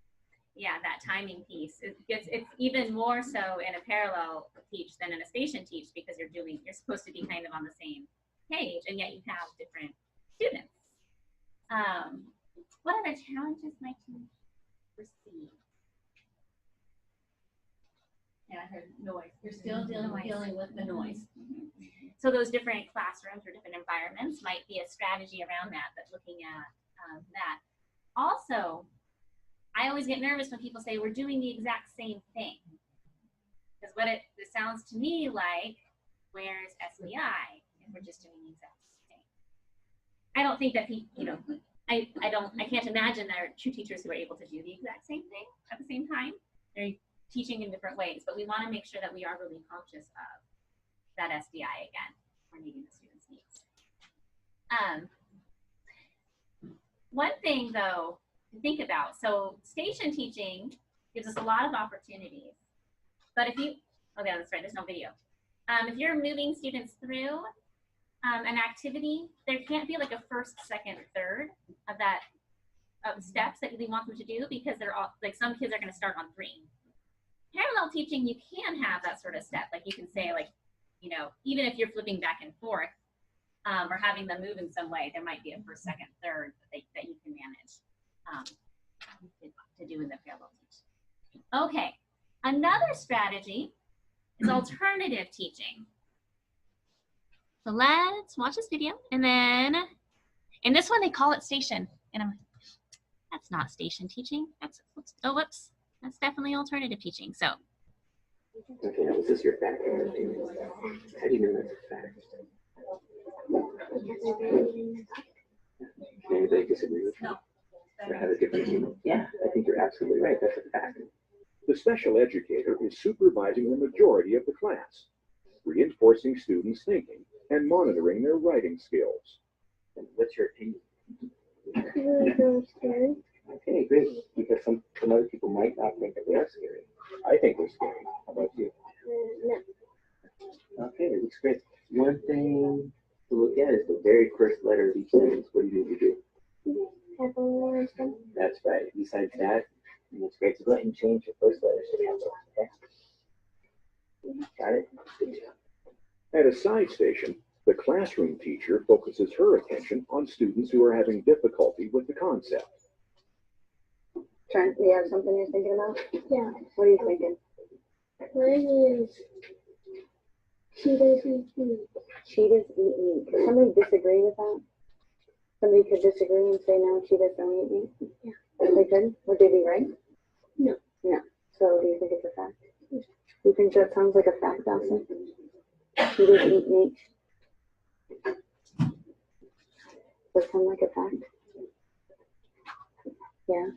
Yeah, that timing piece. It's even more so in a parallel teach than in a station teach, because you're supposed to be kind of on the same page, and yet you have different students. What other challenges might you receive? Yeah, I heard noise. You're still dealing with the noise. So those different classrooms or different environments might be a strategy around that, but looking at that. Also, I always get nervous when people say we're doing the exact same thing. Because what it sounds to me like, where's SDI if we're just doing the exact same thing? I don't think that people, I can't imagine there are true teachers who are able to do the exact same thing at the same time. They're teaching in different ways, but we want to make sure that we are really conscious of that SDI again, for meeting the students' needs. One thing though to think about, so station teaching gives us a lot of opportunities, but if you, oh yeah, that's right, there's no video. If you're moving students through an activity, there can't be like a first, second, third of that steps that we want them to do, because they're all, like some kids are going to start on 3. Parallel teaching, you can have that sort of step. Like you can say, like, even if you're flipping back and forth or having them move in some way, there might be a first, second, third that you can manage to do in the parallel teach. Okay, another strategy is alternative teaching. So let's watch this video, and then in this one they call it station, and I'm like, that's not station teaching. That's whoops. That's definitely alternative teaching. So. Okay, now is this your fact? How do you know that's a fact? Anybody disagree with me? Or have a different opinion? Yeah, I think you're absolutely right. That's a fact. The special educator is supervising the majority of the class, reinforcing students' thinking and monitoring their writing skills. And what's your opinion? Really scary. Okay, great. Because some other people might not think that we are scary. I think we're scary. How about you? No. Okay, it looks great. One thing to look at is the very first letter of each sentence. What do you need to do? That's right. Besides that, it's great to go ahead and change your first letter to the other. Okay? Got it? Good job. At a side station, the classroom teacher focuses her attention on students who are having difficulty with the concept. Trent, do you have something you're thinking about? Yeah. What are you thinking? Mine is cheetahs eat meat. Cheetahs eat meat. Could somebody disagree with that? Somebody could disagree and say no, cheetahs don't eat meat? Yeah. They could? Would they be right? No. No. So do you think it's a fact? You think that sounds like a fact, Dawson? Cheetahs eat meat. Does that sound like a fact? Yeah.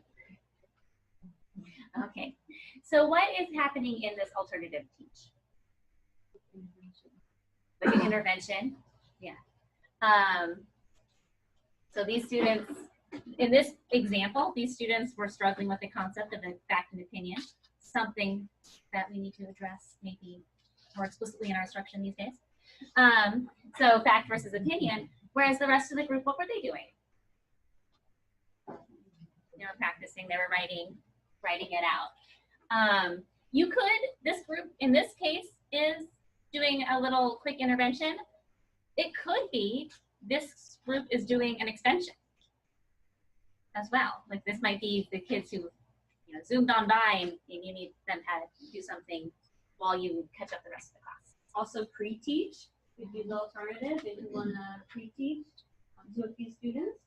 Okay, so what is happening in this alternative teach? Like an intervention, yeah. So these students, in this example, these students were struggling with the concept of fact and opinion, something that we need to address maybe more explicitly in our instruction these days. So fact versus opinion, whereas the rest of the group, what were they doing? They were practicing, they were writing it out. You could, this group in this case is doing a little quick intervention. It could be this group is doing an extension as well. Like this might be the kids who zoomed on by and you need them to do something while you catch up the rest of the class. Also pre-teach would be the alternative if you want to pre-teach to a few students.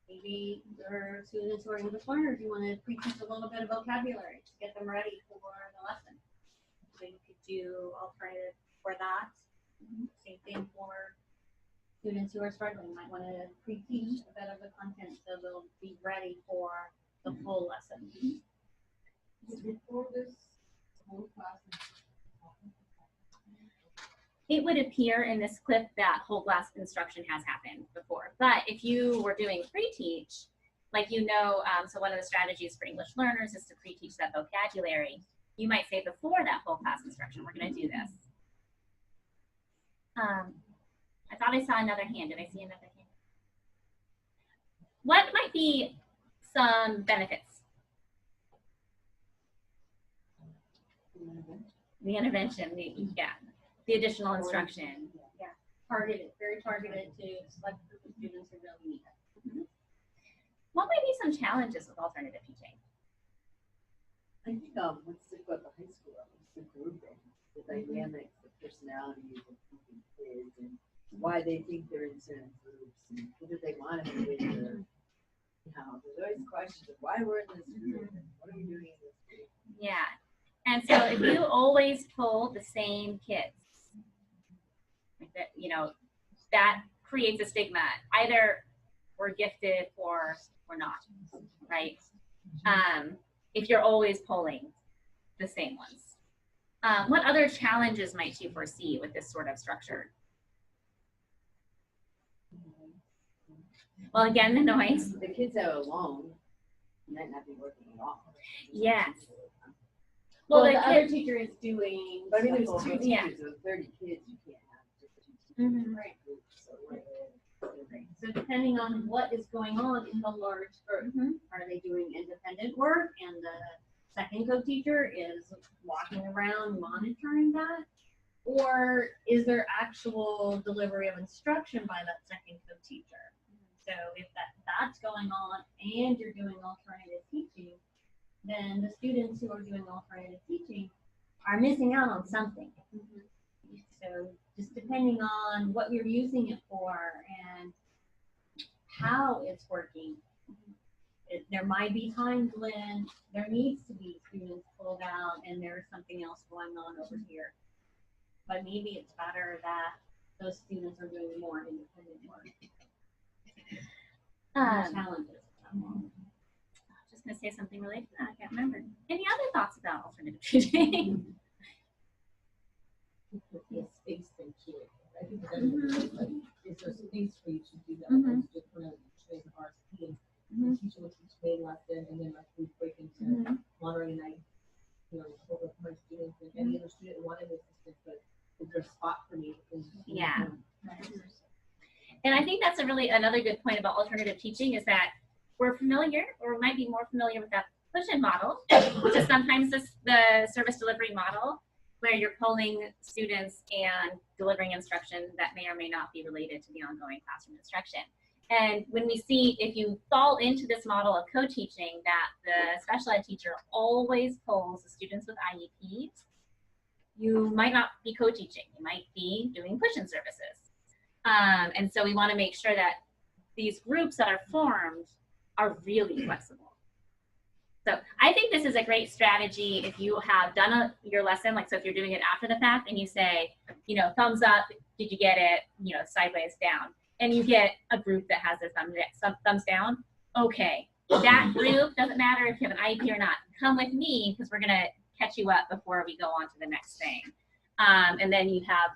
Maybe there are students who are English learners, you want to pre-teach a little bit of vocabulary to get them ready for the lesson. So you could do alternative for that. Same thing for students who are struggling. You might want to pre-teach a bit of the content so they'll be ready for the full lesson. Before this whole class, it would appear in this clip that whole class instruction has happened before. But if you were doing pre-teach, like so one of the strategies for English learners is to pre-teach that vocabulary. You might say before that whole class instruction, we're going to do this. I thought I saw another hand. Did I see another hand? What might be some benefits? The intervention, the additional instruction. Yeah, targeted, very targeted to select the students who really need it. Mm-hmm. What might be some challenges with alternative teaching? I think let's think about the high school level, the grouping, the dynamics, the personalities of kids, and why they think they're in certain groups, and whether they want to be in there. There's always questions of why we're in this group, and what are we doing in this group? Yeah, and so if you always pull the same kids, that creates a stigma. Either we're gifted or we're not, right? If you're always pulling the same ones. What other challenges might you foresee with this sort of structure? Well, again, the noise. The kids that are alone might not be working at all. Yes. Well, the other teacher is doing. But I mean, there's two teachers, Yeah. so 30 kids, you can't have just two teachers. Mm-hmm. Right. So depending on what is going on in the large group, are they doing independent work and the second co-teacher is walking around monitoring that? Or is there actual delivery of instruction by that second co-teacher? So if that's going on and you're doing alternative teaching, then the students who are doing alternative teaching are missing out on something. So just depending on what you're using it for and how it's working, there might be times when there needs to be students pulled out and there's something else going on over here. But maybe it's better that those students are doing more independent work. Challenges. Just going to say something related to that. I can't remember. Any other thoughts about alternative teaching? Space thing to it. I think is there space for you to do that? Like different train RSP and teacher will teach main lesson and then like we break into monitoring night, over my students and any other student wanted assistance, but is there a spot for me? Yeah. And I think that's another good point about alternative teaching is that we're familiar, or might be more familiar with that push-in model, which is sometimes the service delivery model, where you're pulling students and delivering instruction that may or may not be related to the ongoing classroom instruction. And when we see, if you fall into this model of co-teaching, that the special ed teacher always pulls the students with IEPs, you might not be co-teaching. You might be doing push-in services. And so we want to make sure that these groups that are formed are really flexible. So I think this is a great strategy if you have done your lesson, so if you're doing it after the fact and you say, thumbs up, did you get it, sideways down, and you get a group that has their thumbs down, okay, that group, doesn't matter if you have an IEP or not, come with me because we're going to catch you up before we go on to the next thing. And then you have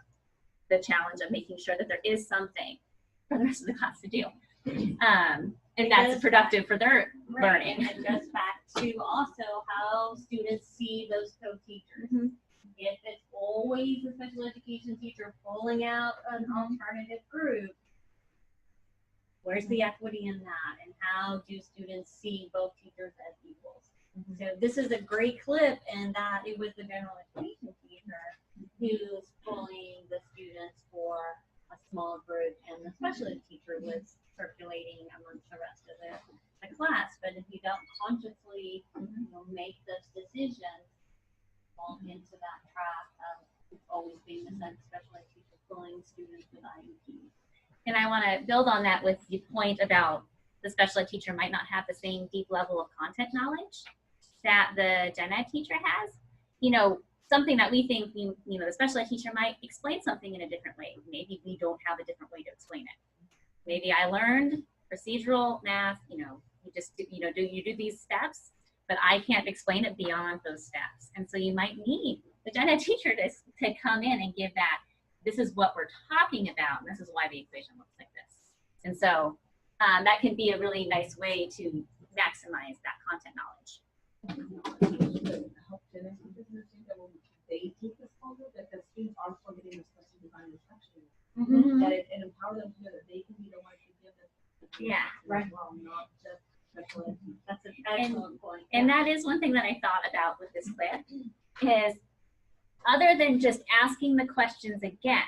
the challenge of making sure that there is something for the rest of the class to do. And that's productive for their learning. And it goes back to also how students see those co-teachers. If it's always a special education teacher pulling out an alternative group, where's the equity in that? And how do students see both teachers as equals? So this is a great clip in that it was the general education teacher who's pulling the students for a small group, and the special ed teacher was circulating amongst the rest of the class. But if you don't consciously make those decisions, fall into that trap of always being the special ed teacher pulling students with IEPs. And I want to build on that with the point about the special ed teacher might not have the same deep level of content knowledge that the gen ed teacher has. Something that we think, the special ed teacher might explain something in a different way. Maybe we don't have a different way to explain it. Maybe I learned procedural math, you just, you do these steps, but I can't explain it beyond those steps. And so you might need the gen ed teacher to come in and give this is what we're talking about, and this is why the equation looks like this. And so that can be a really nice way to maximize that content knowledge. They take this folder because students are still getting this question design instruction. Mhm. That it empower them to know that they can be the ones who give this. Yeah. Right. Well, not just special ed. That's an excellent point. And that is one thing that I thought about with this clip is other than just asking the questions again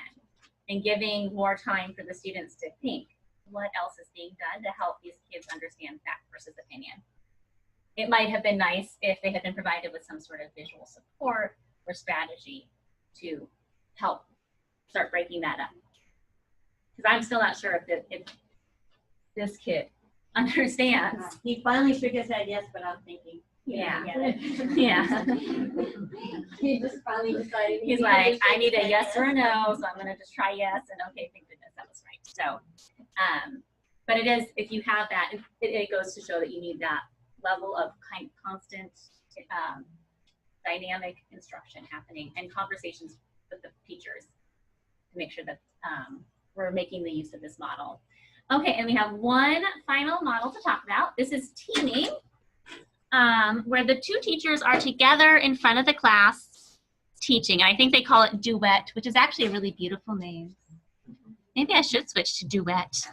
and giving more time for the students to think, what else is being done to help these kids understand fact versus opinion? It might have been nice if they had been provided with some sort of visual support or strategy to help start breaking that up. Because I'm still not sure if this kid understands. He finally shook his head yes, but I'm thinking. Yeah. Yeah. Yeah. He just finally decided. He's like, I need a yes or a no, so I'm gonna just try yes, and okay, thank goodness that was right. So, but it is, if you have that, it goes to show that you need that level of constant dynamic instruction happening and conversations with the teachers to make sure that we're making the use of this model. Okay, and we have one final model to talk about. This is teaming, where the two teachers are together in front of the class teaching. I think they call it duet, which is actually a really beautiful name. Maybe I should switch to duet.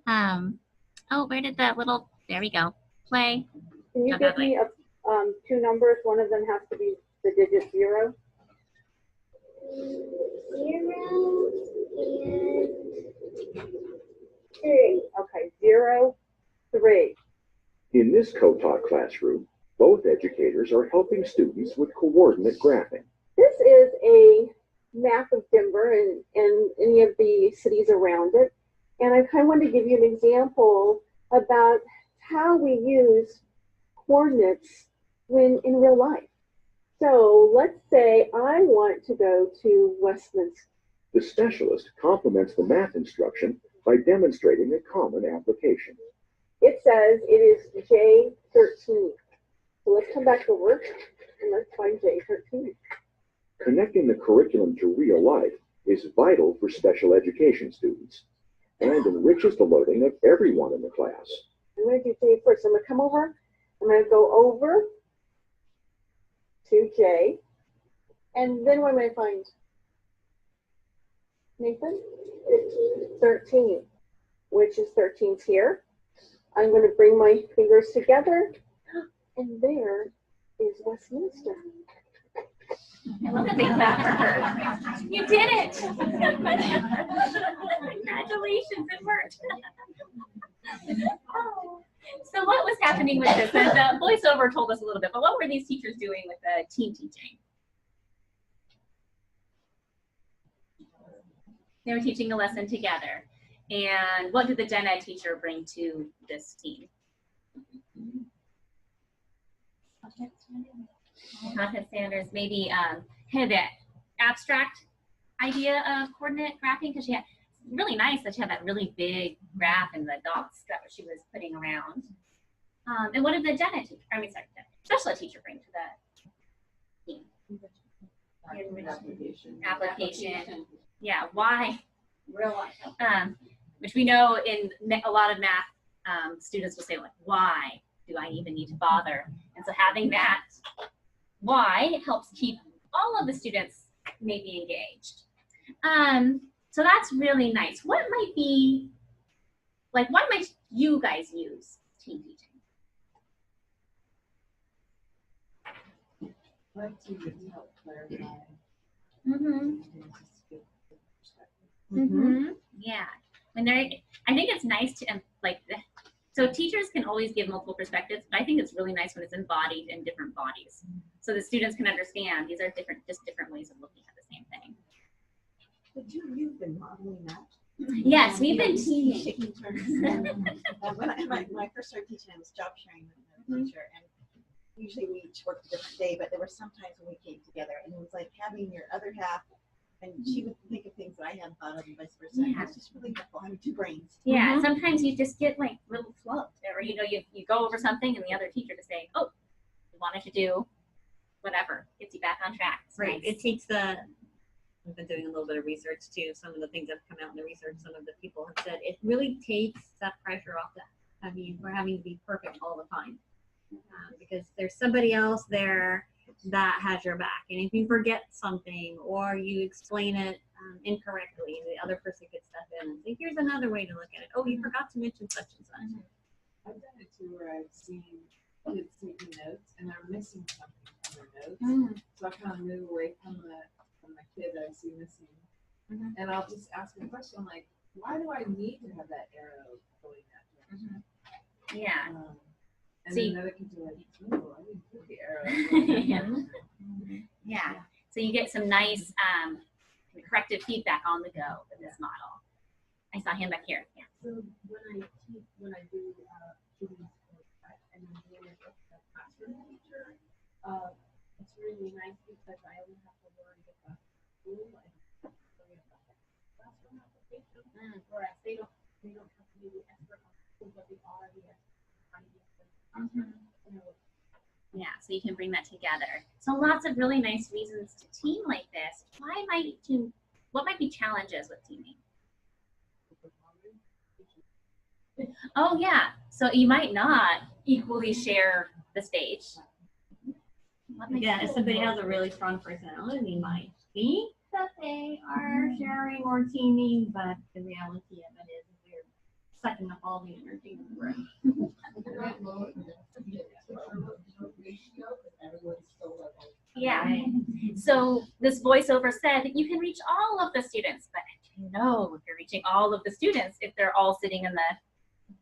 Oh, where did that little, there we go, play. Can you give me two numbers? One of them has to be the digit 0. 0 and 3. Okay, 0, 3. In this co-taught classroom, both educators are helping students with coordinate graphing. This is a map of Denver and any of the cities around it. And I kind of wanted to give you an example about how we use coordinates when in real life. So let's say I want to go to Westminster. The specialist complements the math instruction by demonstrating a common application. It says it is J13. So let's come back over and let's find J13. Connecting the curriculum to real life is vital for special education students and enriches the learning of everyone in the class. I'm going to do J first. I'm going to come over. I'm going to go over to J. And then what am I going to find? Nathan? 13. Which is 13's here. I'm going to bring my fingers together. And there is Westminster. I love that they clap for her. You did it! Congratulations, it worked. Oh. So what was happening with this? And the voiceover told us a little bit, but what were these teachers doing with the team teaching? They were teaching a lesson together. And what did the gen ed teacher bring to this team? Content standards, maybe kind of the abstract idea of coordinate graphing, because she had really nice that she had that really big graph and the dots that she was putting around. And what did the gen ed teacher, special ed teacher bring to the team? Application. Yeah, why? Real life. Which we know in a lot of math, students will say, like, why do I even need to bother? And so having that why helps keep all of the students maybe engaged. So that's really nice. What might be, like, what might you guys use team teaching? Like to help clarify. Yeah. When they're, I think it's nice to so teachers can always give multiple perspectives, but I think it's really nice when it's embodied in different bodies, so the students can understand these are just different ways of looking at the same thing. But you've been modeling that. Yes, we've been teaching. Taking turns. When I first started teaching, I was job sharing with a teacher, and usually we each worked a different day, but there were some times when we came together, and it was like having your other half, and she would think of things that I hadn't thought of, and vice versa. Yeah. It's just really helpful having two brains. Yeah, sometimes you just get like little flubbed, or you go over something, and the other teacher to say, "Oh, you wanted to do whatever," gets you back on track. It's Right. nice. It takes the I've been doing a little bit of research too. Some of the things that have come out in the research, some of the people have said it really takes that pressure off we're having to be perfect all the time. Because there's somebody else there that has your back. And if you forget something or you explain it incorrectly, the other person could step in and say, here's another way to look at it. Oh, you forgot to mention such and such. I've done it too where I've seen kids taking notes and they're missing something from their notes. So I kind of move away from the kid that I see missing. And I'll just ask a question like, why do I need to have that arrow going that direction? Yeah. And So then another kids are like, oh, I didn't put the arrow. Yeah. So you get some nice corrective feedback on the go with this model. I saw him back here. Yeah. So when I do students and I'm doing it with the classroom teacher, it's really nice because I only have to worry about school and worry about the classroom application. Whereas they don't have to be the expert on school, but they are the expert on Yeah, so you can bring that together. So lots of really nice reasons to team like this. What might be challenges with teaming? Oh yeah, so you might not equally share the stage. Yeah, if somebody has a really strong personality, might think that they are sharing or teaming, but the reality of it is they're sucking up all the energy in the room. Yeah. So this voiceover said that you can reach all of the students, but if you're reaching all of the students if they're all sitting in the,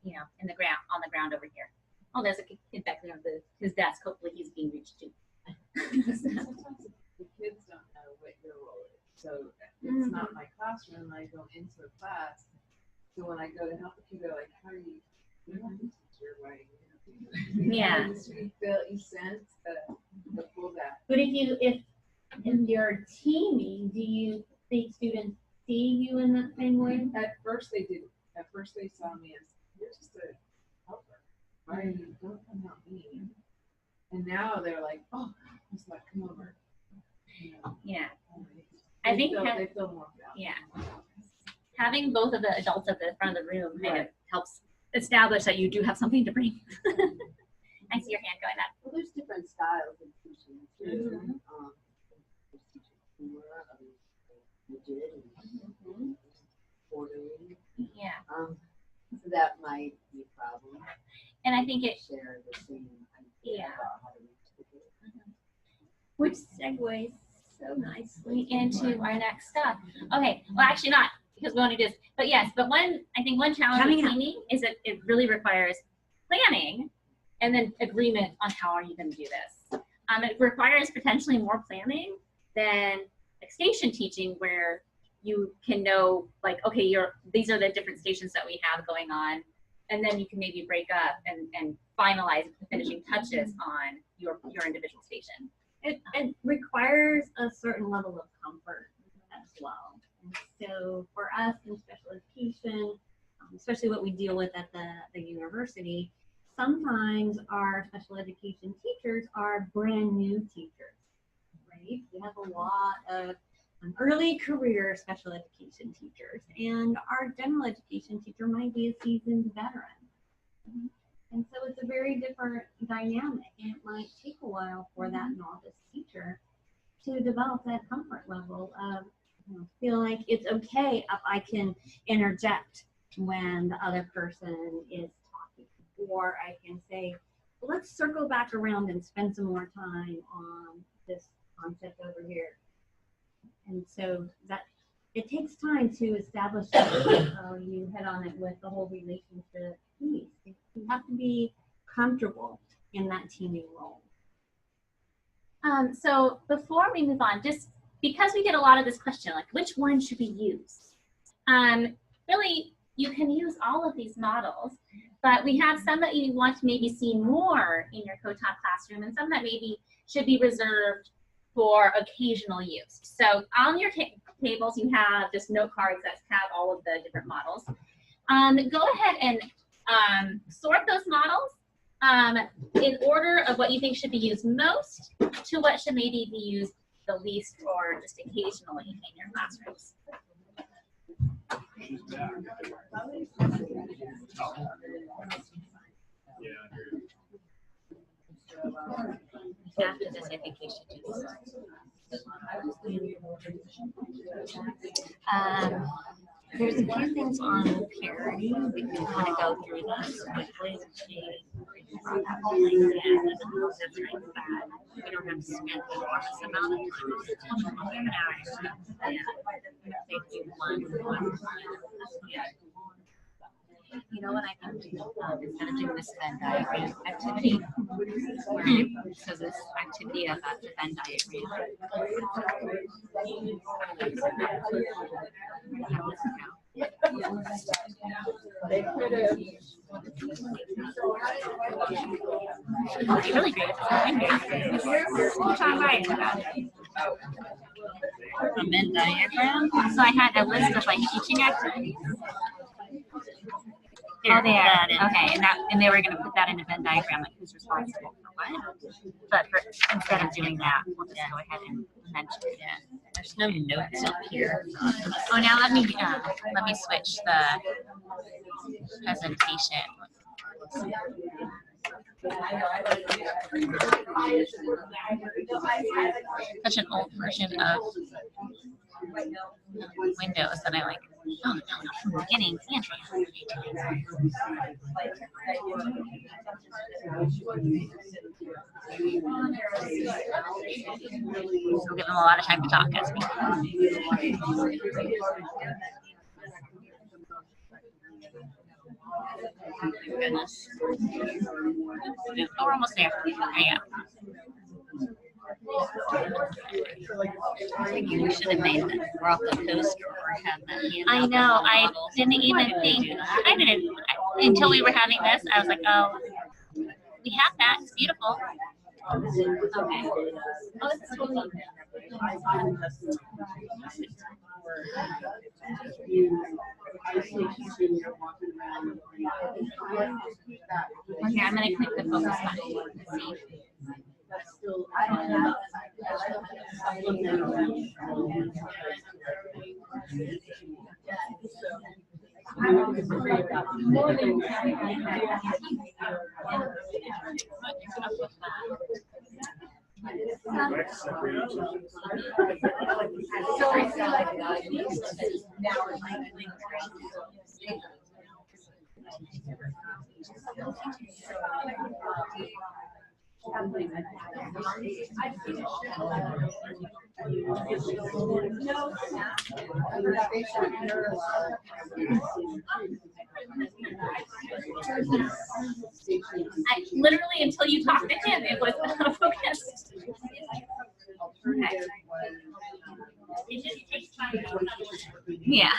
on the ground over here. Oh, there's a kid back there on his desk. Hopefully he's being reached too. Sometimes the kids don't know what your role is. So it's not my classroom. I go into a class. So when I go to help the kid, they're like, how are you? You're not the teacher, right? Yeah. You sense the pullback. But if you're teaming, do you think students see you in that same way? At first they did. At first they saw me as, you're just a helper. Right? Don't come help me. And now they're like, oh, just like, come over. Yeah. They I think they feel more valued. Yeah. Having both of the adults at the front of the room kind of helps establish that you do have something to bring. I see your hand going up. Well, there's different styles of teaching too. There's teachers who are rigid and orderly. Yeah. So that might be a problem. And I think it share the same idea about how to reach the kids. Which segues so nicely into our next stuff. Okay, well actually not, because we want to do this, but yes, I think one challenge with teaming is that it really requires planning and then agreement on how are you going to do this. It requires potentially more planning than like station teaching, where you can know like, okay, these are the different stations that we have going on, and then you can maybe break up and finalize the finishing touches on your individual station. It requires a certain level of comfort as well. And so for us in special education, especially what we deal with at the university, sometimes our special education teachers are brand new teachers, right? We have a lot of early career special education teachers, and our general education teacher might be a seasoned veteran. And so it's a very different dynamic. It might take a while for that novice teacher to develop that comfort level of feel like it's okay if I can interject when the other person is talking, or I can say, let's circle back around and spend some more time on this concept over here. And so that it takes time to establish that. You hit on it with the whole relationship piece. You have to be comfortable in that teaming role. So before we move on, just because we get a lot of this question, like which one should we use? Really, you can use all of these models, but we have some that you want to maybe see more in your co-taught classroom, and some that maybe should be reserved for occasional use. So on your tables, you have just note cards that have all of the different models. Go ahead and sort those models in order of what you think should be used most to what should maybe be used the least or just occasionally in your classrooms. After this, I think we should do this. There's a few things on parity. We can kind of go through this quickly. We don't have to spend an enormous amount of time. You know what I can do? Instead of doing this Venn diagram activity, so this activity of that Venn diagram. It's really great. A Venn diagram. So I had a list of like teaching activities. There, there. Okay, and they were going to put that in a Venn diagram, like who's responsible for what. But instead of doing that, we'll just go ahead and mention it. There's no notes up here. Oh, now let me switch the presentation. Such an old version of Windows that I like. Oh no, from the beginning, Andrea. We'll give them a lot of time to talk as we Goodness. Oh, we're almost there. Yeah. I think we should have made that, brought the poster or have that. I know. I didn't even think. I didn't until we were having this. I was like, oh, we have that. It's beautiful. Okay. Oh, this is cool. Okay, I'm gonna click the focus button. See. Literally until you talked to him, it was focused. Okay. Yeah.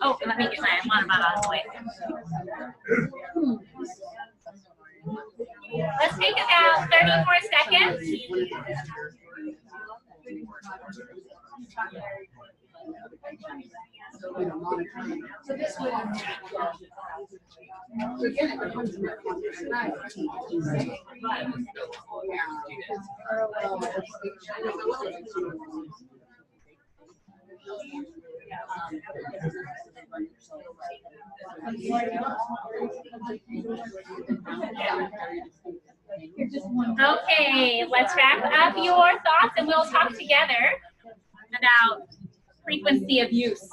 Oh, let me get my water bottle out of the way. Let's take about 34 seconds. So this one, again, it becomes a Okay, let's wrap up your thoughts and we'll talk together about frequency of use.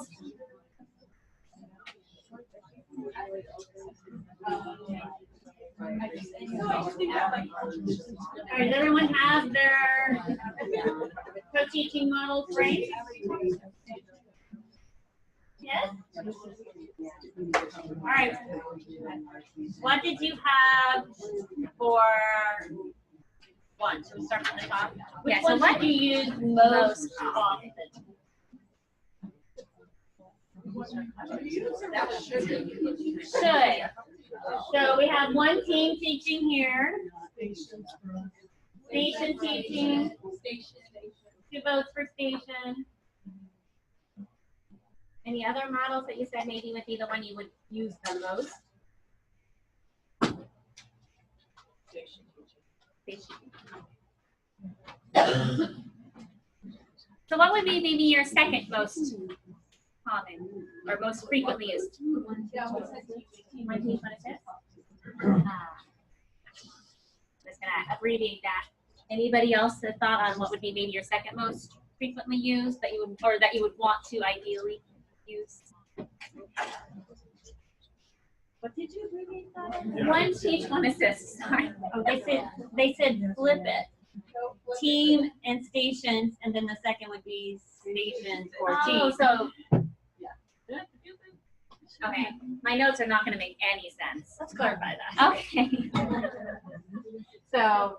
Does everyone have their co-teaching models right? Yes? All right. What did you have for one? So we start from the top. Which one did you use most often? Should. So we have one team teaching here. Station teaching. 2 votes for station. Any other models that you said maybe would be the one you would use the most? Station. So what would be maybe your second most common or most frequently used? One teach, one assist. Just gonna abbreviate that. Anybody else a thought on what would be maybe your second most frequently used that you would, or that you would want to ideally use? What did you abbreviate that? One teach, one assist. Sorry. Oh, they said flip it. Team and stations, and then the second would be stations or team. Oh, so okay, my notes are not going to make any sense. Let's clarify that. Okay. So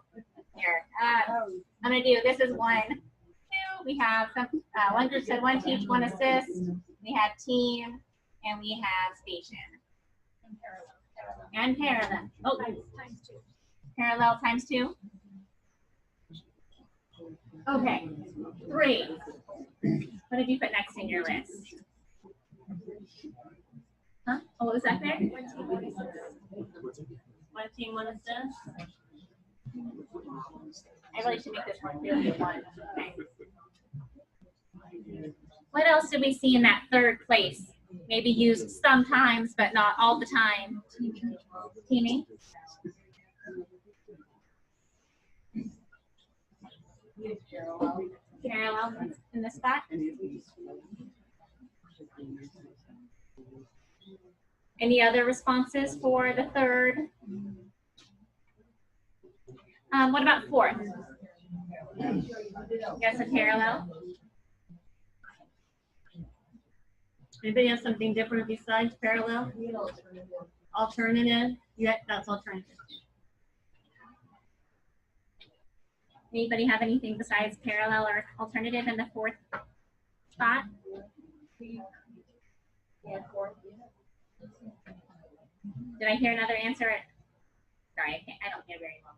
here, I'm going to do, this is 1, 2. We have some, one group said one teach, one assist. We have team, and we have station. And parallel. Oh, times 2. Parallel times 2. Okay, 3. What did you put next in your list? Huh? Oh, what was that there? One team, one assist. I really should make this one really one. Okay. What else did we see in that third place? Maybe used sometimes, but not all the time. Teaming. Parallel in this spot. Any other responses for the third? What about fourth? Guess a parallel. Anybody have something different besides parallel? Alternative? Yeah, that's alternative. Anybody have anything besides parallel or alternative in the fourth spot? Yeah, fourth. Did I hear another answer? Sorry, I don't hear very well.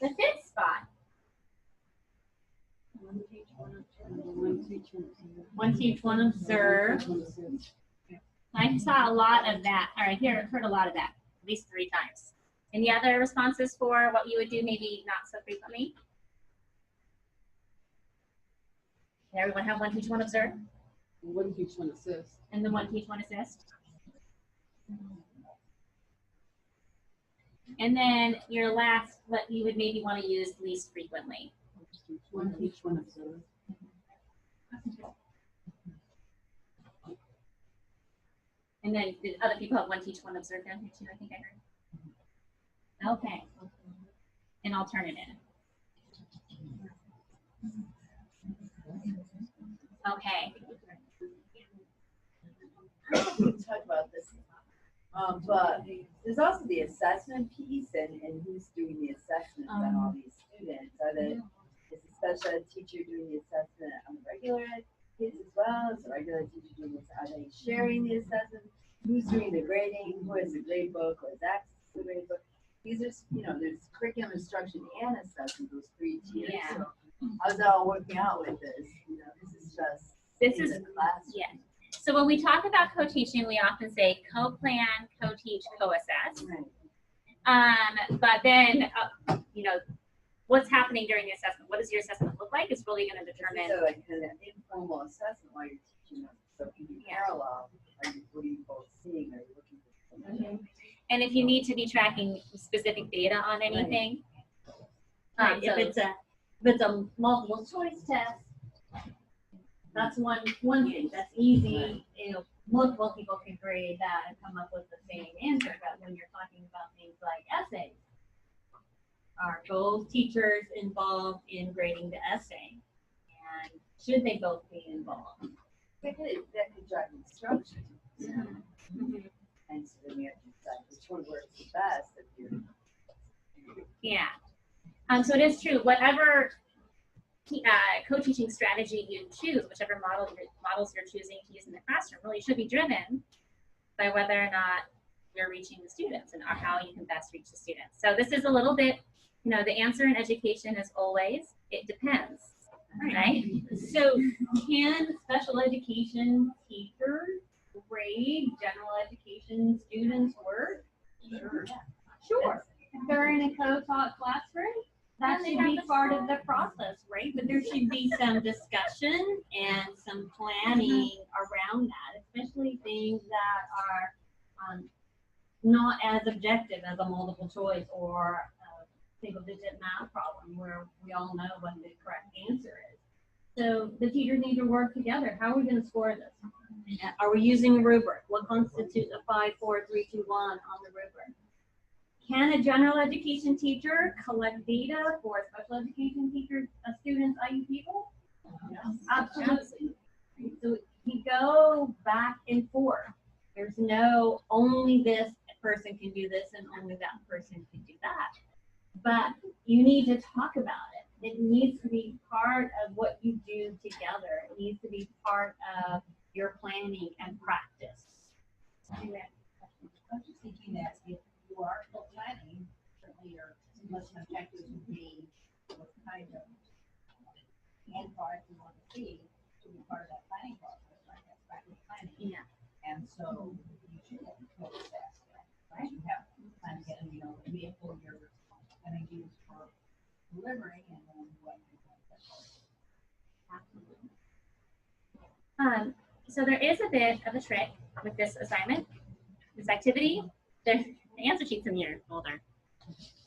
The fifth spot. One teach, one observe. I saw a lot of that, or I heard a lot of that, at least 3 times. Any other responses for what you would do maybe not so frequently? Did everyone have one teach, one observe? One teach, one assist. And the one teach, one assist? And then your last, what you would maybe want to use least frequently. One teach, one observe. And then did other people have one teach, one observe down here too? I think I heard. Okay. An alternative. Okay. We talked about this, but there's also the assessment piece and who's doing the assessment on all these students. Is a special ed teacher doing the assessment on the regular ed kids as well? Is the regular ed teacher doing this? Are they sharing the assessment? Who's doing the grading? Who has the grade book? Who has access to the grade book? These are, there's curriculum instruction and assessment, those 3 tiers. Yeah. So how's that all working out with this? This is just the class. Yeah. So when we talk about co-teaching, we often say co-plan, co-teach, co-assess. Right. But then, what's happening during the assessment? What does your assessment look like? Is really going to determine. So like kind of informal assessment while you're teaching them. So if you do parallel, what are you both seeing? Are you looking for something? And if you need to be tracking specific data on anything. Right. If it's a multiple choice test, that's one thing. That's easy. Multiple people can grade that and come up with the same answer. But when you're talking about things like essays, are both teachers involved in grading the essay? And should they both be involved? That could drive instruction. And so then we have to decide which one works the best. Yeah. So it is true. Whatever co-teaching strategy you choose, whichever models you're choosing to use in the classroom, really should be driven by whether or not you're reaching the students and how you can best reach the students. So this is a little bit, the answer in education is always, it depends, right? So can special education teachers grade general education students' work? Sure. Sure. If they're in a co-taught classroom? That should be part of the process, right? But there should be some discussion and some planning around that, especially things that are not as objective as a multiple choice or a single digit math problem where we all know what the correct answer is. So the teachers need to work together. How are we going to score this? Are we using a rubric? What constitutes a 5, 4, 3, 2, 1 on the rubric? Can a general education teacher collect data for a special education teacher, a student's IEP goal? Yes. Absolutely. So we go back and forth. There's no only this person can do this and only that person can do that. But you need to talk about it. It needs to be part of what you do together. It needs to be part of your planning and practice. I'm just thinking that if you are still planning, certainly your lesson objectives would be what kind of end product you want to see to be part of that planning process, right? That's practice planning. Yeah. And so you should have to that, right? You have plan to get, a vehicle you're going to use for delivering and then what you want to Absolutely. So there is a bit of a trick with this assignment, this activity. There's the answer sheet's in your folder.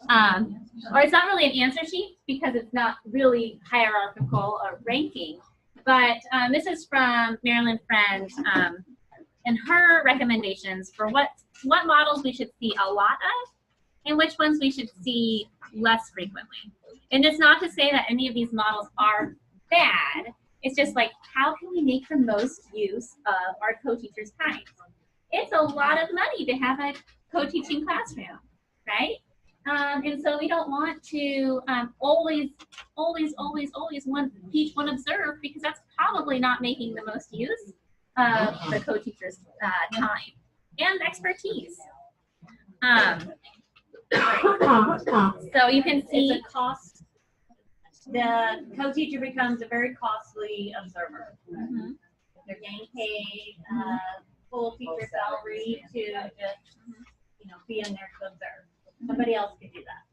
Or it's not really an answer sheet because it's not really hierarchical or ranking. But this is from Marilyn Friend and her recommendations for what models we should see a lot of and which ones we should see less frequently. And it's not to say that any of these models are bad. It's just like, how can we make the most use of our co-teachers' time? It's a lot of money to have a co-teaching classroom, right? And so we don't want to always teach one observe because that's probably not making the most use of the co-teachers' time and expertise. So you can see it's a cost. The co-teacher becomes a very costly observer. Mm-hmm. They're getting paid full teacher salary to just be in there to observe. Somebody else could do that.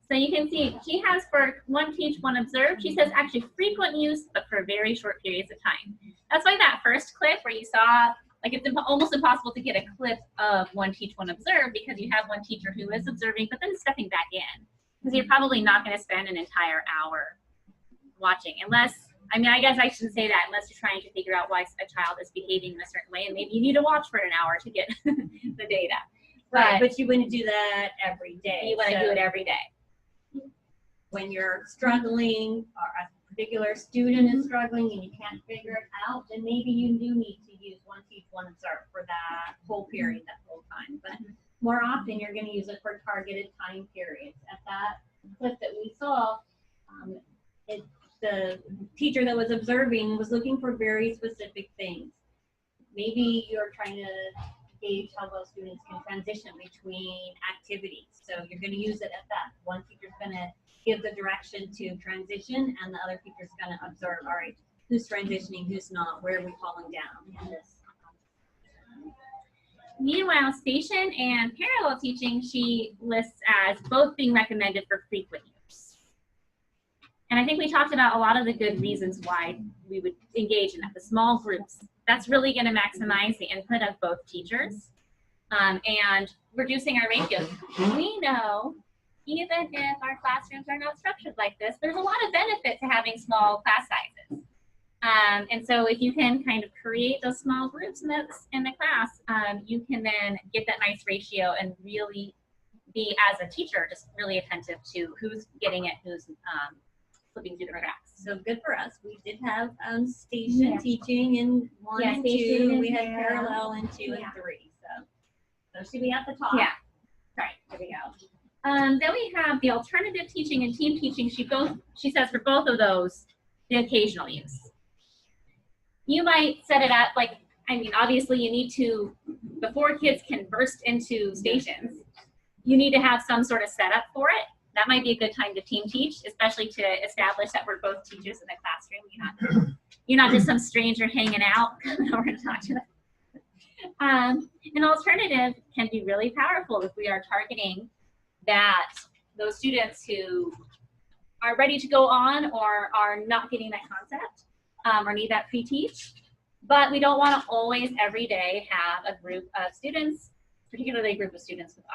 So you can see she has for one teach, one observe. She says actually frequent use, but for very short periods of time. That's why that first clip where you saw, like it's almost impossible to get a clip of one teach, one observe because you have one teacher who is observing, but then stepping back in. Because you're probably not going to spend an entire hour watching unless, I guess I shouldn't say that unless you're trying to figure out why a child is behaving in a certain way and maybe you need to watch for an hour to get the data. Right, but you wouldn't do that every day. You want to do it every day. When you're struggling or a particular student is struggling and you can't figure it out, then maybe you do need to use one teach, one observe for that whole period, that whole time. But more often you're going to use it for targeted time periods. At that clip that we saw, the teacher that was observing was looking for very specific things. Maybe you're trying to gauge how well students can transition between activities. So you're going to use it at that. One teacher's going to give the direction to transition and the other teacher's going to observe, all right, who's transitioning, who's not, where are we falling down in this. Meanwhile, station and parallel teaching she lists as both being recommended for frequent use. And I think we talked about a lot of the good reasons why we would engage in that, the small groups. That's really going to maximize the input of both teachers and reducing our ratios. We know even if our classrooms are not structured like this, there's a lot of benefit to having small class sizes. And so if you can kind of create those small groups in the class, you can then get that nice ratio and really be, as a teacher, just really attentive to who's getting it, who's flipping through the cracks. So good for us. We did have station teaching in 1 and 2. We had parallel in 2 and 3. So should be at the top. Yeah. Right. There we go. Then we have the alternative teaching and team teaching. She says for both of those, the occasional use. You might set it up like, obviously you need to, before kids can burst into stations, you need to have some sort of setup for it. That might be a good time to team teach, especially to establish that we're both teachers in the classroom. You're not just some stranger hanging out. We're going to talk to them. An alternative can be really powerful if we are targeting those students who are ready to go on or are not getting that concept or need that pre-teach. But we don't want to always every day have a group of students, particularly a group of students with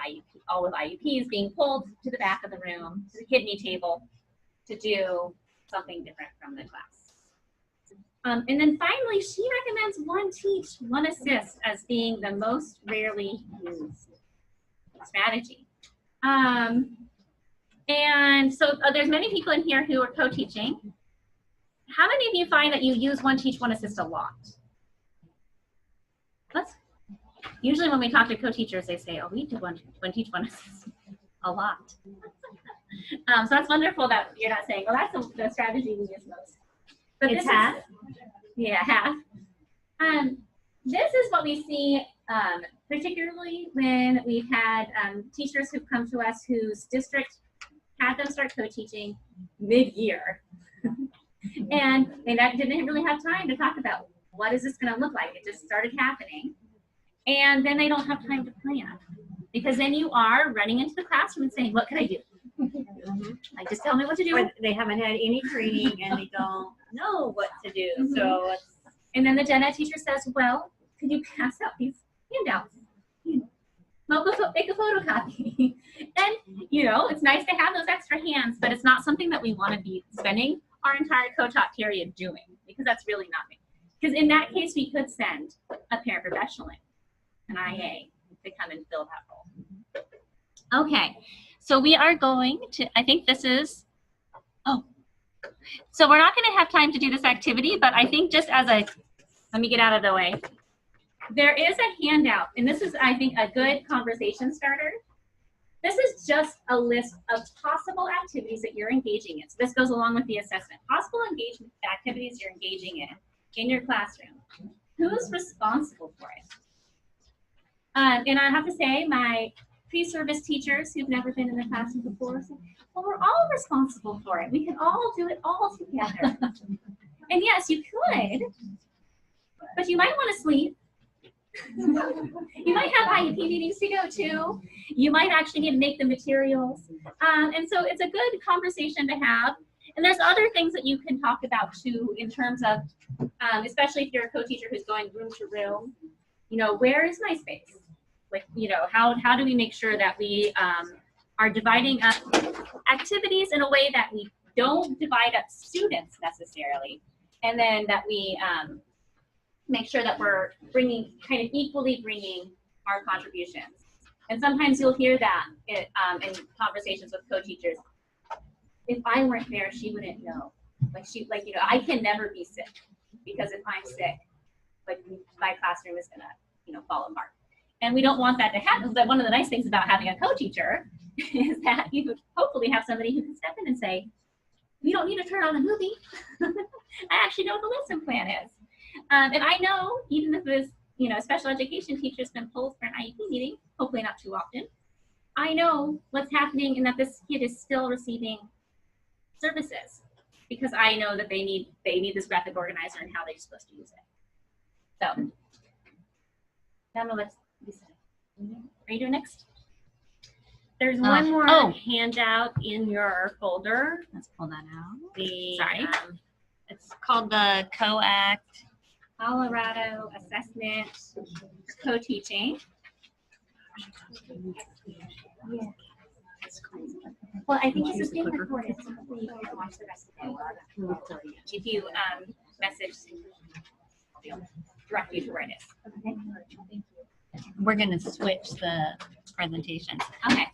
all with IEPs being pulled to the back of the room, to the kidney table, to do something different from the class. And then finally, she recommends one teach, one assist as being the most rarely used strategy. And so there's many people in here who are co-teaching. How many of you find that you use one teach, one assist a lot? Usually when we talk to co-teachers, they say, oh, we do one teach, one assist a lot. So that's wonderful that you're not saying, well, that's the strategy we use most. But it's half. Yeah, half. This is what we see, particularly when we've had teachers who've come to us whose district had them start co-teaching mid-year. and they didn't really have time to talk about what is this going to look like. It just started happening. And then they don't have time to plan. Because then you are running into the classroom and saying, what can I do? Like, just tell me what to do. Or they haven't had any training and they don't know what to do. So, and then the gen ed teacher says, well, could you pass out these handouts? Make a photocopy. And, you know, it's nice to have those extra hands, but it's not something that we want to be spending our entire co-taught period doing, because that's really not me. Because in that case, we could send a paraprofessional in, an IA, to come and fill that role. Okay, so we are going to, I think this is, so we're not going to have time to do this activity, but I think just as a, let me get out of the way. There is a handout, and this is, I think, a good conversation starter. This is just a list of possible activities that you're engaging in. So this goes along with the assessment. Possible engagement activities you're engaging in your classroom. Who's responsible for it? And I have to say, my pre-service teachers who've never been in the classroom before say, well, we're all responsible for it. We can all do it all together. And yes, you could, but you might want to sleep. You might have IEP meetings to go to. You might actually need to make the materials. And so it's a good conversation to have. And there's other things that you can talk about too in terms of, especially if you're a co-teacher who's going room to room, you know, where is my space? Like, you know, how do we make sure that we are dividing up activities in a way that we don't divide up students necessarily, and then that we make sure that we're kind of equally bringing our contributions. And sometimes you'll hear that in conversations with co-teachers. If I weren't there, she wouldn't know. Like, you know, I can never be sick, because if I'm sick, like, my classroom is gonna, you know, fall apart. And we don't want that to happen. But one of the nice things about having a co-teacher is that you hopefully have somebody who can step in and say, we don't need to turn on the movie. I actually know what the lesson plan is. And I know, even if this, you know, special education teacher's been pulled for an IEP meeting, hopefully not too often, I know what's happening and that this kid is still receiving services, because I know that they need this graphic organizer and how they're supposed to use it. So, now I'm gonna let Lisa. Are you doing next? There's one more handout in your folder. Let's pull that out. Sorry. It's called the COACT Colorado Assessment Co-Teaching. Yeah. Well, I think this is being recorded, so hopefully you can watch the rest of it. If you message, direct you to where it is. Okay. We're going to switch the presentations. Okay.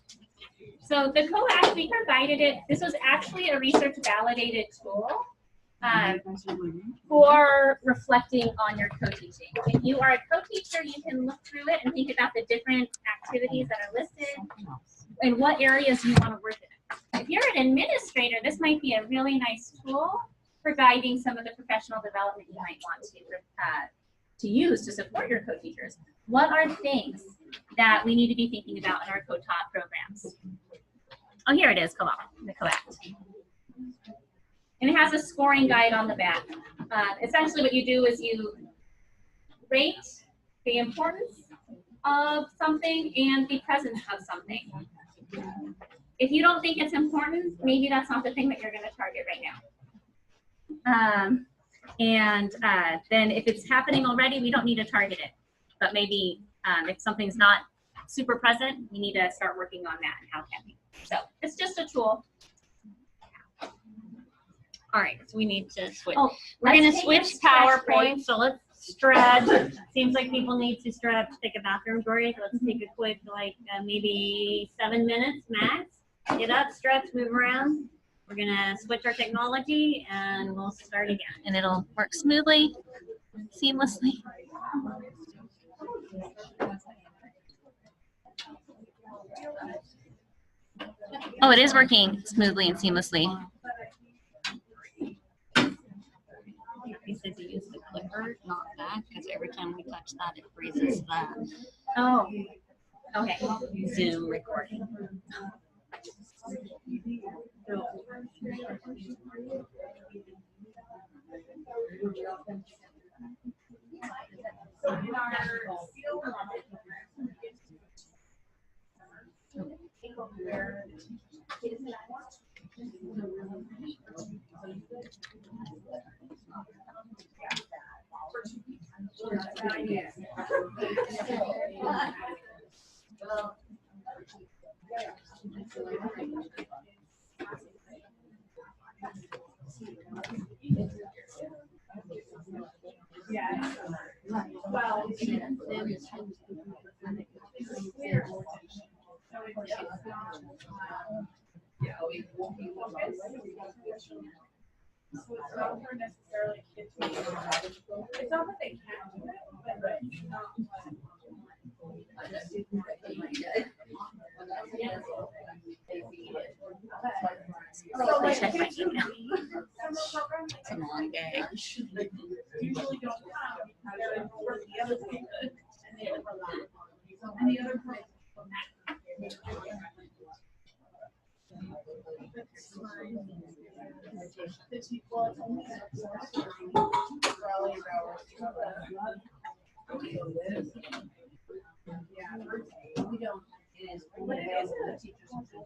So the COACT, we provided it. This was actually a research validated tool for reflecting on your co-teaching. If you are a co-teacher, you can look through it and think about the different activities that are listed and what areas you want to work in. If you're an administrator, this might be a really nice tool for guiding some of the professional development you might want to use to support your co-teachers. What are things that we need to be thinking about in our co-taught programs? Oh, here it is, the COACT. And it has a scoring guide on the back. Essentially what you do is you rate the importance of something and the presence of something. if you don't think it's important, maybe that's not the thing that you're going to target right now. Then if it's happening already, we don't need to target it. But maybe if something's not super present, we need to start working on that and how can we. So it's just a tool. All right, so we need to switch. Oh, we're going to let's take a switch stretch PowerPoint, break. so let's stretch. Seems like people need to stretch, take a bathroom break. Let's take a quick, like maybe 7 minutes max. Get up, stretch, move around. We're going to switch our technology and we'll start again. And it'll work smoothly, seamlessly. Oh, it is working smoothly and seamlessly. You said to use the clicker, not that, because every time we touch that, it freezes that. Oh, okay. Zoom recording. Yeah. Well, so it's not for necessarily kids who it's not that they can't do it, but it's not So like, check my email. It's a long day. usually don't have because we're the other thing and they overlap. And the other part We don't, it is only available to teachers who do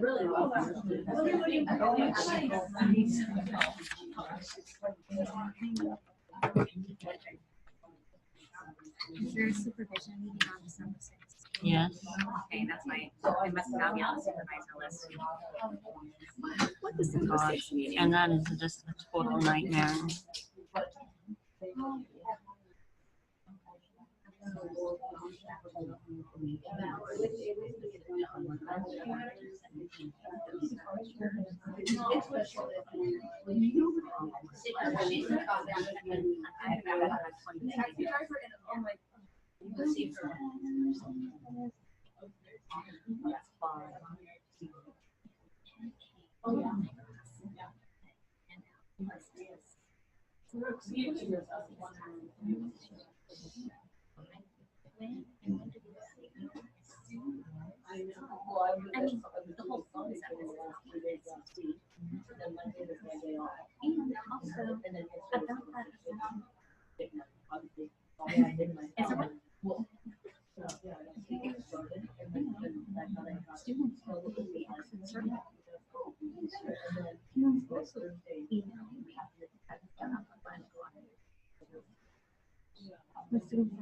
really well. Is there a supervision meeting on December 6th? Yes. Okay, that's my, I must not be on the supervisor list. What December 6th meeting? And that is just a total nightmare. I mean, the whole phone is up. And also, about that, is there one? Students will be concerned. Also, email me. The students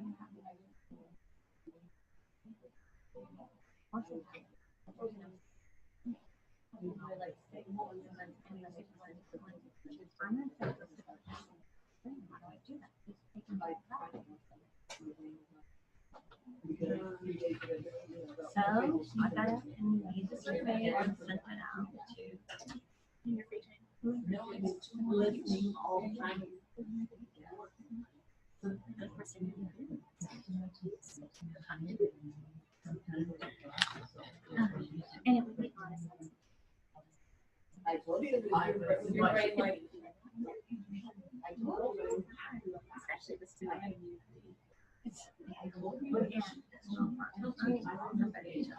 So I got up and made the survey and sent it out to in your free time. Listening all the time. And it would be honest. I told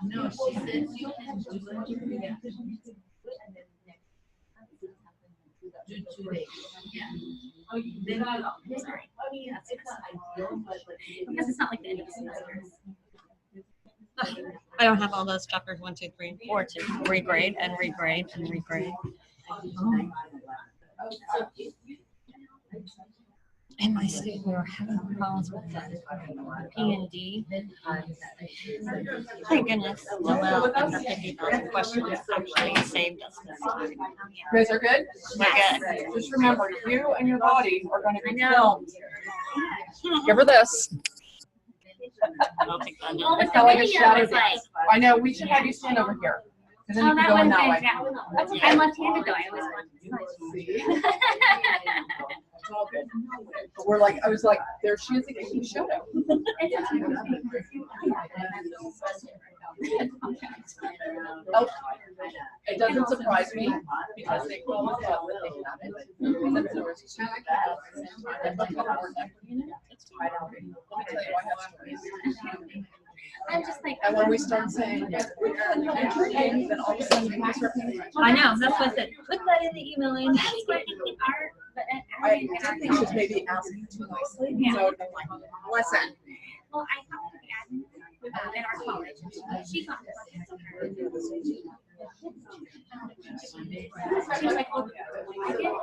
No, she said you can do do 2 days. Yeah. Oh, you did not. Sorry. Because it's not like the end of the semester. I don't have all those chapters 1, 2, 3, and 4 to regrade and regrade and regrade. In my state, we were having problems with the P&D. Thank goodness, Noel and the 50,000 questions actually saved us this time. You guys are good? We're good. Just remember, you and your body are going to be filmed. Give her this. I'll take that Well, now. with the video, it's like, I know, we should have you stand over here. And then oh, you can that go in one's that way. fantastic. That's okay. I'm left-handed though. I always want to. It's all good. But we're like, I was like, there she is again. You showed up. Oh, it doesn't surprise me because they call us up when they have it. Since there was two cabs, and the color it's right out. Let me tell you, I have stories. I'm just like, And when we start saying, then all of a sudden people start paying attention. I know, that's what it. Put that in the email. In. I think she's maybe asking too nicely. Yeah. So, listen. well, I talked to the admin in our college. She got this. She was like, oh, I get it.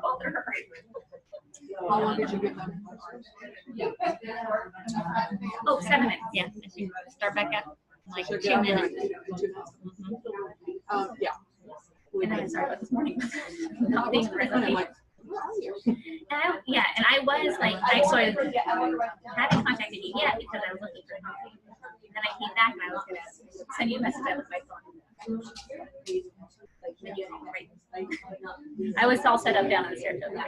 Bother her. How long did you give them? Yeah. Oh, 7 minutes. Yeah, if you start back up like So 2 down minutes. there, yeah. And then I started this morning. Not being the presentation. And I was like, I sort of hadn't contacted you yet because I was looking for coffee. And then I came back and I was going to send you a message with my phone. I was all set up down in the Saratoga.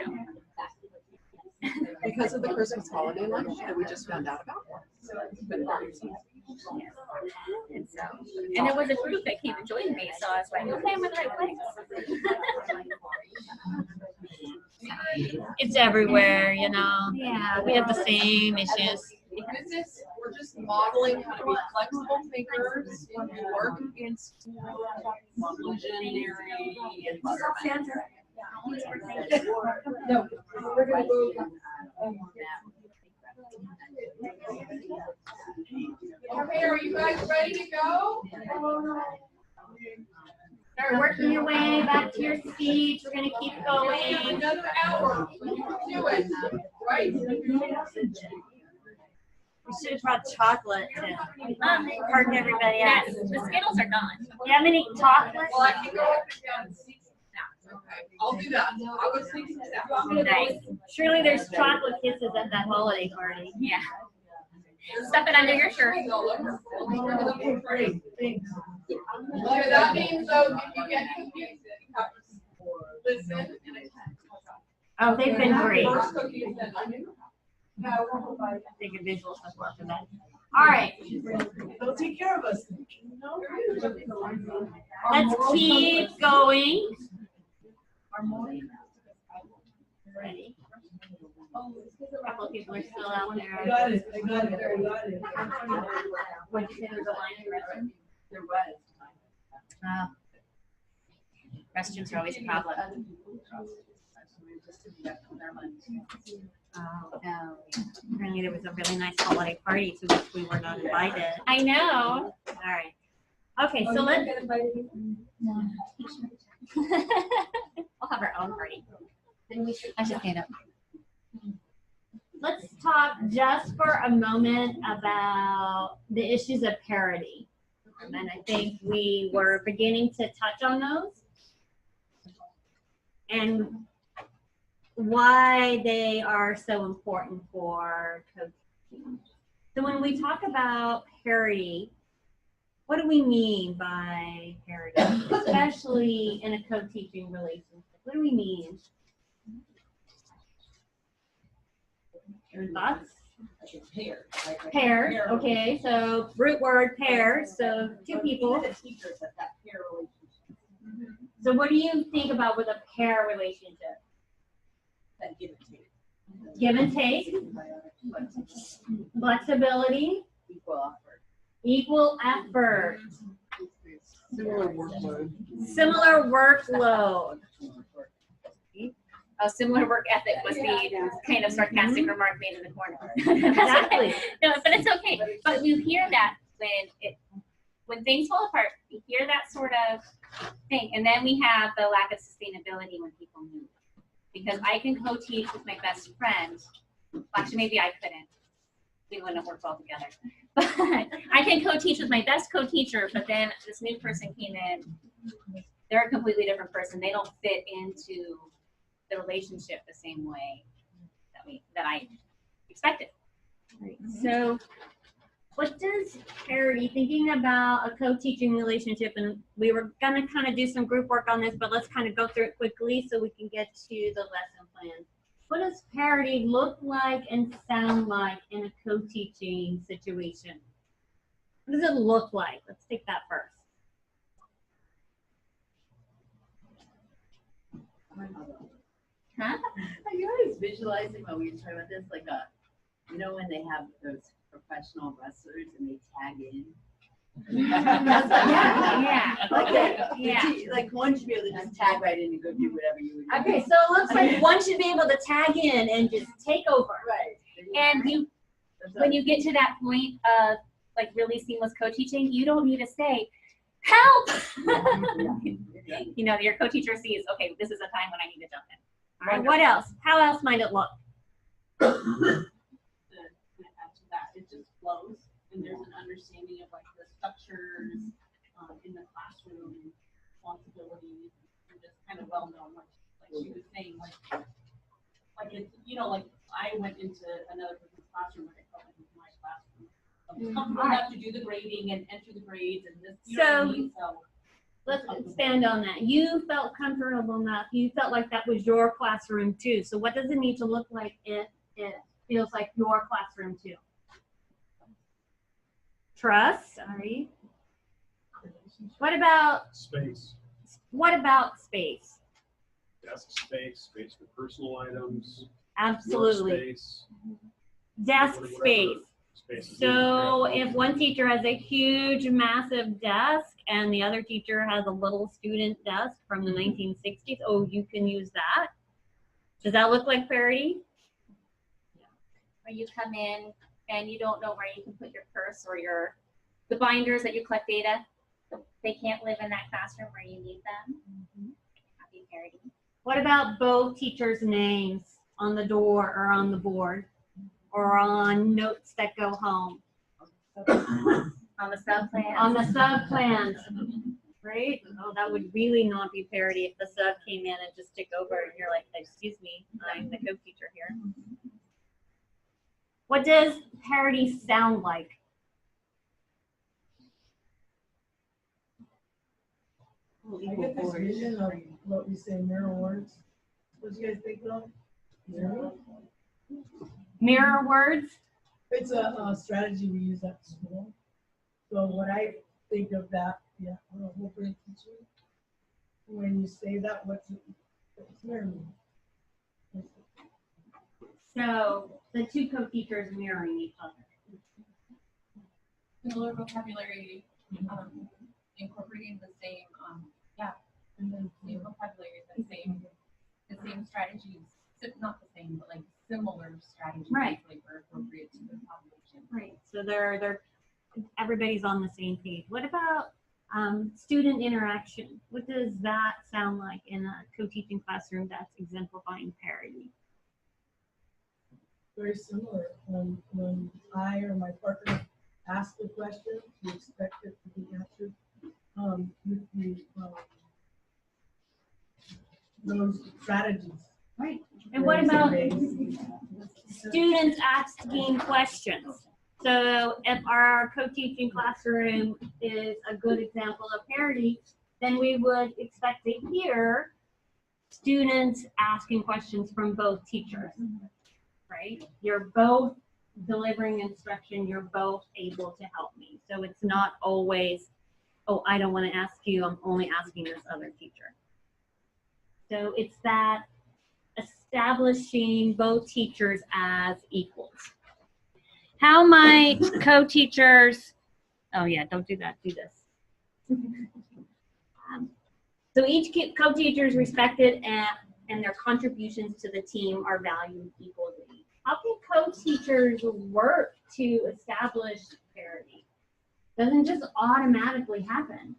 Because of the Christmas holiday lunch that we just found out about. And it was a group that came and joined me, so I was like, okay, I'm in the right place. It's everywhere, you know. Yeah. We have the same issues. We're just modeling how to be flexible thinkers when we work in school, inclusionary environment. No, we're gonna go. Okay, are you guys ready to go? Start working your way back to your seats. We're going to keep going. Another hour. You can do it. Right? We should have brought chocolate to perk everybody up. Yes, the Skittles are gone. You have any chocolate? Well, I can go up and down 6 now. Okay, I'll do that. I'll go 6 now. Nice. Surely there's chocolate kisses at that holiday party. Yeah. Stuff it under your shirt. Okay, that means though, if you get confused, you have to listen and attend. Oh, they've been great. First cookie is then Take a visual support for that. All right. They'll take care of us. Let's keep going. Ready? A couple of people are still out there. I got it, I got it, I got it. What did you say, there's a line in the restroom? There was. Restrooms are always a problem. Oh, no. Apparently there was a really nice holiday party to which we were not invited. I know. All right. Okay, so let's. We'll have our own party. I should stand up. Let's talk just for a moment about the issues of parity. And I think we were beginning to touch on those and why they are so important for coaching. So when we talk about parity, what do we mean by parity, especially in a co-teaching relationship? What do we mean? Your thoughts? Pairs, okay, so root word pairs, so two people. So what do you think about with a pair relationship? Give and take. Flexibility. Equal effort. Similar workload. Similar workload. A similar work ethic was the kind of sarcastic remark made in the corner. Exactly. No, but it's okay. But you hear that when things fall apart, you hear that sort of thing. And then we have the lack of sustainability when people move. Because I can co-teach with my best friend. Actually, maybe I couldn't. We wouldn't have worked well together. But I can co-teach with my best co-teacher, but then this new person came in. They're a completely different person. They don't fit into the relationship the same way that I expected. Right. So what does parity, thinking about a co-teaching relationship, and we were gonna kind of do some group work on this, but let's kind of go through it quickly so we can get to the lesson plan. What does parity look like and sound like in a co-teaching situation? What does it look like? Let's take that first. Huh? Are you always visualizing when we talk about this, like you know, when they have those professional wrestlers and they tag in? Like one should be able to just tag right in and go do whatever you would do. Okay, so it looks like one should be able to tag in and just take over. Right. And when you get to that point of like really seamless co-teaching, you don't need to say, help! You know, your co-teacher sees, okay, this is a time when I need to jump in. All right, what else? How else might it look? To add to that, it just flows, and there's an understanding of like the structures in the classroom, responsibilities, and just kind of well known. Like she was saying, like it's, you know, like I went into another person's classroom and I felt like it was my classroom. I was comfortable enough to do the grading and enter the grades and this. You know what I mean? So let's expand on that. You felt comfortable enough. You felt like that was your classroom too. So what does it need to look like if it feels like your classroom too? Trust, sorry. What about space? What about space? Desk space, space for personal items. Absolutely. Space, desk space. Spaces So if one teacher has a huge, massive desk and the other teacher has a little student desk from the 1960s, oh, you can use that. Does that look like parity? Or you come in and you don't know where you can put your purse or the binders that you collect data. They can't live in that classroom where you need them. Happy parity. What about both teachers' names on the door or on the board or on notes that go home? On the sub plan. On the sub plans, right? Oh, that would really not be parity if the sub came in and just took over and you're like, excuse me, I'm the co-teacher here. What does parity sound like? I get this vision of what we say mirror words. What do you guys think of? Mirror words? It's a strategy we use at school. So what I think of that, yeah, I'm a whole brain teacher. When you say that, what's mirror mean? So the two co-teachers mirroring each other. similar vocabulary, incorporating the same, and then same vocabulary, the same strategies, not the same, but like similar strategies, right, like are appropriate to the population. Right. So they're everybody's on the same page. What about student interaction? What does that sound like in a co-teaching classroom that's exemplifying parity? Very similar. When I or my partner ask the question, we expect it to be answered with those strategies. Right. And what about students asking questions? So if our co-teaching classroom is a good example of parity, then we would expect to hear students asking questions from both teachers, right? You're both delivering instruction, you're both able to help me. So it's not always, oh, I don't want to ask you, I'm only asking this other teacher. So it's that establishing both teachers as equals. How might co-teachers, oh yeah, don't do that, do this. So each co-teacher is respected and their contributions to the team are valued equally. How can co-teachers work to establish parity? Doesn't just automatically happen.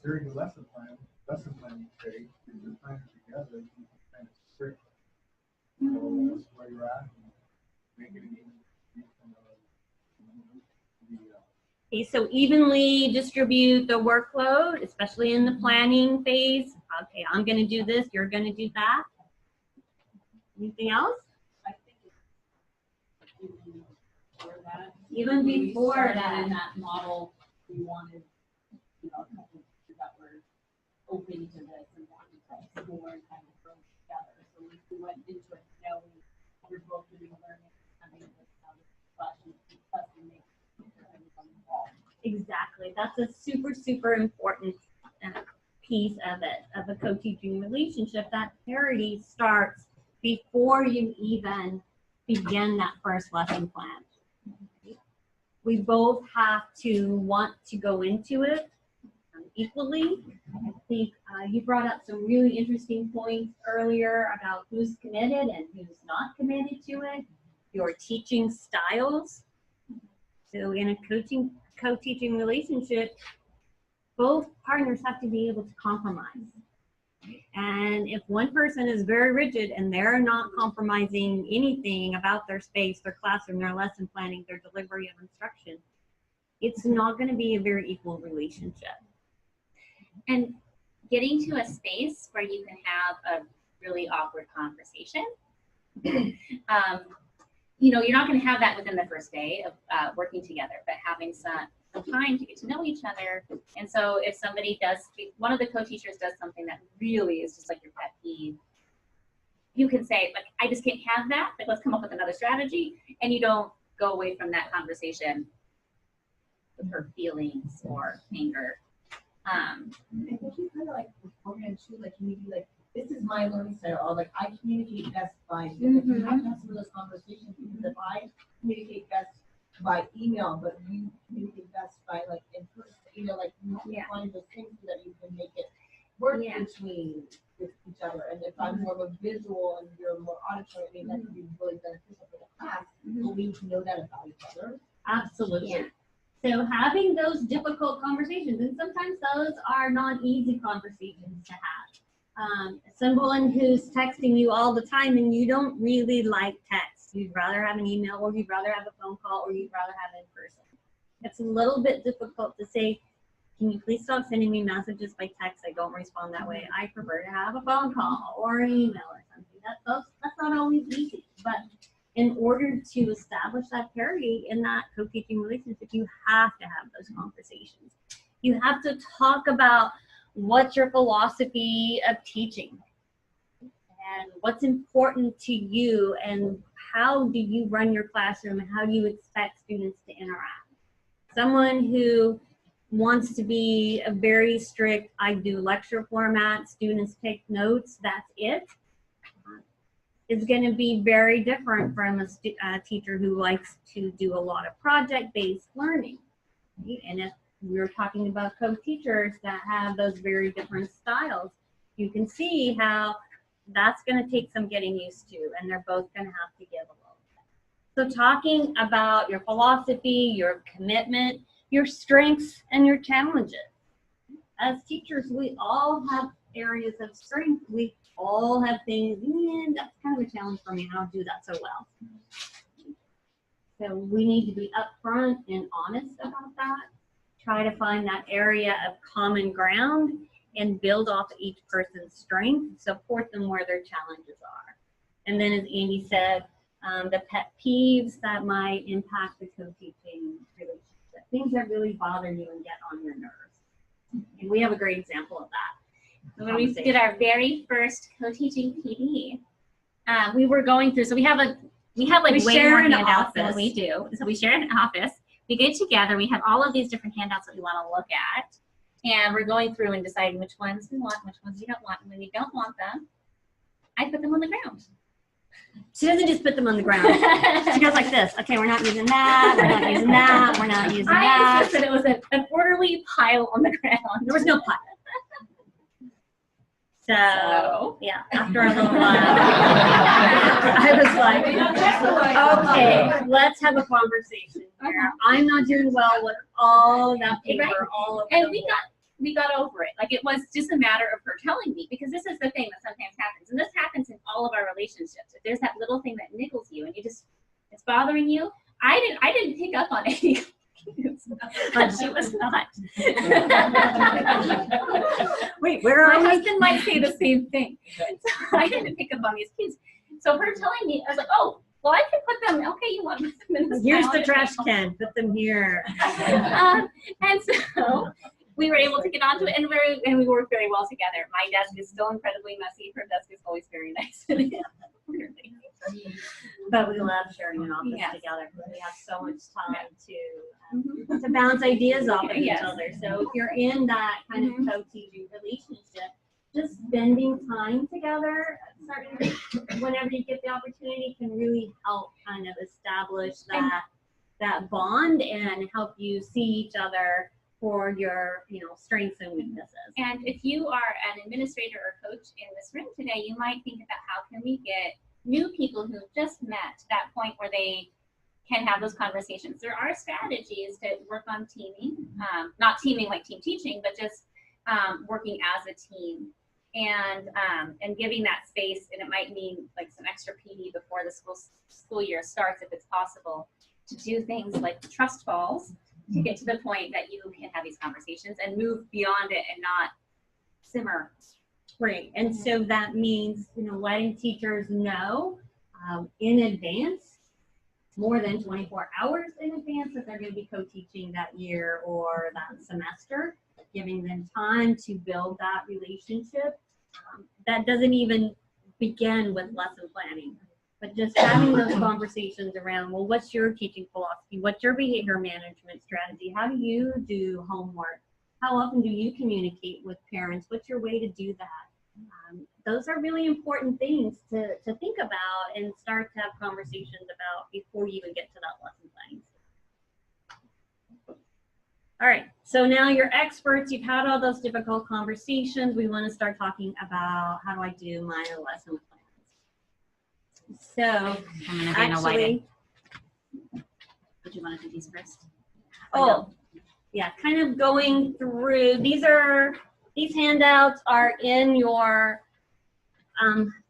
During the lesson planning phase, if you're planning together, you can kind of strict. So that's where you're at. Make it easy. Okay, so evenly distribute the workload, especially in the planning phase. Okay, I'm going to do this, you're going to do that. Anything else? I think it's even before that. In that model, we wanted, a couple of teachers that were open to this and wanted to explore and kind of grow together. So we went into it knowing we're both doing learning, having this discussion, and make everyone involved. Exactly. That's a super, super important piece of it, of a co-teaching relationship. That parity starts before you even begin that first lesson plan. We both have to want to go into it equally. I think you brought up some really interesting points earlier about who's committed and who's not committed to it, your teaching styles. So in a co-teaching relationship, both partners have to be able to compromise. And if one person is very rigid and they're not compromising anything about their space, their classroom, their lesson planning, their delivery of instruction, it's not going to be a very equal relationship. And getting to a space where you can have a really awkward conversation. You're not going to have that within the first day of working together, but having some time to get to know each other. And so if somebody one of the co-teachers does something that really is just like your pet peeve, you can say, like, I just can't have that. Like, let's come up with another strategy. And you don't go away from that conversation with her feelings or anger. I think you kind of like beforehand too, like you need to be like, this is my learning style, or like I communicate best by, like, you have to have some of those conversations, because if I communicate best by email, but you communicate best by like in person, like you find those things so that you can make it work between each other. And if I'm more of a visual and you're more auditory, I mean, that could be really beneficial for the class, but we need to know that about each other. Absolutely. Yeah. So having those difficult conversations, and sometimes those are not easy conversations to have. Someone who's texting you all the time and you don't really like text. You'd rather have an email, or you'd rather have a phone call, or you'd rather have it in person. It's a little bit difficult to say, can you please stop sending me messages by text? I don't respond that way. I prefer to have a phone call or an email or something. That's not always easy. But in order to establish that parity in that co-teaching relationship, you have to have those conversations. You have to talk about what's your philosophy of teaching and what's important to you, and how do you run your classroom, and how do you expect students to interact. Someone who wants to be a very strict, I do lecture format, students take notes, that's it, is going to be very different from a teacher who likes to do a lot of project-based learning. And if we're talking about co-teachers that have those very different styles, you can see how that's going to take some getting used to, and they're both going to have to give a little bit. So talking about your philosophy, your commitment, your strengths, and your challenges. As teachers, we all have areas of strength. We all have things, that's kind of a challenge for me. I don't do that so well. So we need to be upfront and honest about that. Try to find that area of common ground and build off of each person's strength, support them where their challenges are. And then, as Andy said, the pet peeves that might impact the co-teaching relationship, things that really bother you and get on your nerves. And we have a great example of that. When we did our very first co-teaching PD, we were going through, so we have like We way share more an handouts than office. we do. So we share an office. We get together. We have all of these different handouts that we want to look at, and we're going through and deciding which ones we want, which ones we don't want. And when we don't want them, I put them on the ground. She doesn't just put them on the ground. She goes like this. Okay, we're not using that. We're not using that. We're not using I that. insisted it was an orderly pile on the ground. There was no pile. So, yeah, after a little while, I was like, okay, let's have a conversation here. I'm not doing well with all that paper all over And the we got over it. Like, it was just a matter of her telling me, because this is the thing that sometimes happens, and this happens in all of our relationships. If there's that little thing that niggles you and it's bothering you, I didn't pick up on any but she was not. Wait, where are my we? husband might say the same thing. So I didn't pick up on these kids. So her telling me, I was like, oh, well, I can put them. Okay, you want to put them in this Here's pile? the trash can. Put them here. And so we were able to get onto it, and we worked very well together. My desk is still incredibly messy. Her desk is always very nice. But we love sharing an office Yes. together. We have so much time to bounce ideas off of each Yes. other. So if you're in that kind of co-teaching relationship, just spending time together, whenever you get the opportunity, can really help kind of establish that bond and help you see each other for your strengths and weaknesses. And if you are an administrator or coach in this room today, you might think about how can we get new people who just met that point where they can have those conversations. There are strategies to work on teaming, not teaming like team teaching, but just working as a team and giving that space. And it might mean like some extra PD before the school year starts, if it's possible, to do things like trust falls to get to the point that you can have these conversations and move beyond it and not simmer. Right, and so that means, letting teachers know in advance, more than 24 hours in advance, that they're going to be co-teaching that year or that semester, giving them time to build that relationship. That doesn't even begin with lesson planning, but just having those conversations around, well, what's your teaching philosophy? What's your behavior management strategy? How do you do homework? How often do you communicate with parents? What's your way to do that? Those are really important things to think about and start to have conversations about before you even get to that lesson planning. All right, so now you're experts. You've had all those difficult conversations. We want to start talking about how do I do my lesson plans. So I'm going to be invited. Would you want to do these first? Oh, yeah, kind of going through, these handouts are in your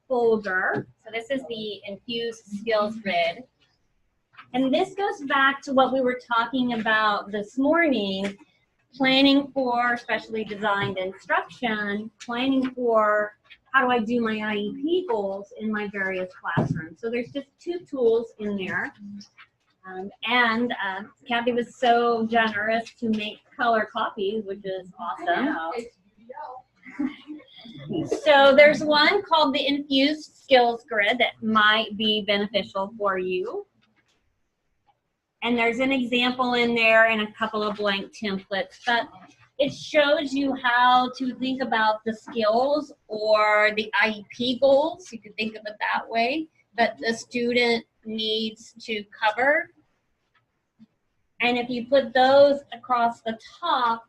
folder. So this is the infused skills grid. And this goes back to what we were talking about this morning, planning for specially designed instruction, planning for how do I do my IEP goals in my various classrooms. So there's just 2 tools in there. Kathy was so generous to make color copies, which is awesome. So there's one called the Infused Skills Grid that might be beneficial for you. And there's an example in there and a couple of blank templates, but it shows you how to think about the skills or the IEP goals, you can think of it that way, that the student needs to cover. And if you put those across the top,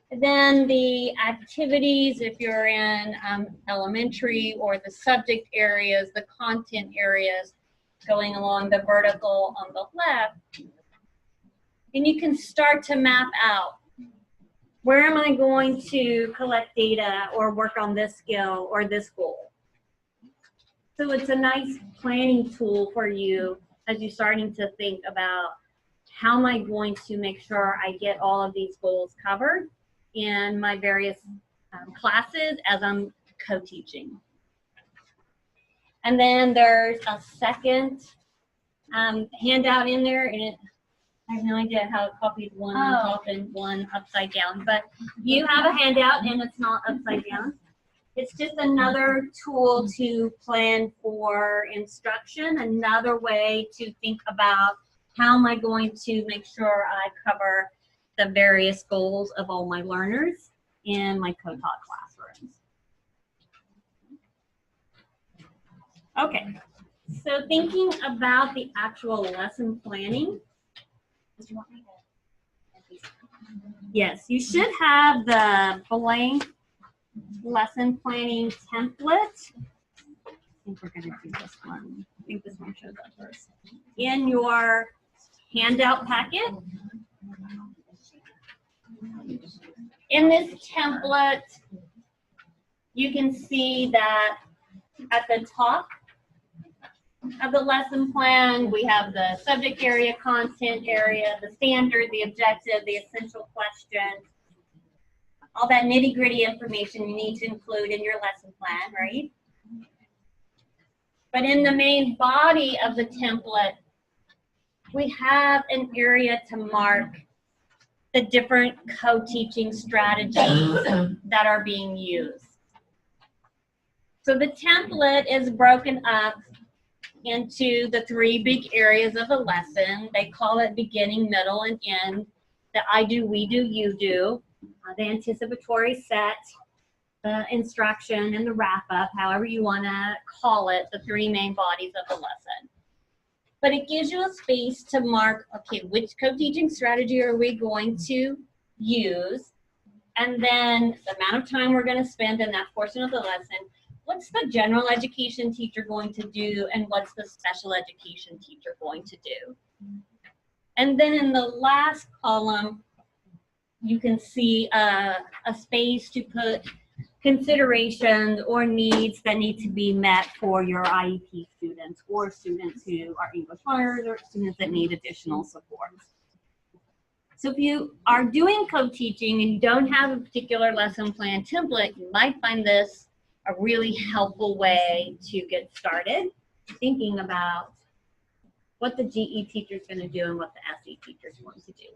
then the activities, if you're in elementary, or the subject areas, the content areas, going along the vertical on the left, and you can start to map out, where am I going to collect data or work on this skill or this goal? So it's a nice planning tool for you as you're starting to think about, how am I going to make sure I get all of these goals covered in my various classes as I'm co-teaching. And then there's a second handout in there, and I have no idea how it copied one on top and one upside down, but you have a handout and it's not upside down. It's just another tool to plan for instruction, another way to think about how am I going to make sure I cover the various goals of all my learners in my co-taught classrooms. Okay, so thinking about the actual lesson planning. Did you want me to? Yes, you should have the blank lesson planning template. I think we're going to do this one. I think this one shows up first. In your handout packet. In this template, you can see that at the top of the lesson plan, we have the subject area, content area, the standard, the objective, the essential questions, all that nitty-gritty information you need to include in your lesson plan, right? But in the main body of the template, we have an area to mark the different co-teaching strategies that are being used. So the template is broken up into the 3 big areas of a lesson. They call it beginning, middle, and end. The I do, we do, you do. The anticipatory set, the instruction, and the wrap-up, however you want to call it, the 3 main bodies of the lesson. But it gives you a space to mark, okay, which co-teaching strategy are we going to use? And then the amount of time we're going to spend in that portion of the lesson. What's the general education teacher going to do, and what's the special education teacher going to do? And then in the last column, you can see a space to put considerations or needs that need to be met for your IEP students, or students who are English learners, or students that need additional support. So if you are doing co-teaching and you don't have a particular lesson plan template, you might find this a really helpful way to get started thinking about what the GE teacher is going to do and what the SE teacher is going to do.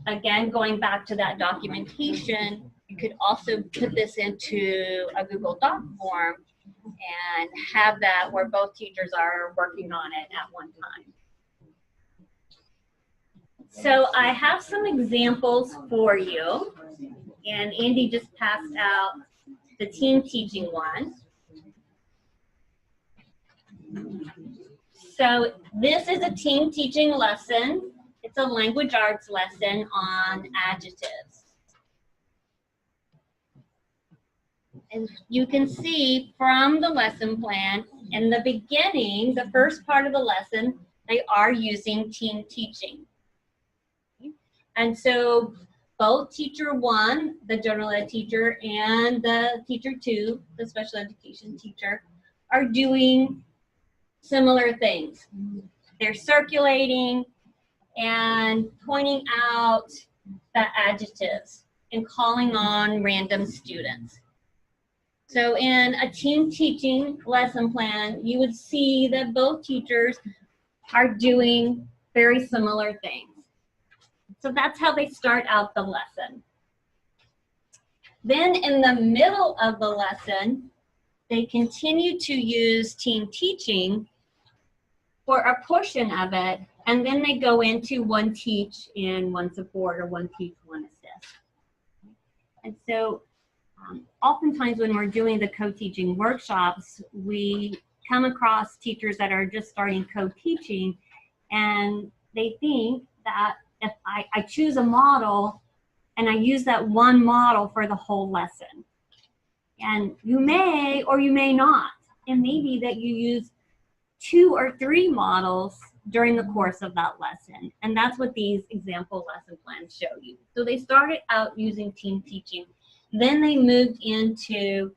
Again, going back to that documentation, you could also put this into a Google Doc form and have that where both teachers are working on it at one time. So I have some examples for you, and Andy just passed out the team teaching one. So this is a team teaching lesson. It's a language arts lesson on adjectives. And you can see from the lesson plan, in the beginning, the first part of the lesson, they are using team teaching. And so both teacher 1, the general ed teacher, and the teacher 2, the special education teacher, are doing similar things. They're circulating and pointing out the adjectives and calling on random students. So in a team teaching lesson plan, you would see that both teachers are doing very similar things. So that's how they start out the lesson. Then in the middle of the lesson, they continue to use team teaching for a portion of it, and then they go into one teach and one support, or one teach, one assist. And so oftentimes when we're doing the co-teaching workshops, we come across teachers that are just starting co-teaching, and they think that if I choose a model and I use that one model for the whole lesson. And you may or you may not. It may be that you use 2 or 3 models during the course of that lesson. And that's what these example lesson plans show you. So they started out using team teaching. Then they moved into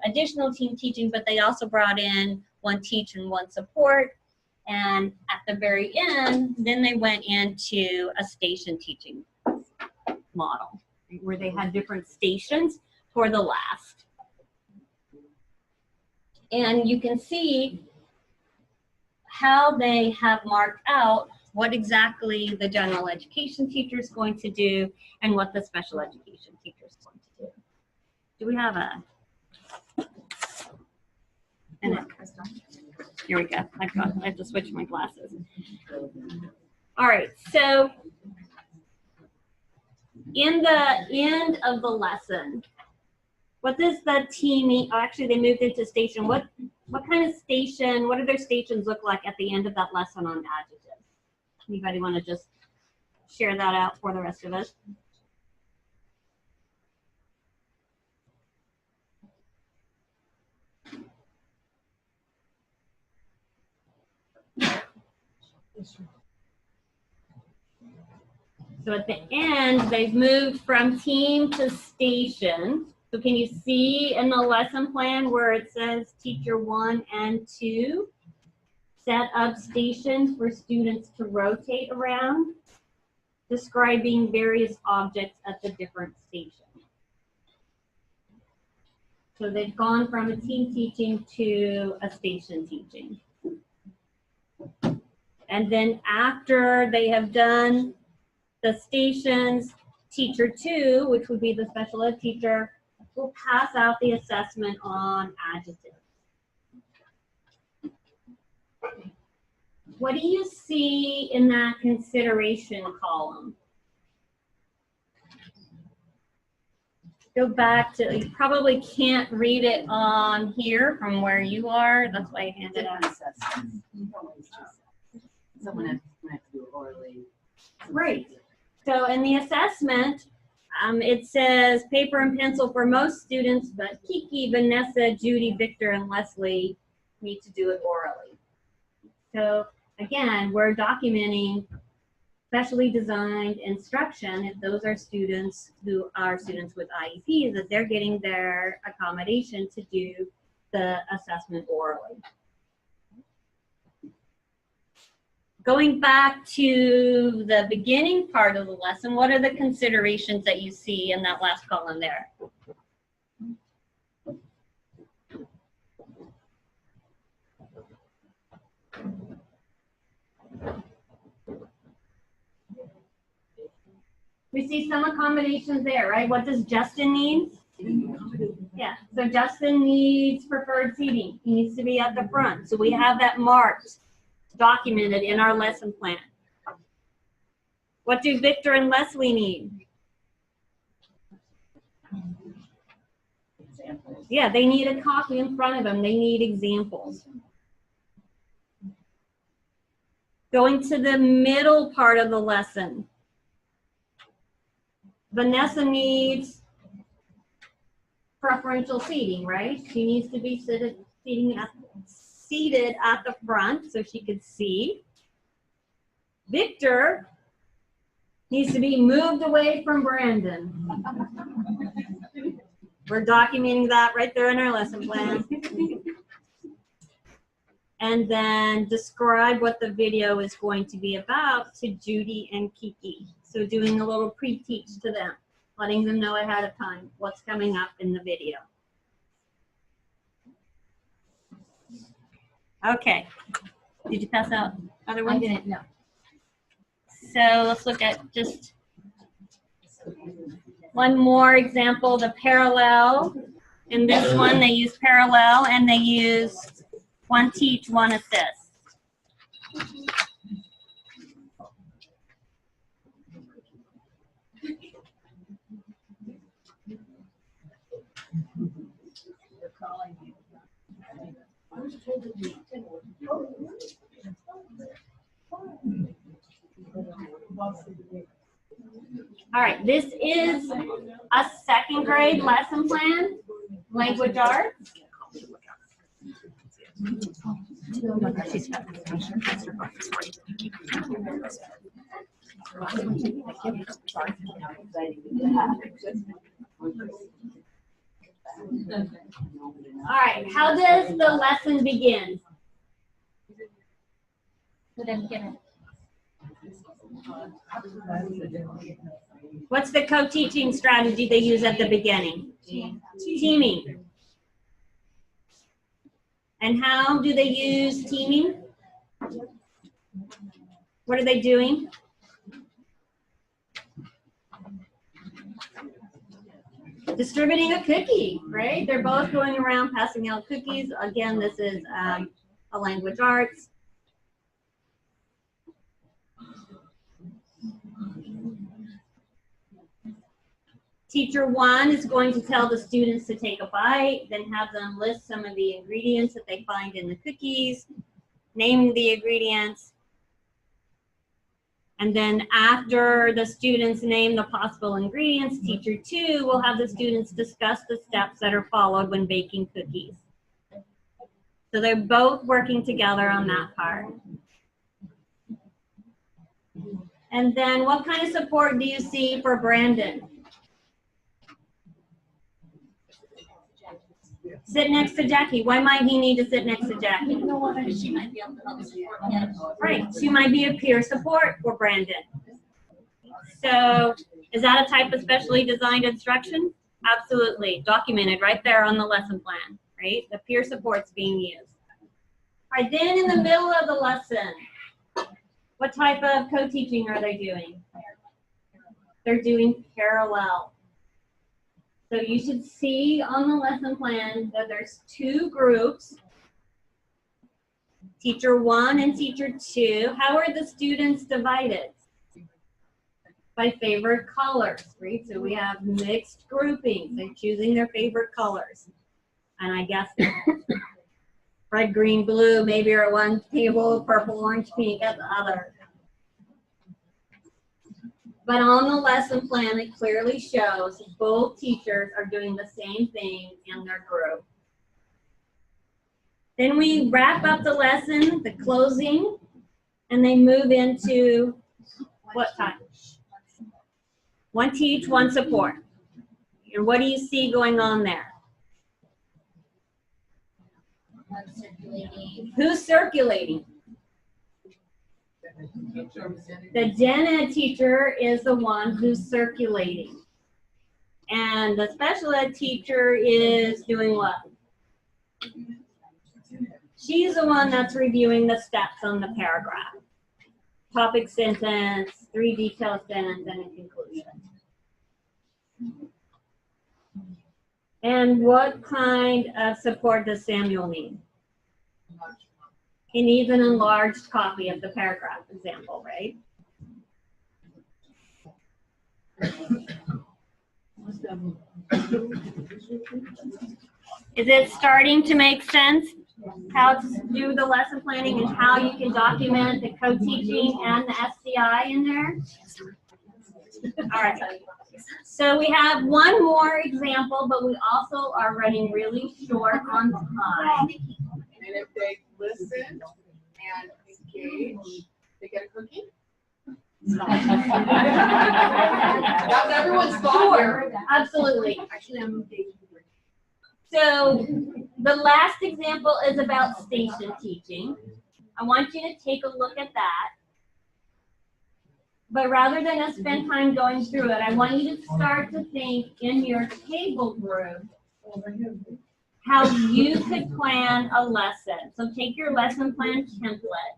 additional team teaching, but they also brought in one teach and one support. And at the very end, then they went into a station teaching model, where they had different stations for the last. And you can see how they have marked out what exactly the general education teacher is going to do and what the special education teacher is going to do. Do we have a And here we go. I have to switch my glasses. All right, so in the end of the lesson, what does the teaming, oh, actually they moved into station. What kind of station, what do their stations look like at the end of that lesson on adjectives? Anybody want to just share that out for the rest of us? So at the end, they've moved from team to station. So can you see in the lesson plan where it says teacher 1 and 2 set up stations for students to rotate around, describing various objects at the different stations. So they've gone from a team teaching to a station teaching. And then after they have done the stations, teacher 2, which would be the special ed teacher, will pass out the assessment on adjectives. What do you see in that consideration column? Go back to, you probably can't read it on here from where you are. That's why I handed out. Someone has to do it orally. Right. So in the assessment, it says paper and pencil for most students, but Kiki, Vanessa, Judy, Victor, and Leslie need to do it orally. So again, we're documenting specially designed instruction if those are students who are students with IEPs, that they're getting their accommodation to do the assessment orally. Going back to the beginning part of the lesson, what are the considerations that you see in that last column there? We see some accommodations there, right? What does Justin need? Yeah, so Justin needs preferred seating. He needs to be at the front. So we have that marked, documented in our lesson plan. What do Victor and Leslie need? Yeah, they need a copy in front of them. They need examples. Going to the middle part of the lesson. Vanessa needs preferential seating, right? She needs to be seated at the front so she could see. Victor needs to be moved away from Brandon. We're documenting that right there in our lesson plan. And then describe what the video is going to be about to Judy and Kiki. So doing a little pre-teach to them, letting them know ahead of time what's coming up in the video. Okay. Did you pass out other ones? I didn't, no. So let's look at just one more example, the parallel. In this one, they use parallel and they use one teach, one assist. All right, this is a second grade lesson plan, language arts. All right, how does the lesson begin? What's the co-teaching strategy they use at the beginning? Teaming. And how do they use teaming? What are they doing? distributing a cookie, right? They're both going around passing out cookies. Again, this is a language arts. Teacher 1 is going to tell the students to take a bite, then have them list some of the ingredients that they find in the cookies, name the ingredients, and then after the students name the possible ingredients, Teacher 2 will have the students discuss the steps that are followed when baking cookies. So they're both working together on that part. And then what kind of support do you see for Brandon? Sit next to Jackie. Why might he need to sit next to Jackie? Because she might be able to help support him. Right, she might be a peer support for Brandon. So is that a type of specially designed instruction? Absolutely, documented right there on the lesson plan, right? The peer support's being used. All right, then in the middle of the lesson, what type of co-teaching are they doing? They're doing parallel. So you should see on the lesson plan that there's 2 groups, Teacher 1 and Teacher 2. How are the students divided? By favorite colors, right? So we have mixed groupings. They're choosing their favorite colors. And I guess red, green, blue, maybe are at one table, purple, orange, pink at the other. But on the lesson plan, it clearly shows both teachers are doing the same thing in their group. Then we wrap up the lesson, the closing, and they move into what time? One teach, one support. And what do you see going on there? Who's circulating? The gen ed teacher is the one who's circulating. And the special ed teacher is doing what? She's the one that's reviewing the steps on the paragraph. Topic sentence, 3 detailed sentence, and a conclusion. And what kind of support does Samuel need? He needs an enlarged copy of the paragraph example, right? Is it starting to make sense how to do the lesson planning and how you can document the co-teaching and the SDI in there? All right. So we have one more example, but we also are running really short on time. And if they listen and engage, they get a cookie? That's everyone's thought here. Absolutely. Actually, I'm engaged. So the last example is about station teaching. I want you to take a look at that. But rather than us spend time going through it, I want you to start to think in your table group how you could plan a lesson. So take your lesson plan template.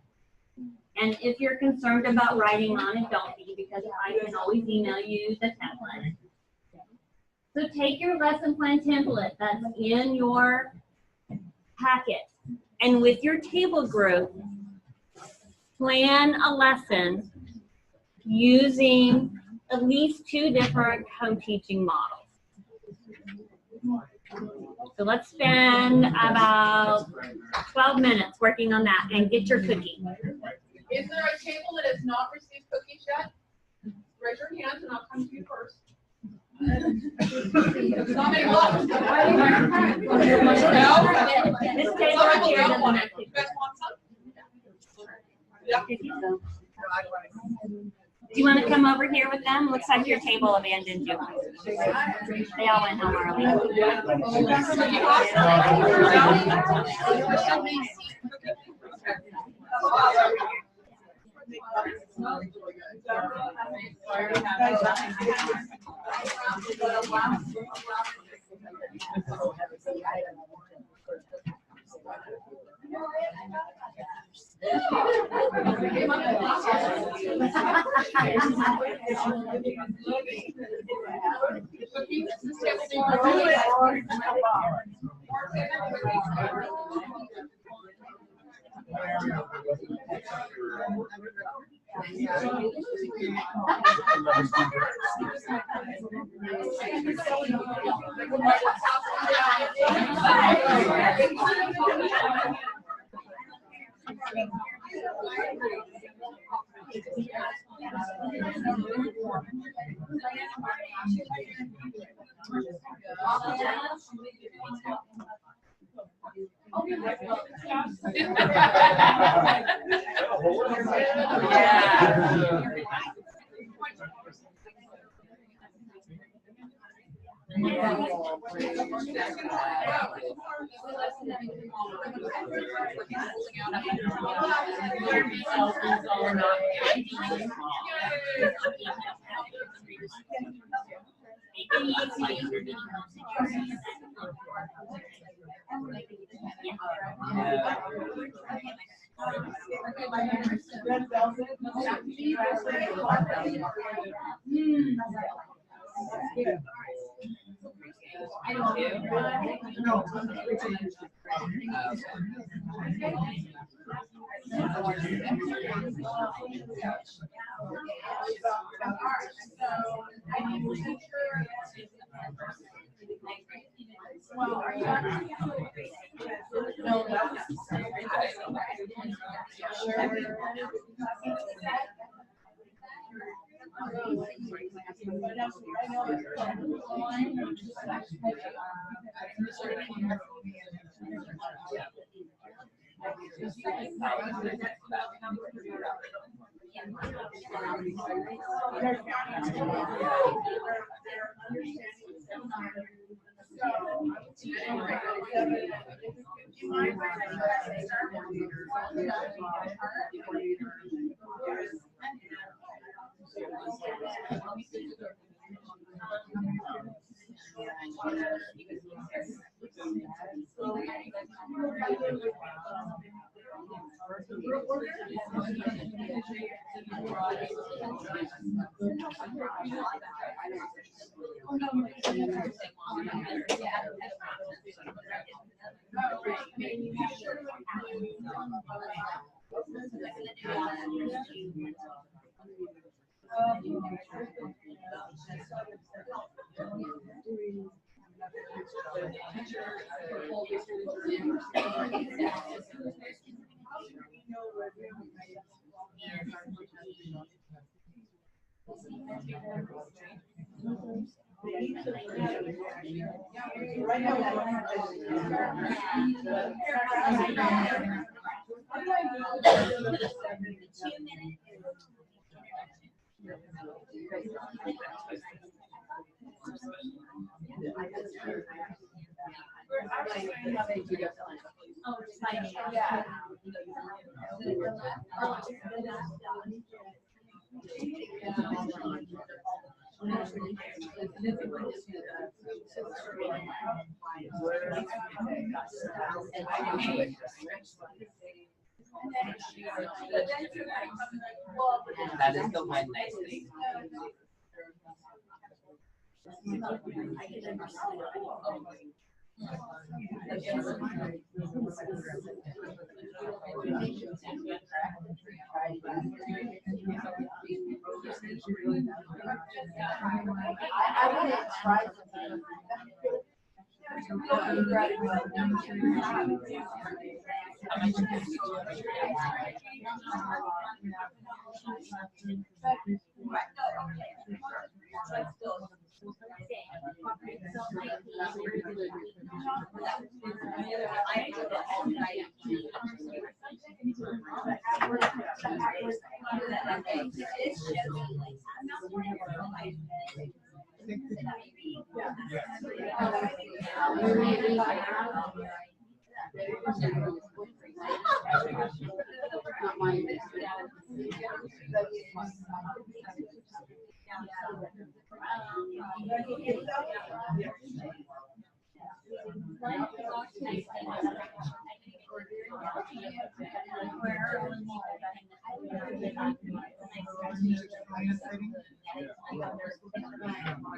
And if you're concerned about writing on it, don't be, because I can always email you the template. So take your lesson plan template that's in your packet, and with your table group, plan a lesson using at least 2 different co-teaching models. So let's spend about 12 minutes working on that and get your cookie. Is there a table that has not received cookies yet? Raise your hand and I'll come to you first. There's not many left. This table right here doesn't have You guys want some? Yeah. Do you want to come over here with them? Looks like your table abandoned you. They all went home early. That is the one nice thing. I want to try something.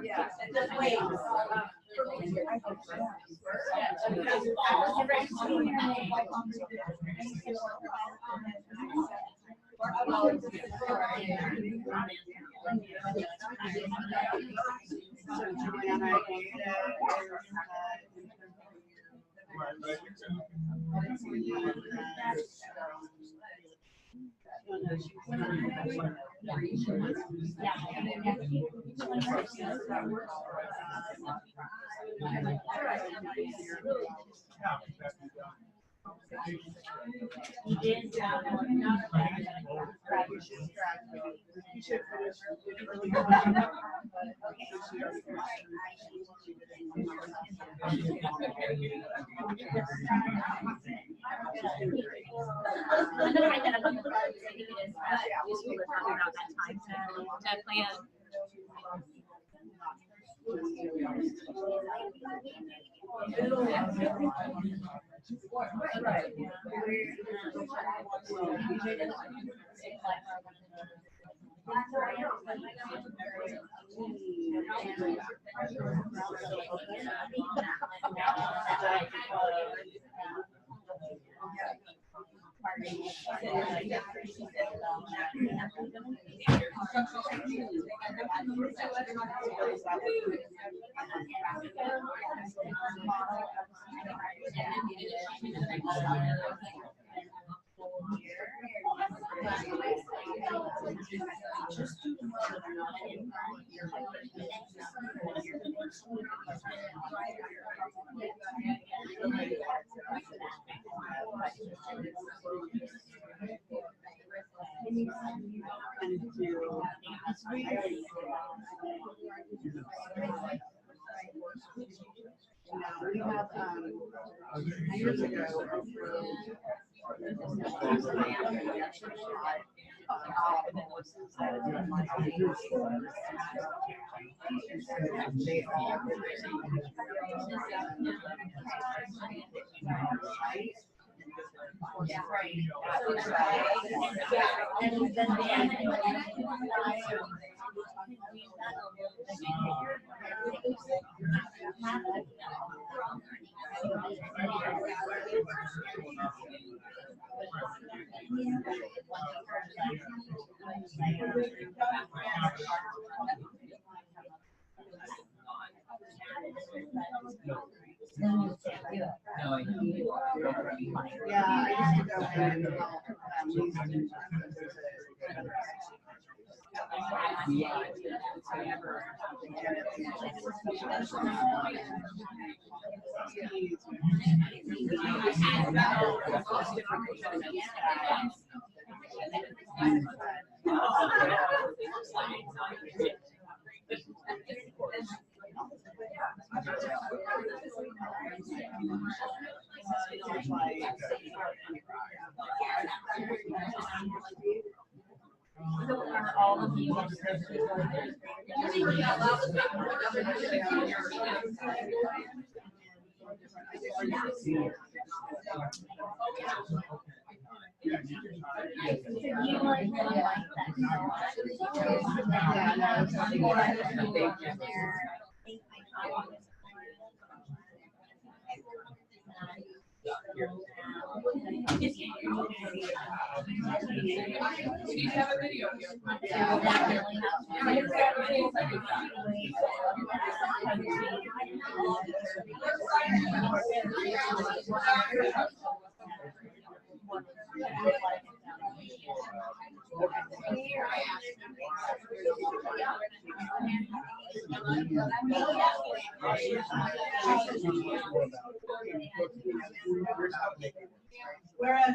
Yeah, and just wait. I'm gonna write that up on the board. I think it is useful to talk about that time to plan. We have, years ago, yeah, I used to go and All of you. Whereas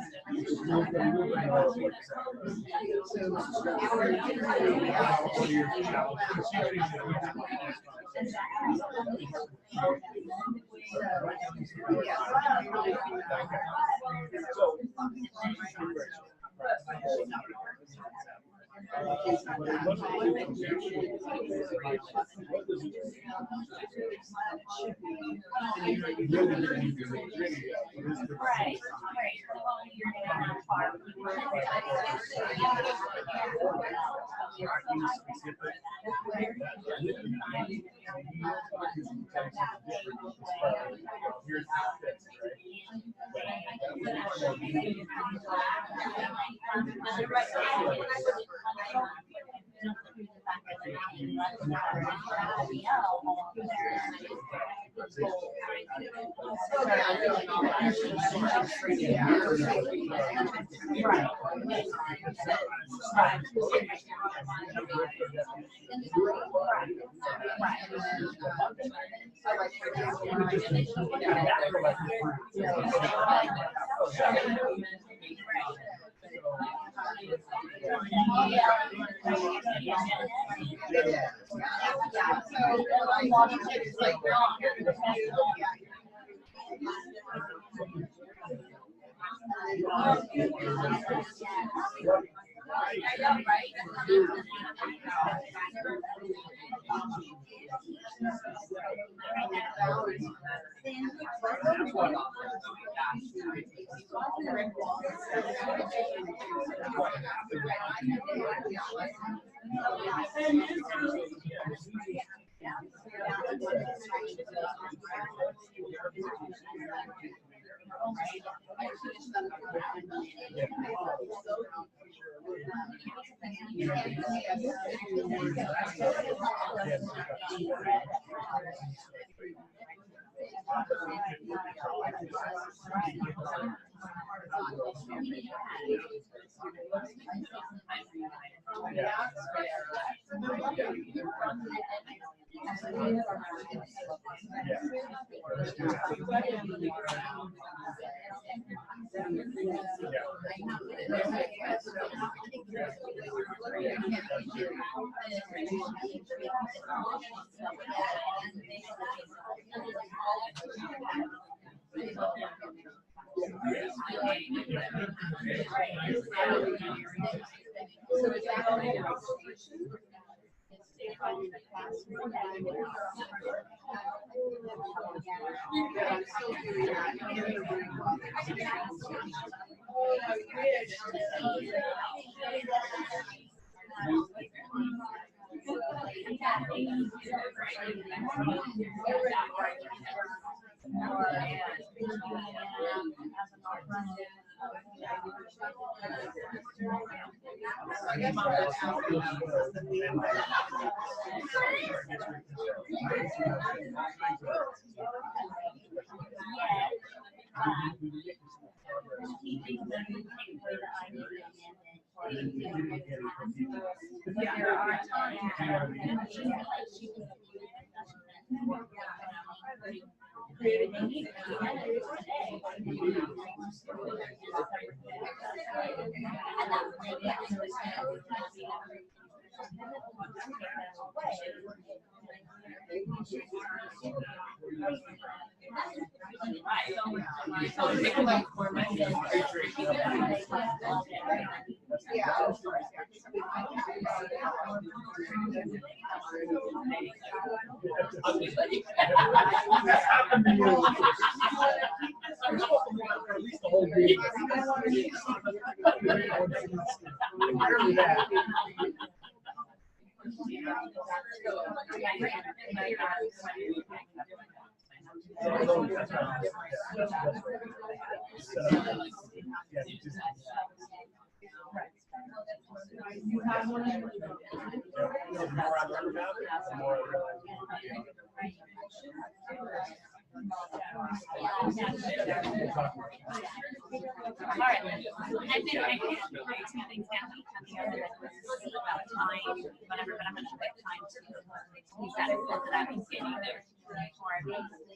Right.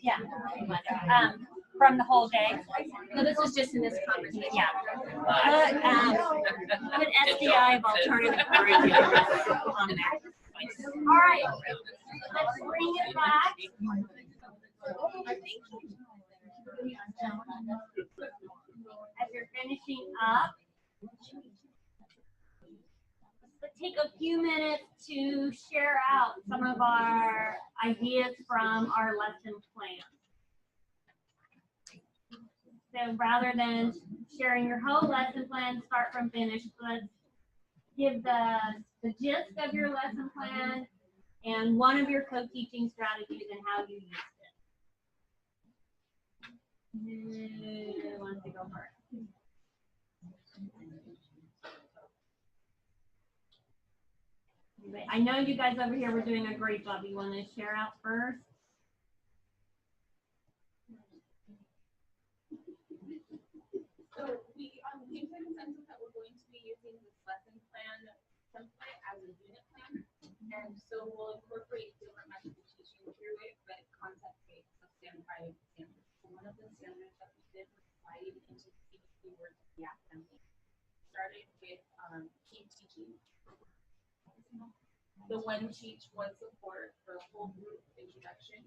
Yeah. From the whole day. No, this was just in this conversation. Yeah. Put SDI of alternative curriculum on there. All right. Let's bring it back. As you're finishing up, let's take a few minutes to share out some of our ideas from our lesson plan. So rather than sharing your whole lesson plan, start from finish, let's give the gist of your lesson plan and one of your co-teaching strategies and how you used it. Who wants to go first? I know you guys over here were doing a great job. You want to share out first? So we came to a consensus that we're going to be using this lesson plan template as a unit plan. And so we'll incorporate different methods of teaching through it, but concept-based, so standardized standards. So one of the standards that we did was divided into key keywords of the academic. Started with key teaching. The one teach, one support for a whole group introduction.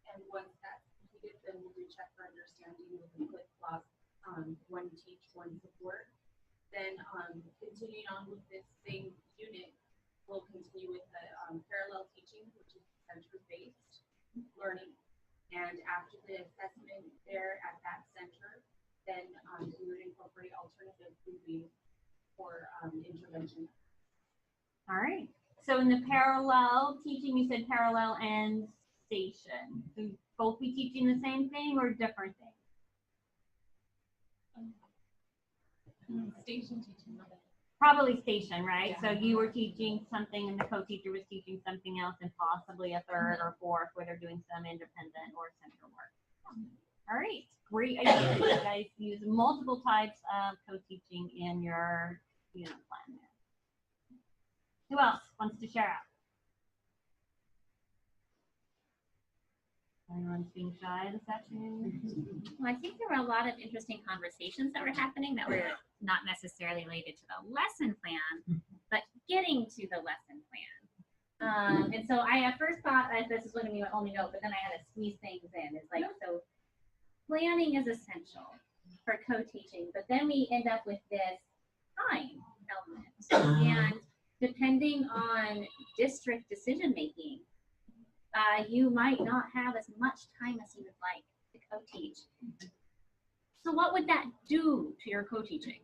And once that's completed, then we'll recheck for understanding with the click clause, one teach, one support. Then continuing on with this same unit, we'll continue with the parallel teaching, which is center-based learning. And after the assessment there at that center, then we would incorporate alternative grouping for intervention. All right. So in the parallel teaching, you said parallel and station. So you both be teaching the same thing or different things? Station teaching. Probably station, right? Yeah. So you were teaching something and the co-teacher was teaching something else and possibly a third or fourth where they're doing some independent or center work. All right, great idea. You guys use multiple types of co-teaching in your unit plan there. Who else wants to share out? Everyone's being shy this afternoon. Well, I think there were a lot of interesting conversations that were happening that were not necessarily related to the lesson plan, but getting to the lesson plan. And so I at first thought that this is what we only know, but then I had to squeeze things in. It's like, so planning is essential for co-teaching, but then we end up with this time element. And depending on district decision-making, you might not have as much time as you would like to co-teach. So what would that do to your co-teaching?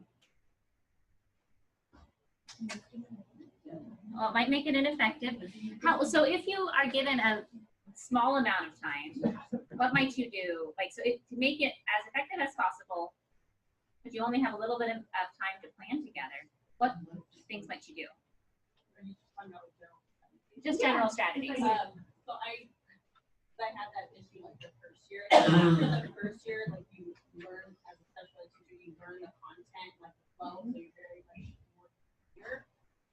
Well, it might make it ineffective. So if you are given a small amount of time, what might you do? Like, so to make it as effective as possible, if you only have a little bit of time to plan together, what things might you do? Just general strategies. So I had that issue like the first year. After the first year, like you learn as a special ed teacher, you learn the content, like the flow, so you're very much more clear.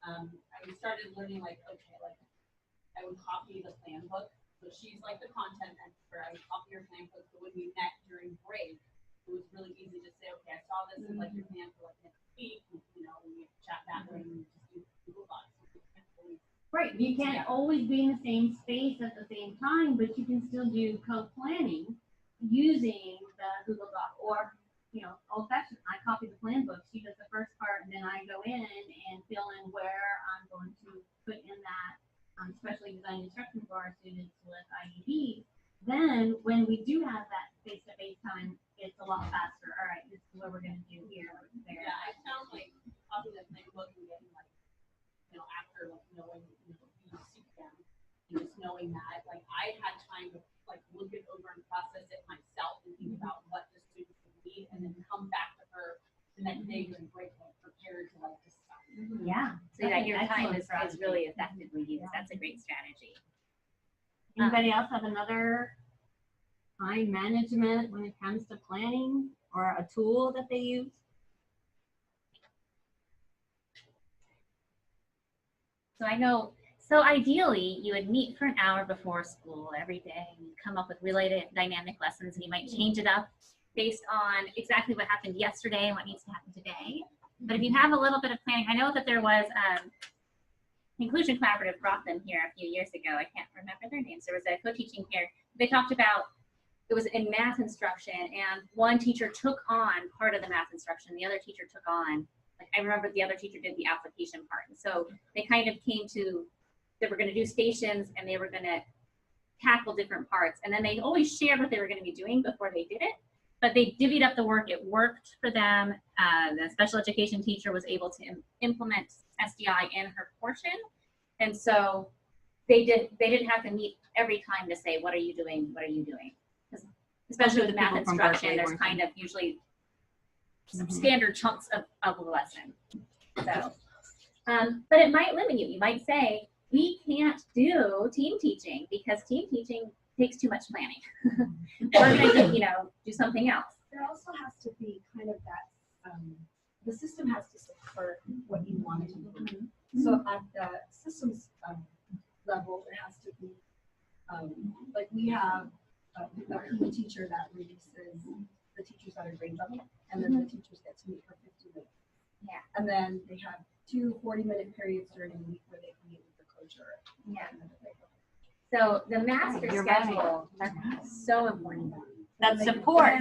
I started learning like, okay, like I would copy the plan book. So she's like the content expert. I would copy her plan book. So when we met during break, it was really easy to say, okay, I saw this in like your plan for like next week. You know, we chat that way and just do Google Docs. Right, you can't always be in the same space at the same time, but you can still do co-planning using the Google Doc or, you know, old-fashioned. I copy the plan book. She does the first part, and then I go in and fill in where I'm going to put in that specially designed instruction for our students with IEP. Then, when we do have that face-to-face time, it's a lot faster. All right, this is what we're going to do here. There. Yeah, I found like copying the plan book and getting like, you know, after like knowing, you know, you seek them and just knowing that, like I had time to like look it over and process it myself and think about what the students would need and then come back to her the next day during break like prepared to like decide. Yeah. So that your time is really effectively used. That's a great strategy. Anybody else have another time management when it comes to planning or a tool that they use? So I know, so ideally you would meet for an hour before school every day and come up with related dynamic lessons, and you might change it up based on exactly what happened yesterday and what needs to happen today. But if you have a little bit of planning, I know that there was Inclusion Collaborative brought them here a few years ago. I can't remember their names. There was a co-teaching here. They talked about, it was in math instruction, and one teacher took on part of the math instruction. The other teacher took on, like I remember the other teacher did the application part. And so they kind of came to, they were going to do stations and they were going to tackle different parts. And then they always shared what they were going to be doing before they did it. But they divvied up the work. It worked for them. The special education teacher was able to implement SDI in her portion. And so they didn't have to meet every time to say, what are you doing? What are you doing? Especially with math instruction, there's kind of usually standard chunks of the lesson. So, but it might limit you. You might say, we can't do team teaching because team teaching takes too much planning. We're gonna do something else. There also has to be kind of that, the system has to support what you want to do. So at the systems level, there has to be, like we have a PE teacher that releases the teachers that are grade level, and then the teachers get to meet for 50 minutes. Yeah. And then they have 2 40-minute periods during the week where they can meet with the coach or. Yeah. So the master schedule is so important. That support,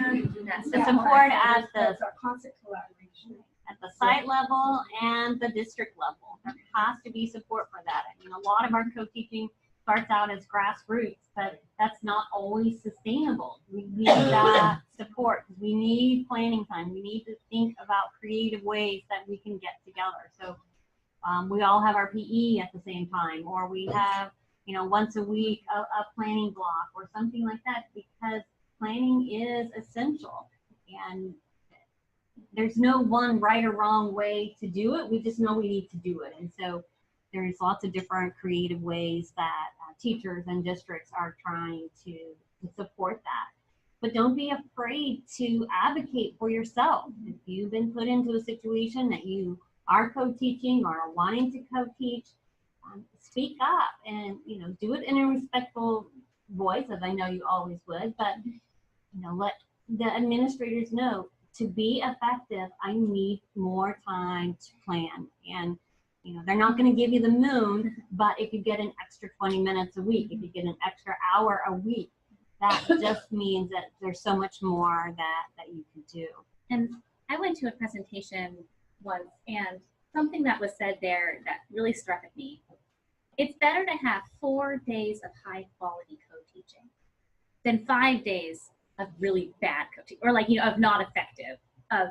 the support at the constant collaboration at the site level and the district level. There has to be support for that. I mean, a lot of our co-teaching starts out as grassroots, but that's not always sustainable. We need that support. We need planning time. We need to think about creative ways that we can get together. So we all have our PE at the same time, or we have, once a week a planning block or something like that, because planning is essential. And there's no one right or wrong way to do it. We just know we need to do it. And so there's lots of different creative ways that teachers and districts are trying to support that. But don't be afraid to advocate for yourself. If you've been put into a situation that you are co-teaching or are wanting to co-teach, speak up and do it in a respectful voice, as I know you always would, but let the administrators know, to be effective, I need more time to plan. And they're not going to give you the moon, but if you get an extra 20 minutes a week, if you get an extra hour a week, that just means that there's so much more that you can do. And I went to a presentation once, and something that was said there that really struck at me. It's better to have 4 days of high quality co-teaching than 5 days of really bad coaching, or of not effective, of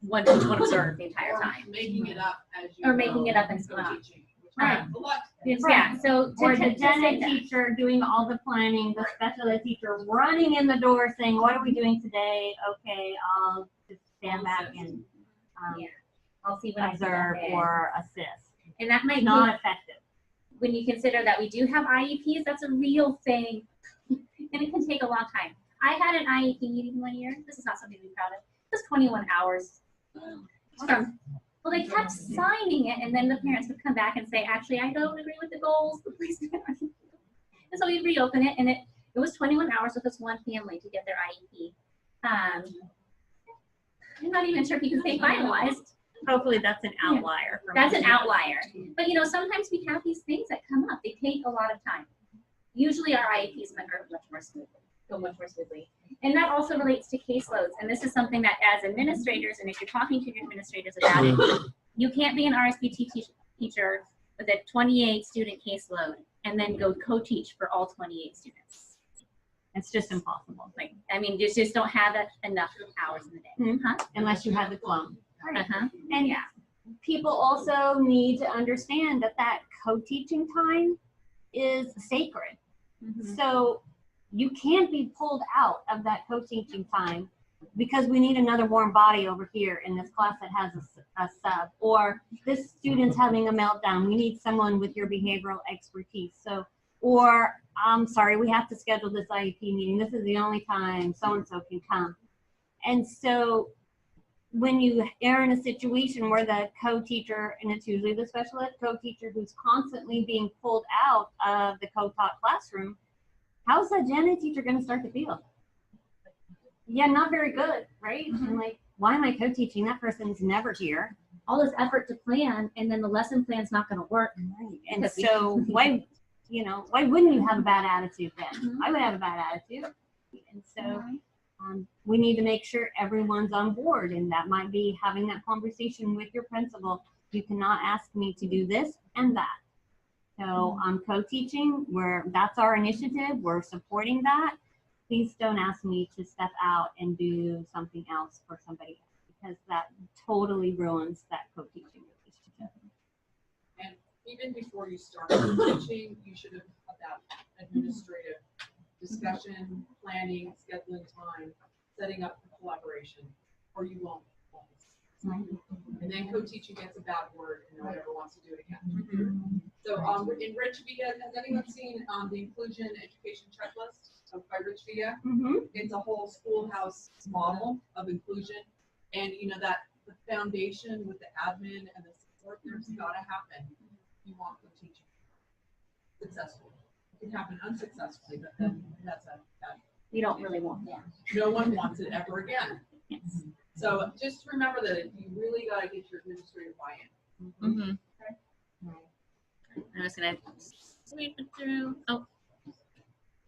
one teach, one observe the entire time. Making it up as you Or making it up as well. co-teaching. Right. A lot. Yeah, so or to the gen ed say that. teacher doing all the planning, the special ed teacher running in the door saying, what are we doing today? Okay, I'll just stand back and I'll see what observe I or assist. And that might not be effective. When you consider that we do have IEPs, that's a real thing. And it can take a long time. I had an IEP meeting one year. This is not something to be proud of. It was 21 hours. Well, they kept signing it, and then the parents would come back and say, actually, I don't agree with the goals. Please. And so we'd reopen it, and it was 21 hours with this one family to get their IEP. I'm not even sure if you can say finalized. Hopefully that's an outlier. That's an outlier. But sometimes we have these things that come up. They take a lot of time. Usually our IEPs go much more smoothly. And that also relates to caseloads. And this is something that as administrators, and if you're talking to your administrators about it, you can't be an RSBT teacher with a 28 student caseload and then go co-teach for all 28 students. It's just impossible. You just don't have enough hours in the day. Unless you have the clone. And people also need to understand that co-teaching time is sacred. So you can't be pulled out of that co-teaching time because we need another warm body over here in this class that has a sub, or this student's having a meltdown. We need someone with your behavioral expertise. So, or I'm sorry, we have to schedule this IEP meeting. This is the only time so-and-so can come. And so when you are in a situation where the co-teacher, and it's usually the special ed co-teacher who's constantly being pulled out of the co-taught classroom, how's that gen ed teacher going to start to feel? Yeah, not very good, right? And why am I co-teaching? That person's never here. All this effort to plan, and then the lesson plan's not going to work. Right. And so why wouldn't you have a bad attitude then? I would have a bad attitude. And so we need to make sure everyone's on board, and that might be having that conversation with your principal. You cannot ask me to do this and that. So I'm co-teaching, that's our initiative, we're supporting that. Please don't ask me to step out and do something else for somebody else, because that totally ruins that co-teaching relationship. And even before you start teaching, you should have that administrative discussion, planning, scheduling time, setting up for collaboration, or you won't. And then co-teaching gets a bad word and no one ever wants to do it again. So in Rich Via, has anyone seen the inclusion education checklist by Rich Via? It's a whole schoolhouse model of inclusion. And you know that the foundation with the admin and the support, there's gotta happen if you want co-teaching successfully. It can happen unsuccessfully, but then that's a bad. We don't really want that. No one wants it ever again. So just remember that you really gotta get your administrative buy-in. I was gonna sweep it through. Oh,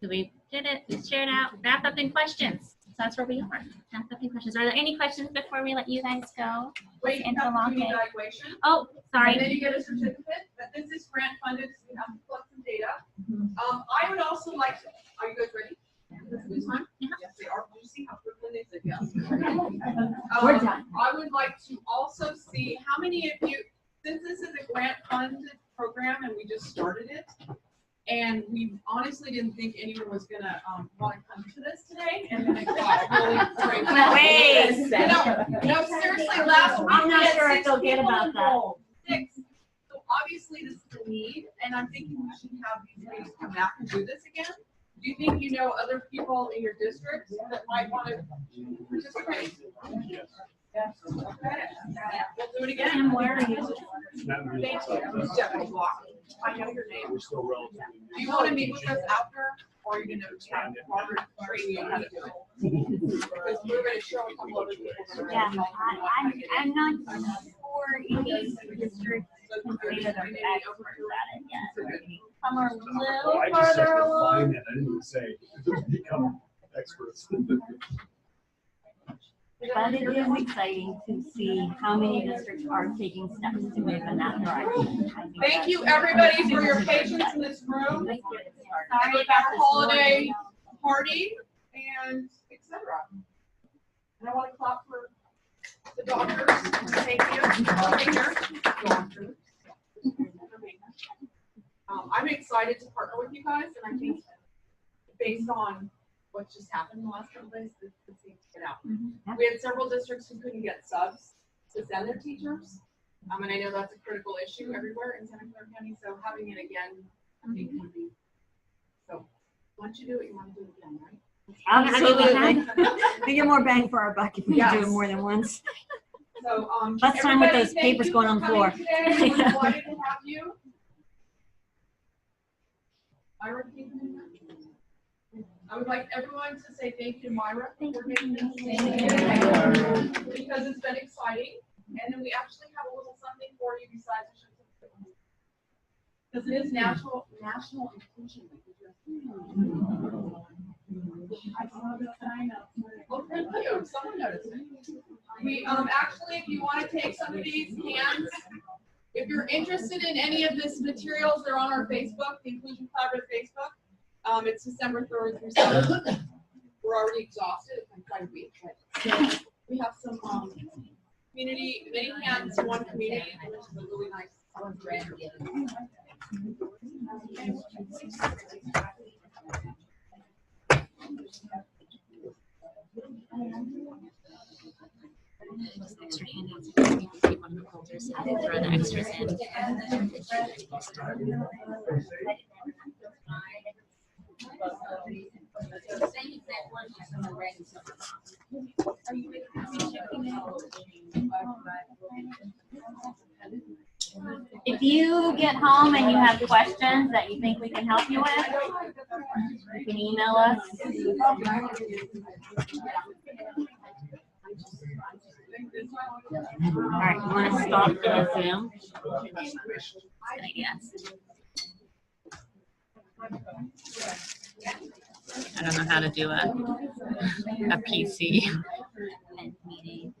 we did it. We shared out. Wrap up in questions. So that's where we are. Wrap up in questions. Are there any questions before we let you guys go? Wait, you have to do evaluation. Oh, sorry. And then you get a certificate. But this is grant funded, so we have to collect some data. I would also like to, are you guys ready? This is time? Yes, they are. Did you see how quickly they said yes? We're done. I would like to also see how many of you, since this is a grant funded program and we just started it, and we honestly didn't think anyone was gonna want to come to this today, and then it got really great. Wait. No, seriously, last week I'm we not had sure I 6 feel good people about that. enrolled. 6. So obviously this is a need, and I'm thinking we should have these ladies come back and do this again. Do you think you know other people in your district that might want to participate? Yes. Okay. We'll do it again. And where are you? Thank you. Stephanie Block. I know your name. We're still relatively Do you want to meet with us after, or are you going to have Margaret train you how to do it? Because we're going to show a couple other people. Yeah, I'm not sure if districts completed their experts at it yet. Some are a little I just said further along. refine it. I didn't say become experts. But it is exciting to see how many districts are taking steps to move in that direction. Thank you, everybody, for your patience in this room. Sorry Have a about better this holiday morning. party and etc. And I want to clap for the doctors. Thank you. Doctors. I'm excited to partner with you guys, and I think based on what just happened in the last couple days, this needs to get out. We had several districts who couldn't get subs to send their teachers. And I know that's a critical issue everywhere in Santa Clara County, so having it again, I think would be, so once you do it, you want to do it again, right? Absolutely. We get more bang for our buck if we do it more than once. So, less time with those everybody, papers going on the floor. thank you for coming today. We're delighted to have you. Myra, can you come in? I would like everyone to say thank you to Myra for making this because it's been exciting. And then we actually have a little something for you besides the certificate. Because it is National Inclusion Week. I saw the sign up. Oh, thank you. Someone noticed it. We actually, if you want to take some of these cans, if you're interested in any of this materials, they're on our Facebook, the Inclusion Collaborative Facebook. It's December 3rd through 7th. We're already exhausted. It's been quite a week. So we have some community, many hands, one community, which is a really nice grant. Just extra handouts. You can keep on the folders and throw the extras in. If you get home and you have questions that you think we can help you with, you can email us. All right, you want to stop the Zoom? Good idea. I don't know how to do a PC meeting.